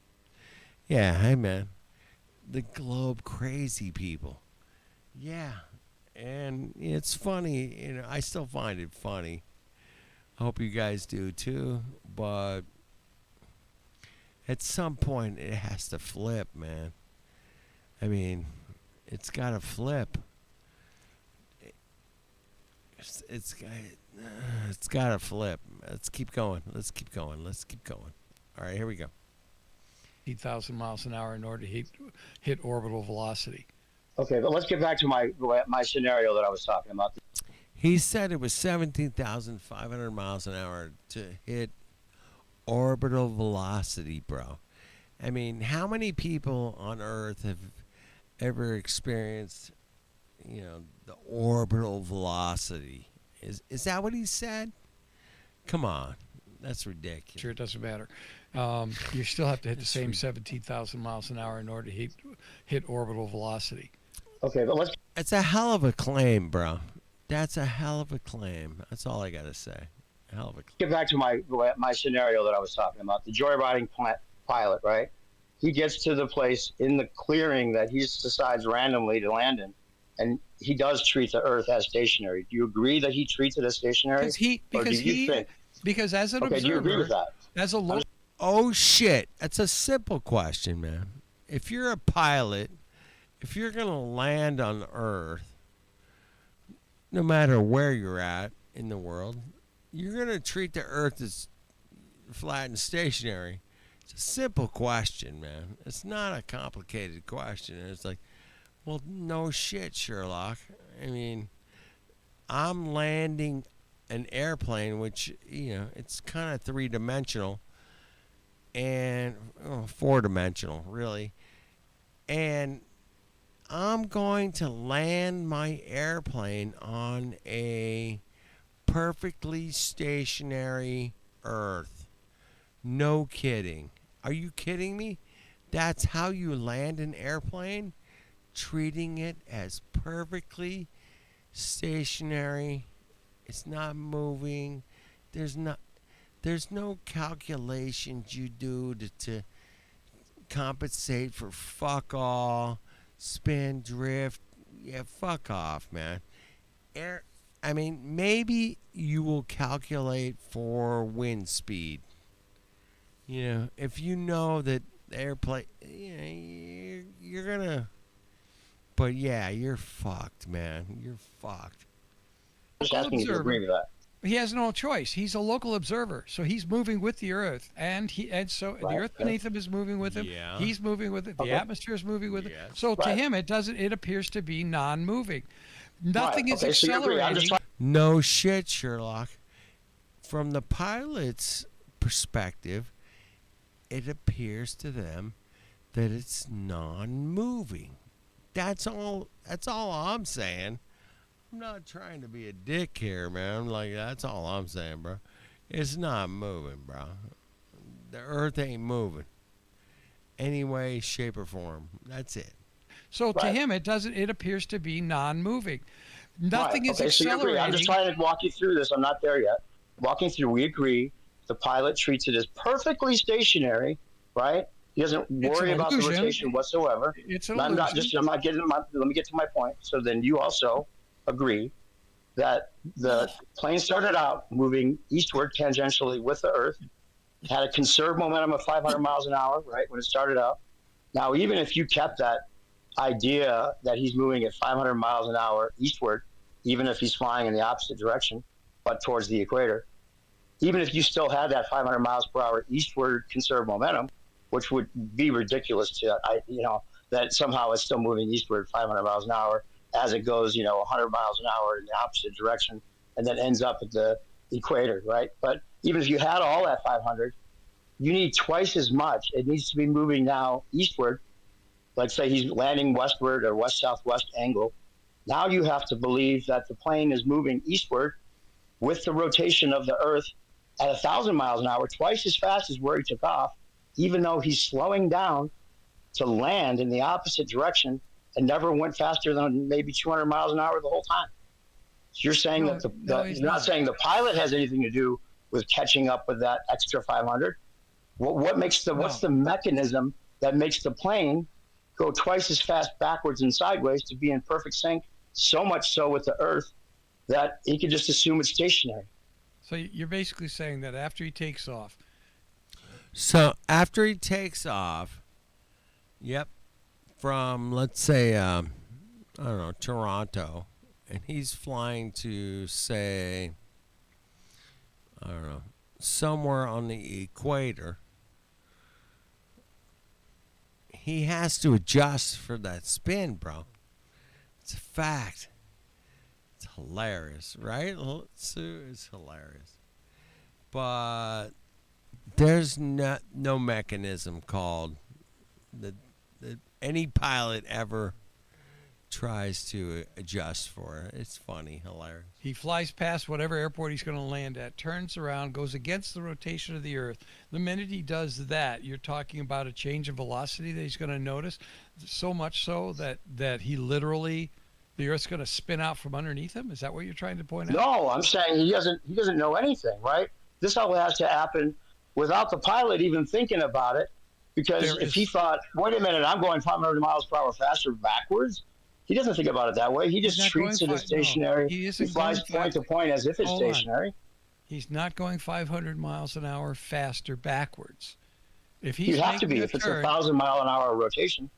yeah, hey, man. The globe crazy people. Yeah. And it's funny. I still find it funny. I hope you guys do too, but at some point it has to flip, man. I mean, it's got to flip. It's got to flip. Let's keep going. Let's keep going. All right, here we go. 8,000 miles an hour in order to hit orbital velocity. Okay, but let's get back to my scenario that I was talking about. He said it was 17,500 miles an hour to hit orbital velocity, bro. I mean, how many people on Earth have ever experienced, the orbital velocity? Is that what he said? Come on. That's ridiculous. Sure, it doesn't matter. You still have to hit the same 17,000 miles an hour in order to hit orbital velocity. Okay, but let's It's a hell of a claim, bro. That's a hell of a claim. That's all I got to say. A hell of a claim. get back to my scenario that I was talking about. The joyriding pilot, right? He gets to the place in the clearing that he decides randomly to land in, and he does treat the Earth as stationary. Do you agree that he treats it as stationary? Because as an Okay, do you agree with observer, that? as a local Oh, shit. That's a simple question, man. If you're a pilot, if you're going to land on Earth, no matter where you're at in the world, you're going to treat the Earth as flat and stationary. It's a simple question, man. It's not a complicated question. It's like, well, no shit, Sherlock. I mean, I'm landing an airplane, which, it's kind of three-dimensional and four-dimensional, really. And I'm going to land my airplane on a perfectly stationary Earth. No kidding. Are you kidding me? That's how you land an airplane? Treating it as perfectly stationary. It's not moving. There's no calculations you do to compensate for fuck all, spin, drift. Yeah, fuck off, man. Maybe you will calculate for wind speed. If you know that the airplane, you're gonna. But yeah, you're fucked, man. You're fucked. Just asking if you agree with that. He has no choice. He's a local observer, so he's moving with the Earth, and so the Right, Earth beneath him is moving with him. Yeah. He's moving with it. The Okay. atmosphere is moving with it. Yes. So to Right. him, it appears to be non-moving. Nothing is Okay, so you agree. I'm accelerating. just No shit, Sherlock. From the pilot's perspective, it appears to them that it's non-moving. That's all I'm saying. I'm not trying to be a dick here, man. That's all I'm saying, bro. It's not moving, bro. The Earth ain't moving. Any way, shape, or form. That's it. So to Right. him, it appears to be non-moving. Nothing right. is Okay, so you agree. I'm accelerating. just trying to walk you through this. I'm not there yet. Walking through, we agree. The pilot treats it as perfectly stationary, right? He doesn't It's worry an about the illusion. rotation whatsoever. It's an I'm not illusion. just. I'm not getting. Let me get to my point. So then you also agree that the plane started out moving eastward tangentially with the Earth, had a conserved momentum of 500 miles an hour, right, when it started out. Now, even if you kept that idea that he's moving at 500 miles an hour eastward, even if he's flying in the opposite direction, but towards the equator, even if you still had that 500 miles per hour eastward conserved momentum, which would be ridiculous to, that somehow it's still moving eastward 500 miles an hour as it goes, 100 miles an hour in the opposite direction and then ends up at the equator, right? But even if you had all that 500, you need twice as much. It needs to be moving now eastward. Like say he's landing westward or west-southwest angle. Now you have to believe that the plane is moving eastward with the rotation of the Earth at 1,000 miles an hour, twice as fast as where he took off, even though he's slowing down to land in the opposite direction and never went faster than maybe 200 miles an hour the whole time. So you're saying No, that he's you're not not. saying the pilot has anything to do with catching up with that extra 500. What makes what's the mechanism that makes the plane go twice as fast backwards and sideways to be in perfect sync, so much so with the Earth that he could just assume it's stationary? So you're basically saying that after he takes off, So after he takes off, yep, from let's say I don't know, Toronto, and he's flying to say I don't know, somewhere on the equator, he has to adjust for that spin, bro. It's a fact. It's hilarious, right? Sue, it's hilarious. But there's no mechanism called that any pilot ever tries to adjust for. It's funny, hilarious. he flies past whatever airport he's going to land at, turns around, goes against the rotation of the Earth. The minute he does that, you're talking about a change of velocity that he's going to notice, so much so that he literally, the Earth's going to spin out from underneath him. Is that what you're trying to point out? No, I'm saying he doesn't know anything, right? This all has to happen without the pilot even thinking about it, because There if is- he thought, wait a minute, I'm going 500 miles per hour faster backwards, he doesn't think about it that way. He just not treats going it as no, stationary. he He isn't flies going point to point as if it's Hold on. stationary. He's not going 500 miles an hour faster backwards. If he's You have to making be a if it's turn, 1,000 mile an hour rotation.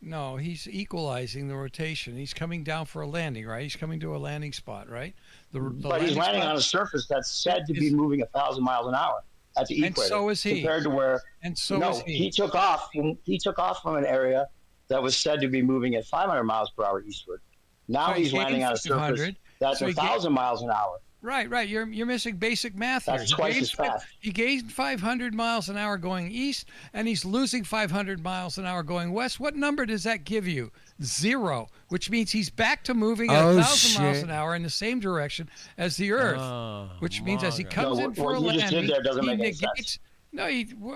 no, he's equalizing the rotation. He's coming down for a landing, right? He's coming to a landing spot, right? The But he's landing spot- on a surface that's said to be is- moving 1,000 miles an hour at the And equator. so is he. Compared to where and so no, is he took off. He took off from an area that was said to be moving at 500 miles per hour eastward. Now So he he's landing gained on a surface 500, that's so he 1,000 miles an hour. Right. You're missing basic math here. That's twice as fast. He gained 500 miles an hour going east, and he's losing 500 miles an hour going west. What number does that give you? 0, which means he's back to moving at Oh, 1,000 miles shit. an hour in the same direction as the Earth. Oh, Which means as he Mongo. comes No, in for what a you just did landing, there doesn't he make any sense. negates. No,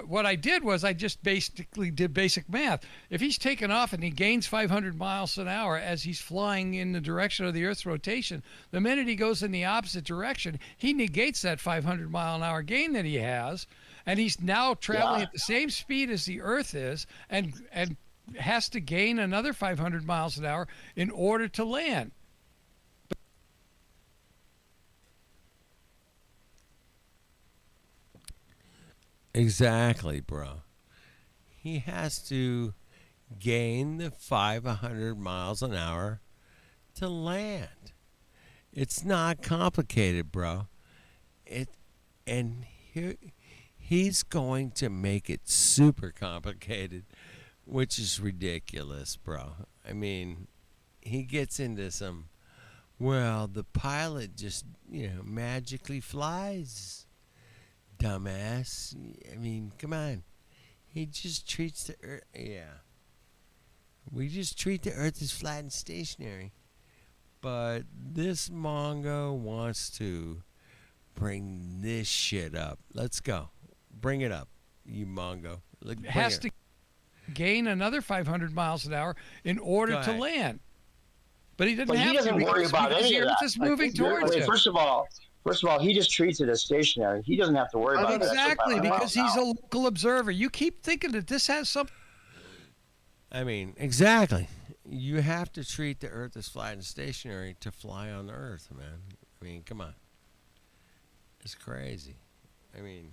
what I did was I just basically did basic math. If he's taken off and he gains 500 miles an hour as he's flying in the direction of the Earth's rotation, the minute he goes in the opposite direction, he negates that 500 mile an hour gain that he has, and he's now traveling Yeah. at the same speed as the Earth is, and has to gain another 500 miles an hour in order to land. Exactly, bro. He has to gain the 500 miles an hour to land. It's not complicated, bro. He's going to make it super complicated, which is ridiculous, bro. I mean, he gets into some, well, the pilot just, magically flies. Dumbass. I mean, come on. He just treats the Earth. Yeah. We just treat the Earth as flat and stationary. But this Mongo wants to bring this shit up. Let's go. Bring it up, you Mongo. Bring Has it. to gain another 500 miles an hour in order Go to ahead. land. But he doesn't But have he doesn't to worry because about the any of Earth that. is moving Like, towards him. First of all, First of all, he just treats it as stationary. He doesn't have to worry about that. Exactly, because he's a a local observer. You keep thinking that this has something. I mean, exactly. You have to treat the Earth as flat and stationary to fly on the Earth, man. I mean, come on. It's crazy. I mean,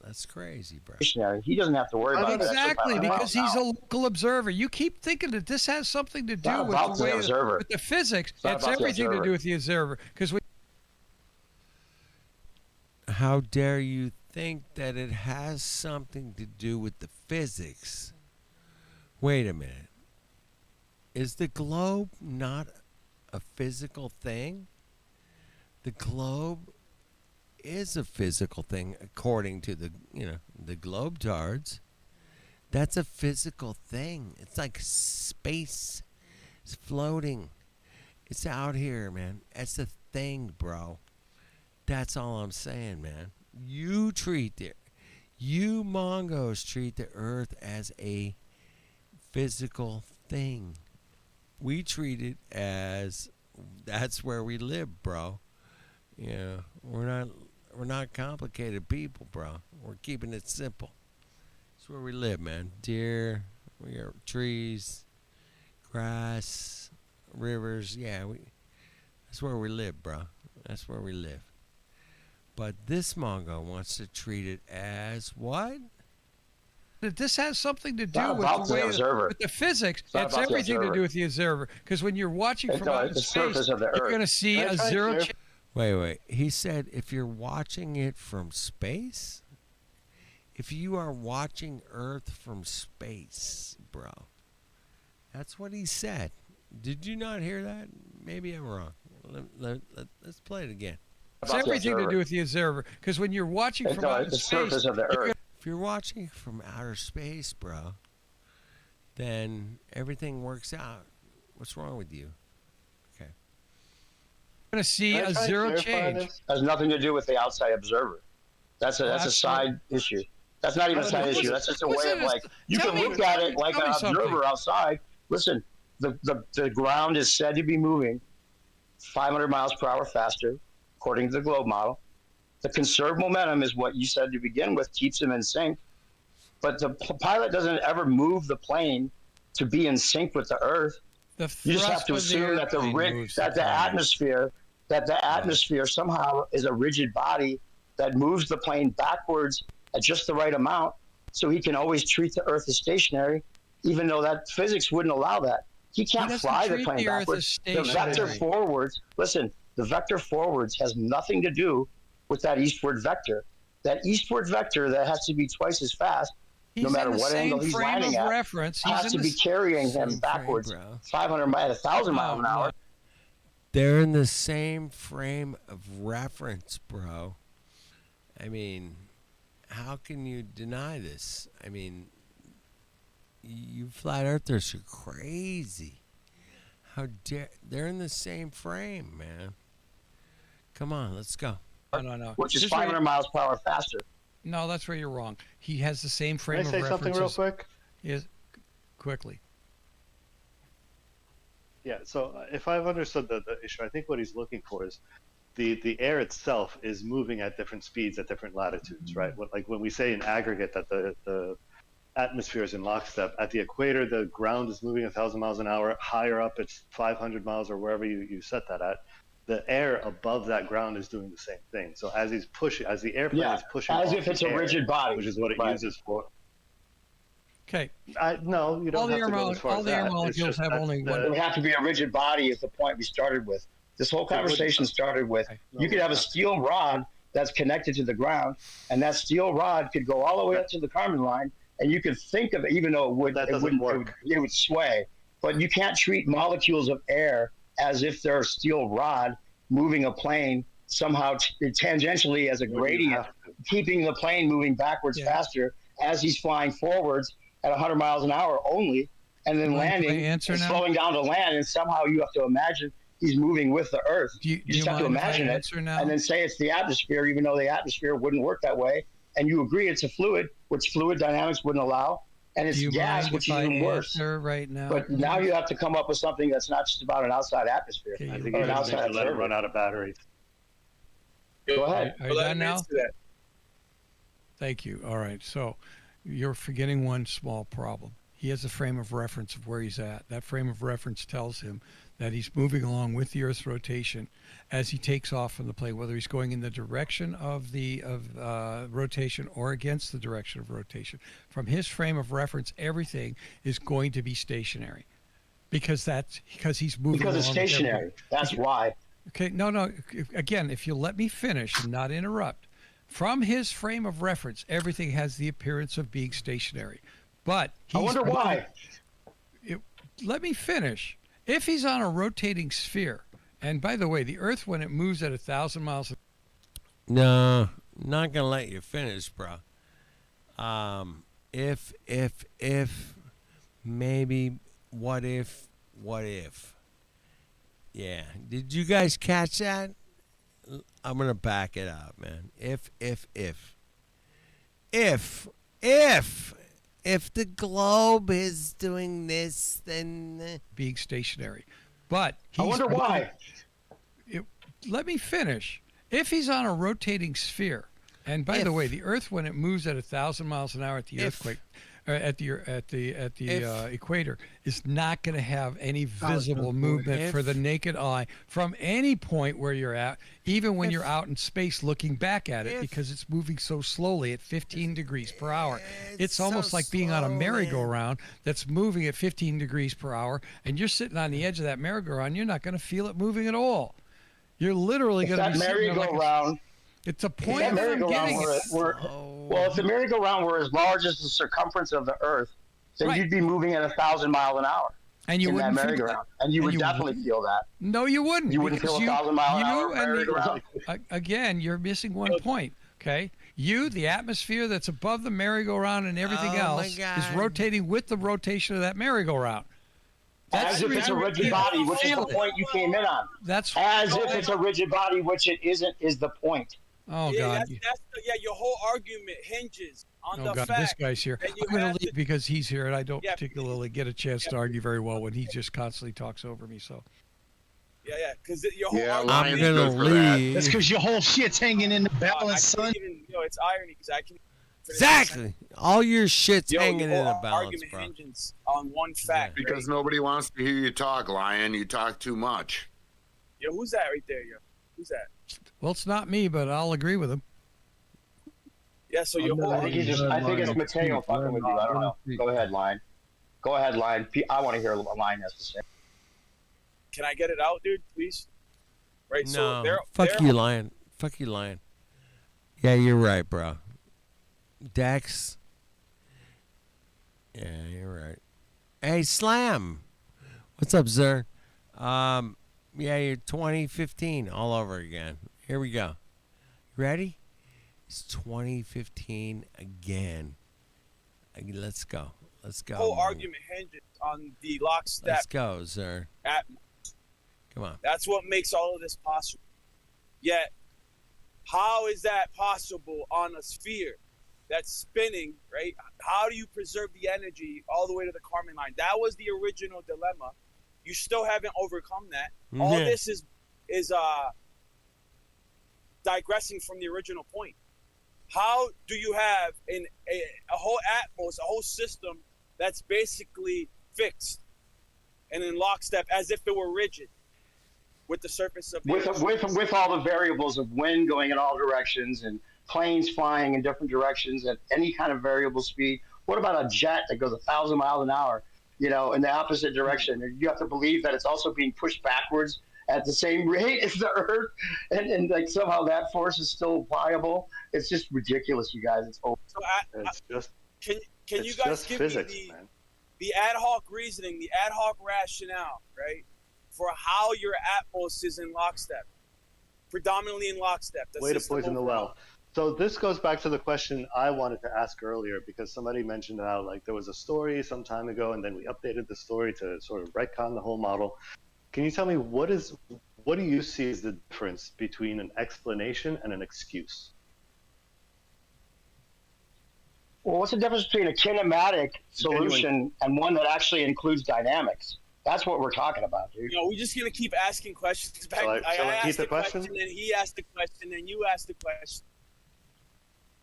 that's crazy, bro. stationary. He doesn't have to worry about that. Exactly, because he's a local observer. You keep thinking that this has something to do not with about the the way observer. with the physics. not It's about the everything to observer. do with the observer. Because How dare you think that it has something to do with the physics? Wait a minute. Is the globe not a physical thing? The globe is a physical thing according to the globetards. That's a physical thing. It's like space. It's floating. It's out here, man. It's a thing, bro. That's all I'm saying, man. You Mongos treat the Earth as a physical thing. We treat it as that's where we live, bro. Yeah, we're not complicated people, bro. We're keeping it simple. It's where we live, man. Deer, we got trees, grass, rivers. Yeah, that's where we live, bro. That's where we live. But this Mongo wants to treat it as what? that this has something to do not with about the the way observer. with the physics. It's not It's about the everything to observer. do with the observer. Because when you're watching It's from the- outer the space, surface of the you're Earth. going to see Can I a try zero. to- Wait. He said if you're watching it from space, if you are watching Earth from space, bro. That's what he said. Did you not hear that? Maybe I'm wrong. Let's play it again. It's About the everything to observer. do with the observer. Because when you're watching It's from the outer space, surface of the you're Earth. If you're watching from outer space, bro, then everything works out. What's wrong with you? going to see Can I a try to zero clarify change. this? Has nothing to do with the outside observer. That's a Absolutely. side issue. That's not even a side issue. That's just a way of like you can look at it like an observer outside. Listen, the ground is said to be moving 500 miles per hour faster, according to the globe model. The conserved momentum is what you said to begin with, keeps them in sync. But the pilot doesn't ever move the plane to be in sync with the Earth. The You just have thrust to of the assume that airplane moves the plane. atmosphere somehow is a rigid body that moves the plane backwards at just the right amount, so he can always treat the Earth as stationary, even though that physics wouldn't allow that. He can't doesn't fly the treat plane the Earth backwards. as The vector stationary. forwards. Listen, the vector forwards has nothing to do with that eastward vector. That eastward vector that has to be twice as fast, He's no matter in the what same angle he's frame landing of at, reference. He's has in to the be carrying Same him frame, backwards bro. 500 miles, 1,000 miles an hour. No. They're in the same frame of reference, bro. I mean, how can you deny this? I mean, you flat earthers are crazy. How dare they're in the same frame, man. Come on, let's go. No. Which is This way- 500 miles per hour faster. No, that's where you're wrong. He has the same Can frame I of say reference. something real quick? Yes, quickly. Yeah, so if I've understood the issue, I think what he's looking for is the air itself is moving at different speeds at different latitudes, right? Like when we say in aggregate that the atmosphere is in lockstep, at the equator, the ground is moving 1,000 miles an hour. Higher up, it's 500 miles or wherever you set that at. The air above that ground is doing the same thing. So as he's pushing, as the airplane Yeah, is pushing, as off if it's the a air, rigid body. which is what it Right. uses for. Okay. No, you don't All the have air to go as far all as the air that. It's molecules just have that's only the- one. It would have to be a rigid body is the point we started with. This whole conversation started with you could have a steel rod that's connected to the ground, and that steel rod could go all the way up to the Kármán line, and you could think of it, even though That it doesn't wouldn't work. it would sway. But you can't treat molecules of air as if they're a steel rod moving a plane somehow tangentially as a You gradient, have to. keeping the plane moving backwards Yeah. faster as he's flying forwards at 100 miles an hour only, and then Can I landing answer and now? slowing down to land, and somehow you have to imagine he's moving with the Earth. Do you, You just do have to mind if I imagine it, answer now? and then say it's the atmosphere, even though the atmosphere wouldn't work that way, and you agree it's a fluid, which fluid dynamics wouldn't allow, and it's do you gas, mind which if is I even worse. answer right now? But now you have to come up with something that's not just about an outside atmosphere. Okay, I you think Or you an just need outside to let it observer. run out of batteries. Go ahead. Are you Let done him now? answer that. Thank you. All right. So you're forgetting one small problem. He has a frame of reference of where he's at. That frame of reference tells him that he's moving along with the Earth's rotation as he takes off from the plane, whether he's going in the direction of the rotation or against the direction of rotation. From his frame of reference, everything is going to be stationary because he's moving Because it's along with everything. stationary. That's why. Okay, no. Again, if you let me finish and not interrupt, from his frame of reference, everything has the appearance of being stationary. But I wonder why. Let me finish. If he's on a rotating sphere, and by the way, the Earth, when it moves at 1,000 miles, No, not gonna let you finish, bro. If maybe, what if? Yeah. Did you guys catch that? I'm gonna back it up, man. If the globe is doing this, then being stationary. But I wonder why. Let me finish. If he's on a rotating sphere, and by the way, the Earth, when it moves at 1,000 miles an hour at the earthquake, at the equator, is not going to have any visible movement for the naked eye from any point where you're at, even when you're out in space looking back at it, because it's moving so slowly at 15 degrees per hour. It's almost like being on a merry-go-round that's moving at 15 degrees per hour, and you're sitting on the edge of that merry-go-round. You're not going to feel it moving at all. You're literally going to be sitting there merry-go-round. It's a point That that I'm merry-go-round getting. well, if the merry-go-round were as large as the circumference of the Earth, then Right. you'd be moving at 1,000 miles an hour And you in that wouldn't feel merry-go-round, and you would definitely feel that. No, you wouldn't. You wouldn't feel because 1,000 mile an hour and the, merry-go-round. again, you're missing one point. Okay, the atmosphere that's above the merry-go-round and everything Oh, my else is God. rotating with the rotation of that merry-go-round. As if it's a rigid body, which is the point you came in on. That's As if it's a rigid body, which it isn't, is the point. oh yeah, god. your whole argument hinges on Oh the god, fact this guy's here. that you I'm going have to leave because he's here, and I don't Yeah. particularly get a chance to argue very well when he just constantly talks over me. So because your whole Yeah, argument. I'm Lions gonna good for that. leave. That's because your whole shit's hanging in the balance, I son. can't even, it's irony because I can. Exactly. All your shit's hanging your in whole a balance, argument bro. hinges on one fact. Because right? nobody wants to hear you talk, Lion. You talk too much. Yo, who's that right there? Yo, who's that? well, it's not me, but I'll agree with him. Yeah, so your whole I think I think it's Mateo fucking with you. I don't know. Go ahead, Line. Go ahead, Line. I want to hear what Line has to say. Can I get it out, dude, please? Right. So No, they're fuck you, Lion. Fuck you, Lion. Yeah, you're right, bro. Dex. Yeah, you're right. Hey, Slam. What's up, sir? Yeah, you're 2015 all over again. Here we go. Ready? It's 2015 again. Let's go. Let's go. whole man. argument hinges on the lockstep Let's go, sir. at. Come on. That's what makes all of this possible. Yet, how is that possible on a sphere that's spinning, right? How do you preserve the energy all the way to the Kármán line? That was the original dilemma. You still haven't overcome that. All Yeah. this is digressing from the original point. How do you have a whole atmos, a whole system that's basically fixed and in lockstep as if it were rigid with the surface of the Earth? With all the variables of wind going in all directions and planes flying in different directions at any kind of variable speed? What about a jet that goes 1,000 miles an hour, in the opposite direction? And you have to believe that it's also being pushed backwards at the same rate as the Earth, and like somehow that force is still pliable. It's just ridiculous, you guys. It's over. So It's just can it's you guys just give physics, me man. the ad hoc reasoning, the ad hoc rationale, right, for how your atmos is in lockstep, predominantly in lockstep? Way to system poison the overall. well. So this goes back to the question I wanted to ask earlier, because somebody mentioned how there was a story some time ago, and then we updated the story to sort of retcon the whole model. Can you tell me what do you see as the difference between an explanation and an excuse? Well, what's the difference between a kinematic solution and one that actually includes dynamics? That's what we're talking about, dude. You know, we're just gonna keep asking questions back. Shall I asked repeat the the question? then he asked the question, then you asked the question.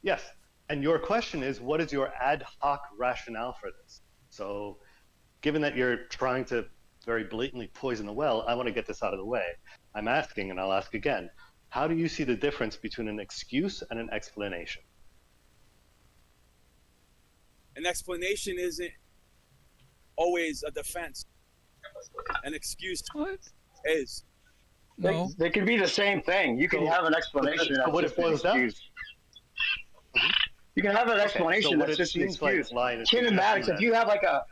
Yes. And your question is, what is your ad hoc rationale for this? So, given that you're trying to very blatantly poison the well, I want to get this out of the way. I'm asking, and I'll ask again, how do you see the difference between an excuse and an explanation? An explanation isn't always a defense. An excuse What? is. No. They could be the same thing. You can So- have an explanation so that's what it just an boils down- excuse. You can have an explanation so what that's it just an seems like, excuse. Lion, is Kinematics. suggesting If you have like a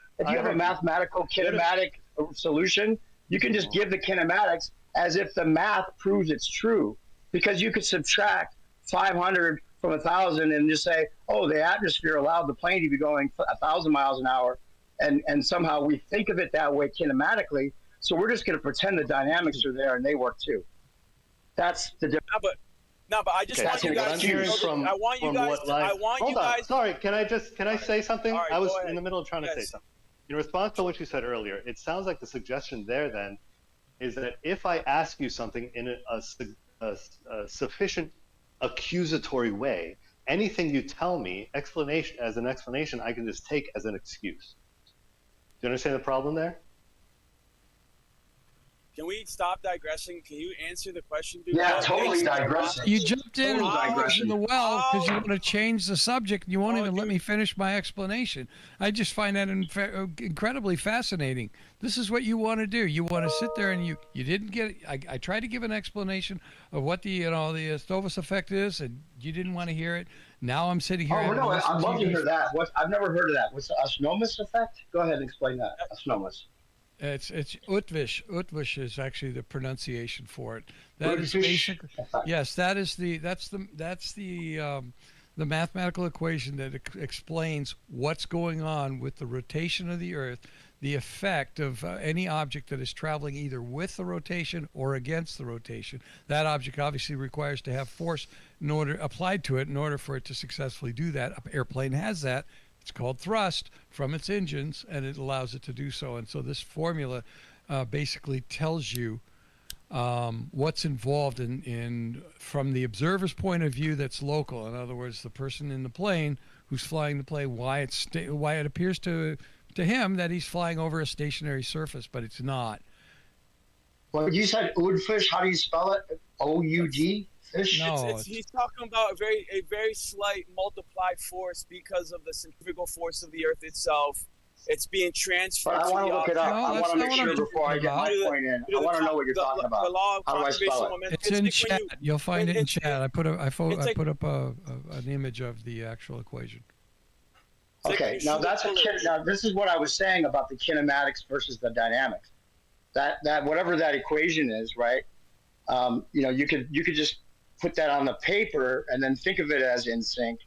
mathematical kinematic solution, you can just give the kinematics as if the math proves it's true, because you could subtract 500 from 1,000 and just say, oh, the atmosphere allowed the plane to be going 1,000 miles an hour, and somehow we think of it that way kinematically. So we're just going to pretend the dynamics are there and they work too. That's the difference. No, but I just Okay, want so you what guys I'm to hearing know that- from- I want you from guys what to, I Lion- want Hold you on, guys sorry, can I say something? All right, I was go ahead. in the middle of trying to say Yes. something. In response to what you said earlier, it sounds like the suggestion there then is that if I ask you something in a sufficient accusatory way, anything you tell me as an explanation, I can just take as an excuse. Do you understand the problem there? Can we stop digressing? Can you answer the question, dude? Yeah, What totally makes- digressing. You jumped in Total in digression. the well because you Oh. want to change the subject. You won't Oh, even let dude. me finish my explanation. I just find that incredibly fascinating. This is what you want to do. You want to sit there and you didn't get. I tried to give an explanation of what the Stovus effect is, and you didn't want to hear it. Now I'm sitting here. Oh, having no, listened I'd love to you hear that. I've never heard of that. What's the osmosis effect? Go ahead and explain that. Osmosis. It's Utvish. Utvish is actually the pronunciation for it. That is Utvish basically effect. yes. That's the mathematical equation that explains what's going on with the rotation of the Earth, the effect of any object that is traveling either with the rotation or against the rotation. That object obviously requires to have force applied to it in order for it to successfully do that. An airplane has that. It's called thrust from its engines, and it allows it to do so. And so this formula basically tells you what's involved in from the observer's point of view that's local. In other words, the person in the plane who's flying the plane, why it appears to him that he's flying over a stationary surface, but it's not. Well, you said Oudfish. How do you spell it? O-U-D? Fish? No. He's talking about a very slight multiplied force because of the centrifugal force of the Earth itself. It's being transferred. But I to want to the look it up. No, I that's want to not make what I'm sure before I get my talking point in. I want to know what you're talking about. The law of How do I conservation spell of it? momentum. It's in like when chat. you- You'll find it in it's- chat. I put like- put up an image of the actual equation. like Okay, when you now shoot that's a bullet. now this is what I was saying about the kinematics versus the dynamics. That whatever that equation is, right? You could just put that on the paper and then think of it as in sync,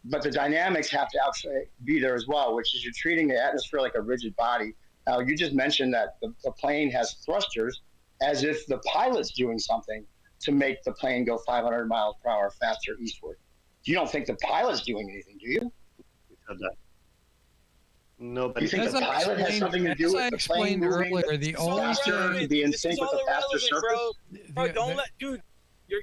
but the dynamics have to actually be there as well, which is you're treating the atmosphere like a rigid body. Now you just mentioned that the plane has thrusters, as if the pilot's doing something to make the plane go 500 miles per hour faster eastward. You don't think the pilot's doing anything, do you? Said that. Nobody You think As the I pilot has explained- something to do as with I the plane explained moving earlier, the only faster thing- to be in This sync is with all the faster irrelevant, surface? bro. Don't let, dude.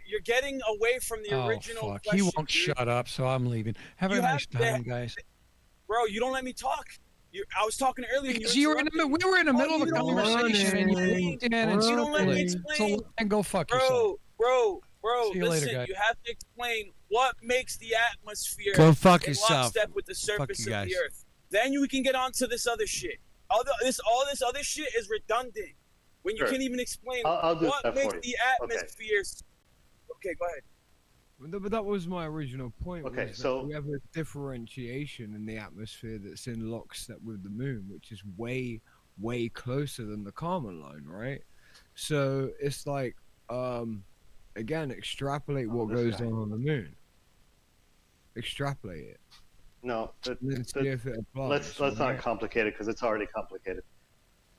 You're getting away from the Oh original fuck! question. He won't dude. shut up, so I'm leaving. Have You a nice have to- time, guys. Bro, you don't let me talk. I was talking earlier. Because we were in the middle of a you don't let me conversation, and you explain. jumped in and You don't let me circled it. explain. So and go fuck yourself. Bro. See you later, Listen, guys. you have to explain what makes the atmosphere Go fuck in yourself. lockstep with the Fuck surface you of guys. the Earth. Then we can get on to this other shit. All this other shit is redundant when you Sure. can't even explain I'll do what that makes for you. the Okay. atmosphere. Okay, go ahead. But that was my original point. Okay, was that so- we have a differentiation in the atmosphere that's in lockstep with the moon, which is way, way closer than the Kármán line, right? So it's like, again, extrapolate what this goes guy. on the moon. Extrapolate it. No, And then see if it applies. let's not right? complicate it because it's already complicated.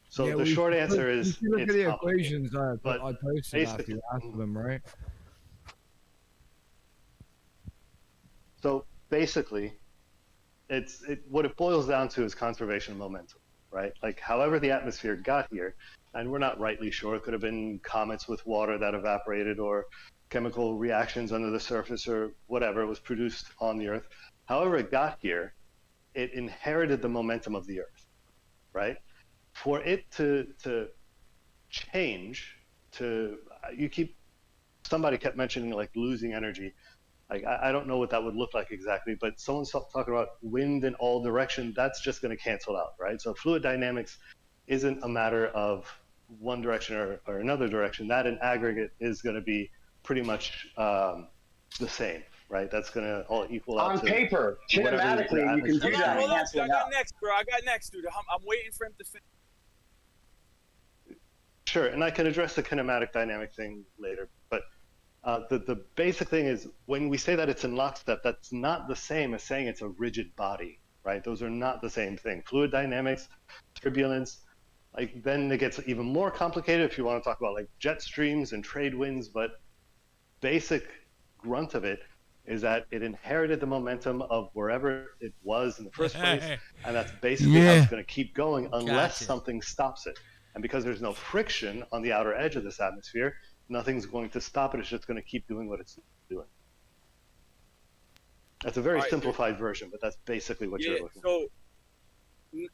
So Yeah, the short answer if is you look it's at the complicated. equations I but posted after basically- you asked them, right? So basically, what it boils down to is conservation of momentum. right? Like, however the atmosphere got here, and we're not rightly sure. It could have been comets with water that evaporated, or chemical reactions under the surface, or whatever was produced on the Earth. However it got here, it inherited the momentum of the Earth, right? For it to change, somebody kept mentioning like losing energy. Like, I don't know what that would look like exactly, but someone's talking about wind in all direction. That's just going to cancel out, right? So fluid dynamics isn't a matter of one direction or another direction. That in aggregate is going to be pretty much the same, right? That's going to all equal out On to paper, kinematically, you can do that. Hold on, Cancel I it got out. next, bro. I got next, dude. I'm waiting for him to finish. Sure, and I can address the kinematic dynamic thing later, but the basic thing is, when we say that it's in lockstep, that's not the same as saying it's a rigid body, right? Those are not the same thing. Fluid dynamics, turbulence, like, then it gets even more complicated if you want to talk about like jet streams and trade winds, but basic grunt of it is that it inherited the momentum of wherever it was in the first place, and that's basically how it's going to keep going unless something stops it. And because there's no friction on the outer edge of this atmosphere, nothing's going to stop it. It's just going to keep doing what it's doing. That's a very simplified version, but that's basically what you're looking for. So,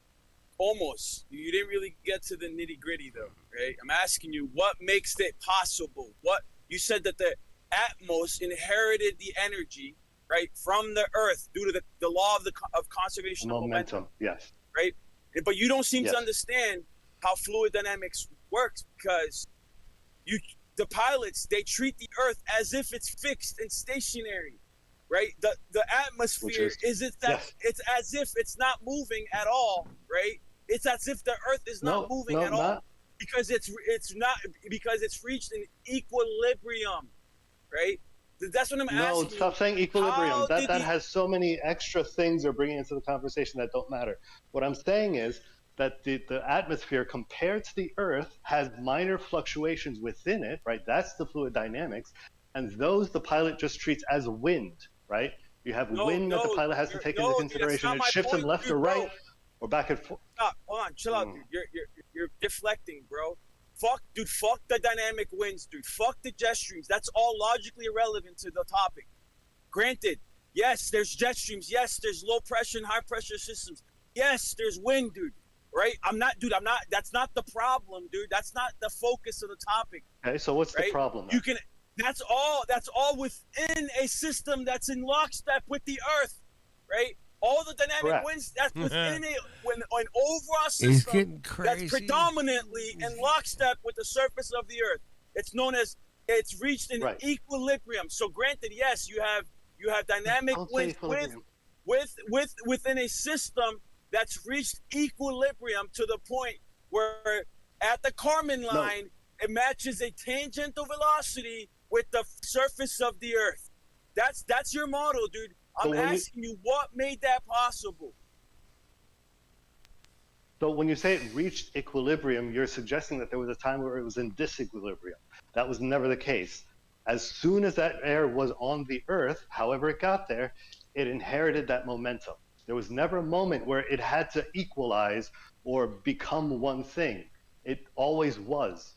almost. You didn't really get to the nitty gritty, though, right? I'm asking you, what makes it possible? What you said that the Atmos inherited the energy, right, from the Earth due to the law of conservation of momentum. Yes. Right, but you don't seem to understand how fluid dynamics works, because the pilots, they treat the Earth as if it's fixed and stationary, right? The atmosphere it's as if it's not moving at all, right? It's as if the Earth is not moving at all, because it's reached an equilibrium, right? That's what I'm asking. No, stop saying equilibrium. That has so many extra things they're bringing into the conversation that don't matter. What I'm saying is that the atmosphere compared to the Earth has minor fluctuations within it, right? That's the fluid dynamics. And those the pilot just treats as wind, right? You have wind that the pilot has to take into consideration. It shifts them left or right or back and forth. Stop, hold on, chill out, dude. You're deflecting, bro. Fuck the dynamic winds, dude. Fuck the jet streams. That's all logically irrelevant to the topic. Granted, yes, there's jet streams. Yes, there's low pressure and high pressure systems. Yes, there's wind, dude. Right? That's not the problem, dude. That's not the focus of the topic. Okay, so what's the problem? That's all within a system that's in lockstep with the Earth, right? All the dynamic winds, that's within an overall system that's predominantly in lockstep with the surface of the Earth. It's known as, it's reached an equilibrium. So granted, yes, you have dynamic winds within a system that's reached equilibrium to the point where at the Kármán line, it matches a tangential velocity with the surface of the Earth. That's your model, dude. I'm asking you, what made that possible? So when you say it reached equilibrium, you're suggesting that there was a time where it was in disequilibrium. That was never the case. As soon as that air was on the Earth, however it got there, it inherited that momentum. There was never a moment where it had to equalize or become one thing. It always was.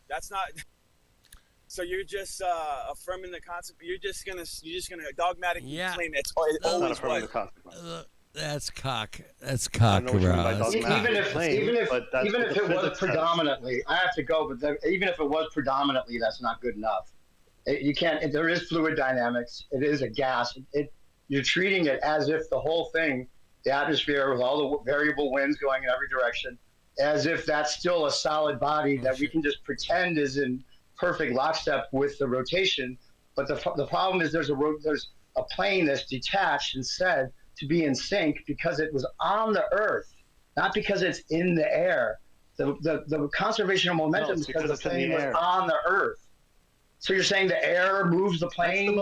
That's not. So you're just affirming the concept. You're just gonna dogmatically claim it's always was. That's cock. That's cock, bro. Even if it was predominantly, I have to go. But even if it was predominantly, that's not good enough. You can't. There is fluid dynamics. It is a gas. You're treating it as if the whole thing, the atmosphere with all the variable winds going in every direction, as if that's still a solid body that we can just pretend is in perfect lockstep with the rotation. But the problem is there's a plane that's detached and said to be in sync because it was on the Earth, not because it's in the air. The conservation of momentum is because the plane was on the Earth. So you're saying the air moves the plane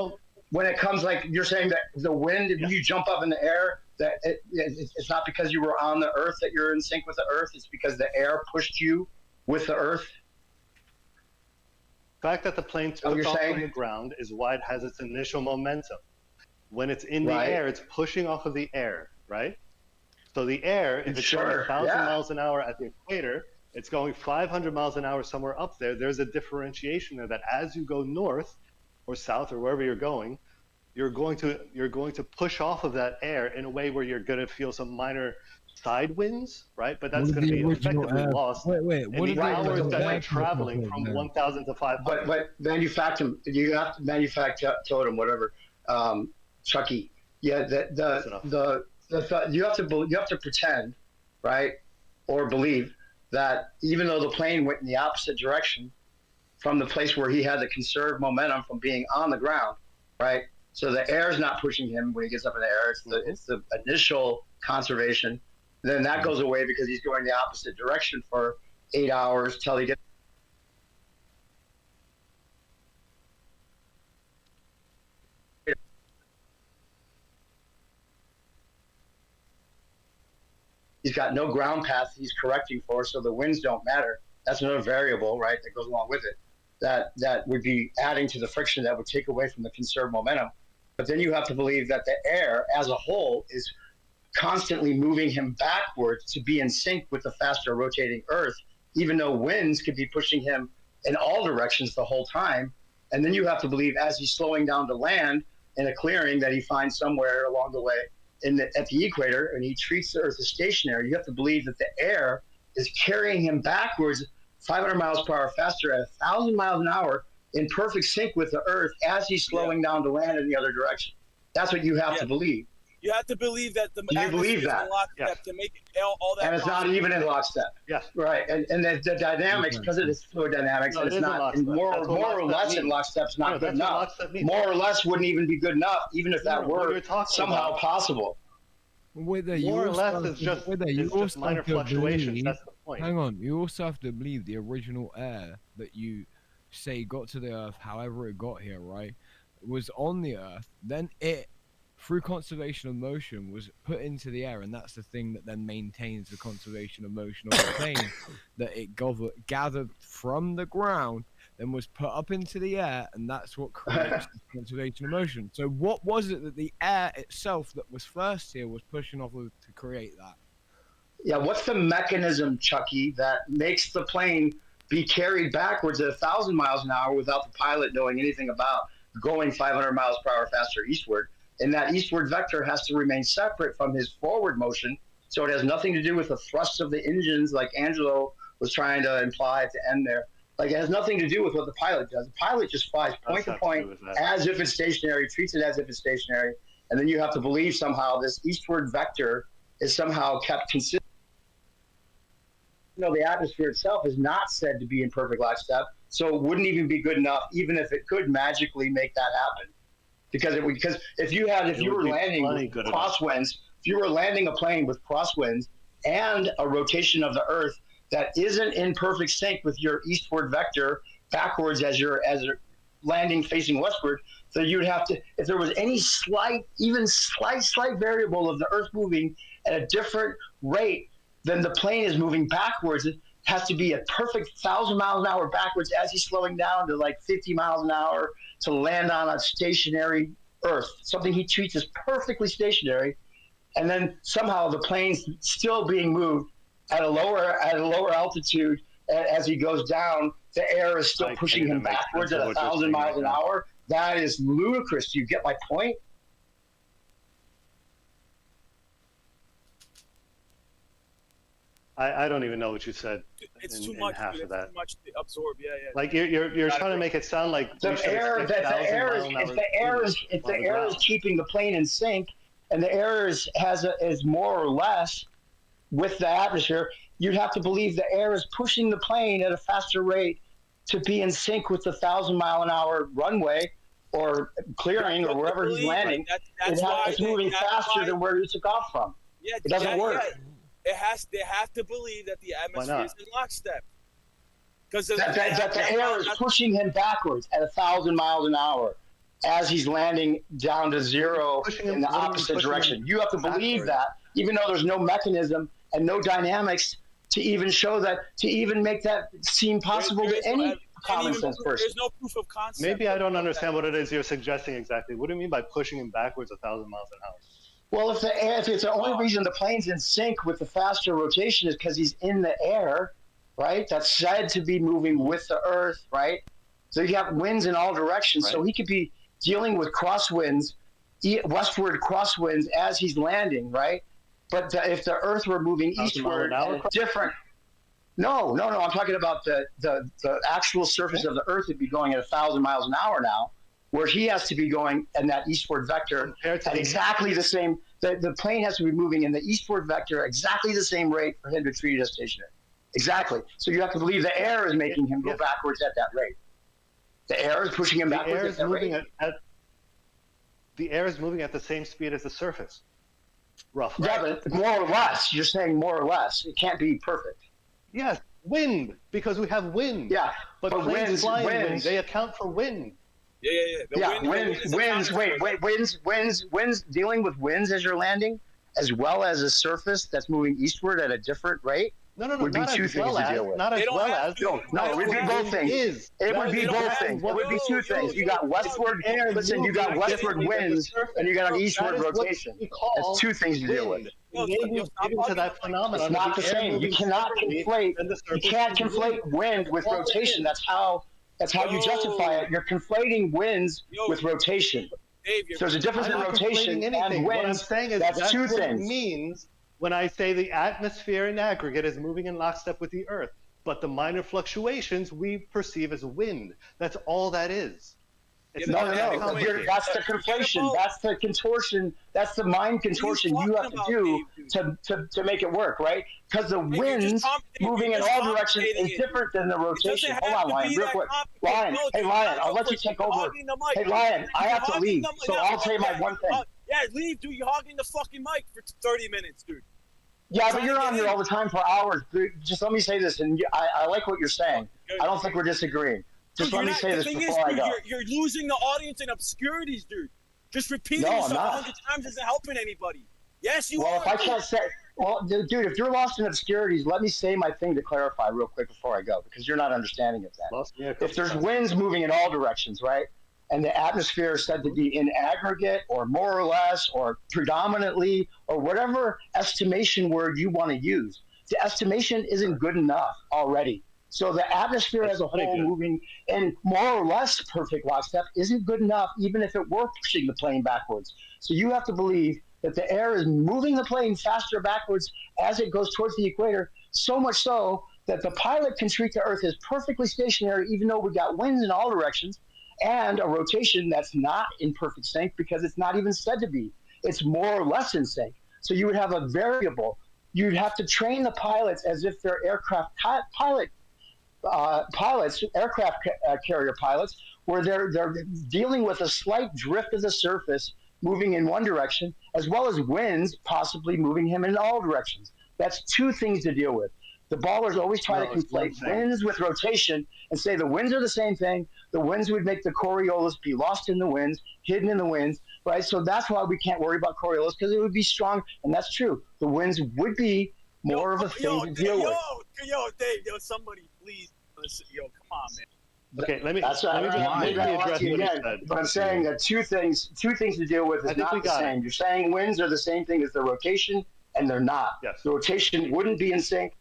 when it comes, like you're saying that the wind, if you jump up in the air, that it's not because you were on the Earth that you're in sync with the Earth. It's because the air pushed you with the Earth. The fact that the plane took off from the ground is why it has its initial momentum. When it's in the air, it's pushing off of the air, right? So the air, if it's going Sure, 1,000 yeah. miles an hour at the equator, it's going 500 miles an hour somewhere up there. There's a differentiation there that as you go north or south or wherever you're going to push off of that air in a way where you're going to feel some minor side winds, right? But that's What going did to the be original effectively air? lost Wait, in what did the the hours original that air you're traveling look from like? 1,000 to 500. But you have to manufacture totem, whatever. Chucky. Yeah, you have to pretend, right, or believe that even though the plane went in the opposite direction from the place where he had to conserve momentum from being on the ground, right? So the air is not pushing him when he gets up in the air. It's the initial conservation. Then that goes away because he's going the opposite direction for 8 hours till he gets. He's got no ground path he's correcting for, so the winds don't matter. That's another variable, right, that goes along with it. That would be adding to the friction that would take away from the conserved momentum. But then you have to believe that the air as a whole is constantly moving him backwards to be in sync with the faster rotating Earth, even though winds could be pushing him in all directions the whole time. And then you have to believe as he's slowing down to land in a clearing that he finds somewhere along the way at the equator, and he treats the Earth as stationary. You have to believe that the air is carrying him backwards 500 miles per hour faster at 1,000 miles an hour in perfect sync with the Earth as he's slowing down to land in the other direction. That's what you have to believe. You have to believe that the Do you believe that? lockstep to make all that. And it's not even in lockstep. Yes. Right. And the dynamics, because it is fluid dynamics, No, it it's isn't not lockstep. more That's what or lockstep less in means. lockstep's not No, good that's what enough. lockstep means. More or less wouldn't even be good enough, even if that No, what were you're talking somehow about. possible. Whether More or less is just minor fluctuations. That's the point. Hang on, you also have to believe the original air that you say got to the Earth, however it got here, right, was on the Earth. Then it, through conservation of motion, was put into the air, and that's the thing that then maintains the conservation of motion of the plane that it gathered from the ground, then was put up into the air, and that's what creates the conservation of motion. So what was it that the air itself that was first here was pushing off of to create that? Yeah, what's the mechanism, Chucky, that makes the plane be carried backwards at 1,000 miles an hour without the pilot knowing anything about going 500 miles per hour faster eastward? And that eastward vector has to remain separate from his forward motion, so it has nothing to do with the thrust of the engines like Angelo was trying to imply at the end there. Like, it has nothing to do with what the pilot does. The pilot just flies point to point as if it's stationary, treats it as if it's stationary, and then you have to believe somehow this eastward vector is somehow kept consistent. You know, the atmosphere itself is not said to be in perfect lockstep, so it wouldn't even be good enough, even if it could magically make that happen. Because if you were landing with crosswinds, if you were landing a plane with crosswinds and a rotation of the Earth that isn't in perfect sync with your eastward vector backwards as you're landing facing westward, so you'd have to, if there was any slight variable of the Earth moving at a different rate than the plane is moving backwards, it has to be a perfect 1,000 miles an hour backwards as he's slowing down to like 50 miles an hour to land on a stationary Earth, something he treats as perfectly stationary, and then somehow the plane's still being moved at a lower altitude as he goes down. The air is still pushing him backwards at 1,000 miles an hour. That is ludicrous. Do you get my point? I don't even know what you said. It's too much. Half It's of that. too much to absorb. Yeah. Like you're trying to make it sound like The air is keeping the plane in sync, and the air is more or less with the atmosphere. You'd have to believe the air is pushing the plane at a faster rate to be in sync with the 1,000 mile an hour runway or clearing or wherever he's landing. It's moving faster than where he took off from. Yeah, it doesn't work. Yeah. They have to believe that the atmosphere is in lockstep. Because the air is pushing him backwards at 1,000 miles an hour as he's landing down to zero in the opposite direction. You have to believe that, even though there's no mechanism and no dynamics to even show that, to even make that seem possible to any common sense person. There's no proof of concept. Maybe I don't understand what it is you're suggesting exactly. What do you mean by pushing him backwards 1,000 miles an hour? Well, if it's the only reason the plane's in sync with the faster rotation is because he's in the air, right? That's said to be moving with the Earth, right? So you have winds in all directions. So he could be dealing with crosswinds, westward crosswinds as he's landing, right? But if the Earth were moving eastward, different. No. I'm talking about the actual surface of the Earth would be going at 1,000 miles an hour now, where he has to be going in that eastward vector at exactly the same. The plane has to be moving in the eastward vector exactly the same rate for him to treat it as stationary. Exactly. So you have to believe the air is making him go backwards at that rate. The air is pushing him backwards at that rate. The air is moving at the same speed as the surface, roughly. Yeah, but more or less. You're saying more or less. It can't be perfect. Yes, wind, because we have wind. Yeah, but planes flying wind, they account for wind. Winds. Dealing with winds as you're landing, as well as a surface that's moving eastward at a different rate. No, would be two things to deal with. Not as well as. No, it would be both things. It would be both things. It would be two things. You got westward air. Listen, you got westward winds, and you got an eastward rotation. That's two things to deal with. To that phenomenon. It's not the same. You cannot conflate. You can't conflate wind with rotation. That's how you justify it. You're conflating winds with rotation. So there's a difference in rotation and winds. What I'm saying is that's two what things. It means when I say the atmosphere in aggregate is moving in lockstep with the Earth, but the minor fluctuations we perceive as wind. That's all that is. No. That's the conflation. That's the contortion. That's the mind contortion you have to do to make it work, right? Because the winds moving in all directions is different than the rotation. Hold on, Lion, real quick. Lion, hey, Lion, I'll let you take over. Hey, Lion, I have to leave, so I'll say my one thing. Yeah, leave, dude. You're hogging the fucking mic for 30 minutes, dude. Yeah, but you're on here all the time for hours. Dude, just let me say this, and I like what you're saying. I don't think we're disagreeing. Just let me say this before I go. You're losing the audience in obscurities, dude. Just repeating yourself 100 times isn't helping anybody. Yes, you are. Well, if I can't say, dude, if you're lost in obscurities, let me say my thing to clarify real quick before I go, because you're not understanding of that. If there's winds moving in all directions, right, and the atmosphere is said to be in aggregate or more or less or predominantly or whatever estimation word you want to use, the estimation isn't good enough already. So the atmosphere as a whole moving in more or less perfect lockstep isn't good enough, even if it were pushing the plane backwards. So you have to believe that the air is moving the plane faster backwards as it goes towards the equator, so much so that the pilot can treat the Earth as perfectly stationary, even though we got winds in all directions and a rotation that's not in perfect sync because it's not even said to be. It's more or less in sync. So you would have a variable. You'd have to train the pilots as if they're aircraft aircraft carrier pilots, where they're dealing with a slight drift of the surface moving in one direction, as well as winds possibly moving him in all directions. That's two things to deal with. The ballers always try to conflate winds with rotation and say the winds are the same thing. The winds would make the Coriolis be lost in the winds, hidden in the winds, right? So that's why we can't worry about Coriolis, because it would be strong, and that's true. The winds would be more of a thing to deal with. Dave, somebody please listen. Come on, man. Okay, let me address what you said. But I'm saying that two things to deal with is not the same. You're saying winds are the same thing as the rotation, and they're not. Yes. The rotation wouldn't be in sync,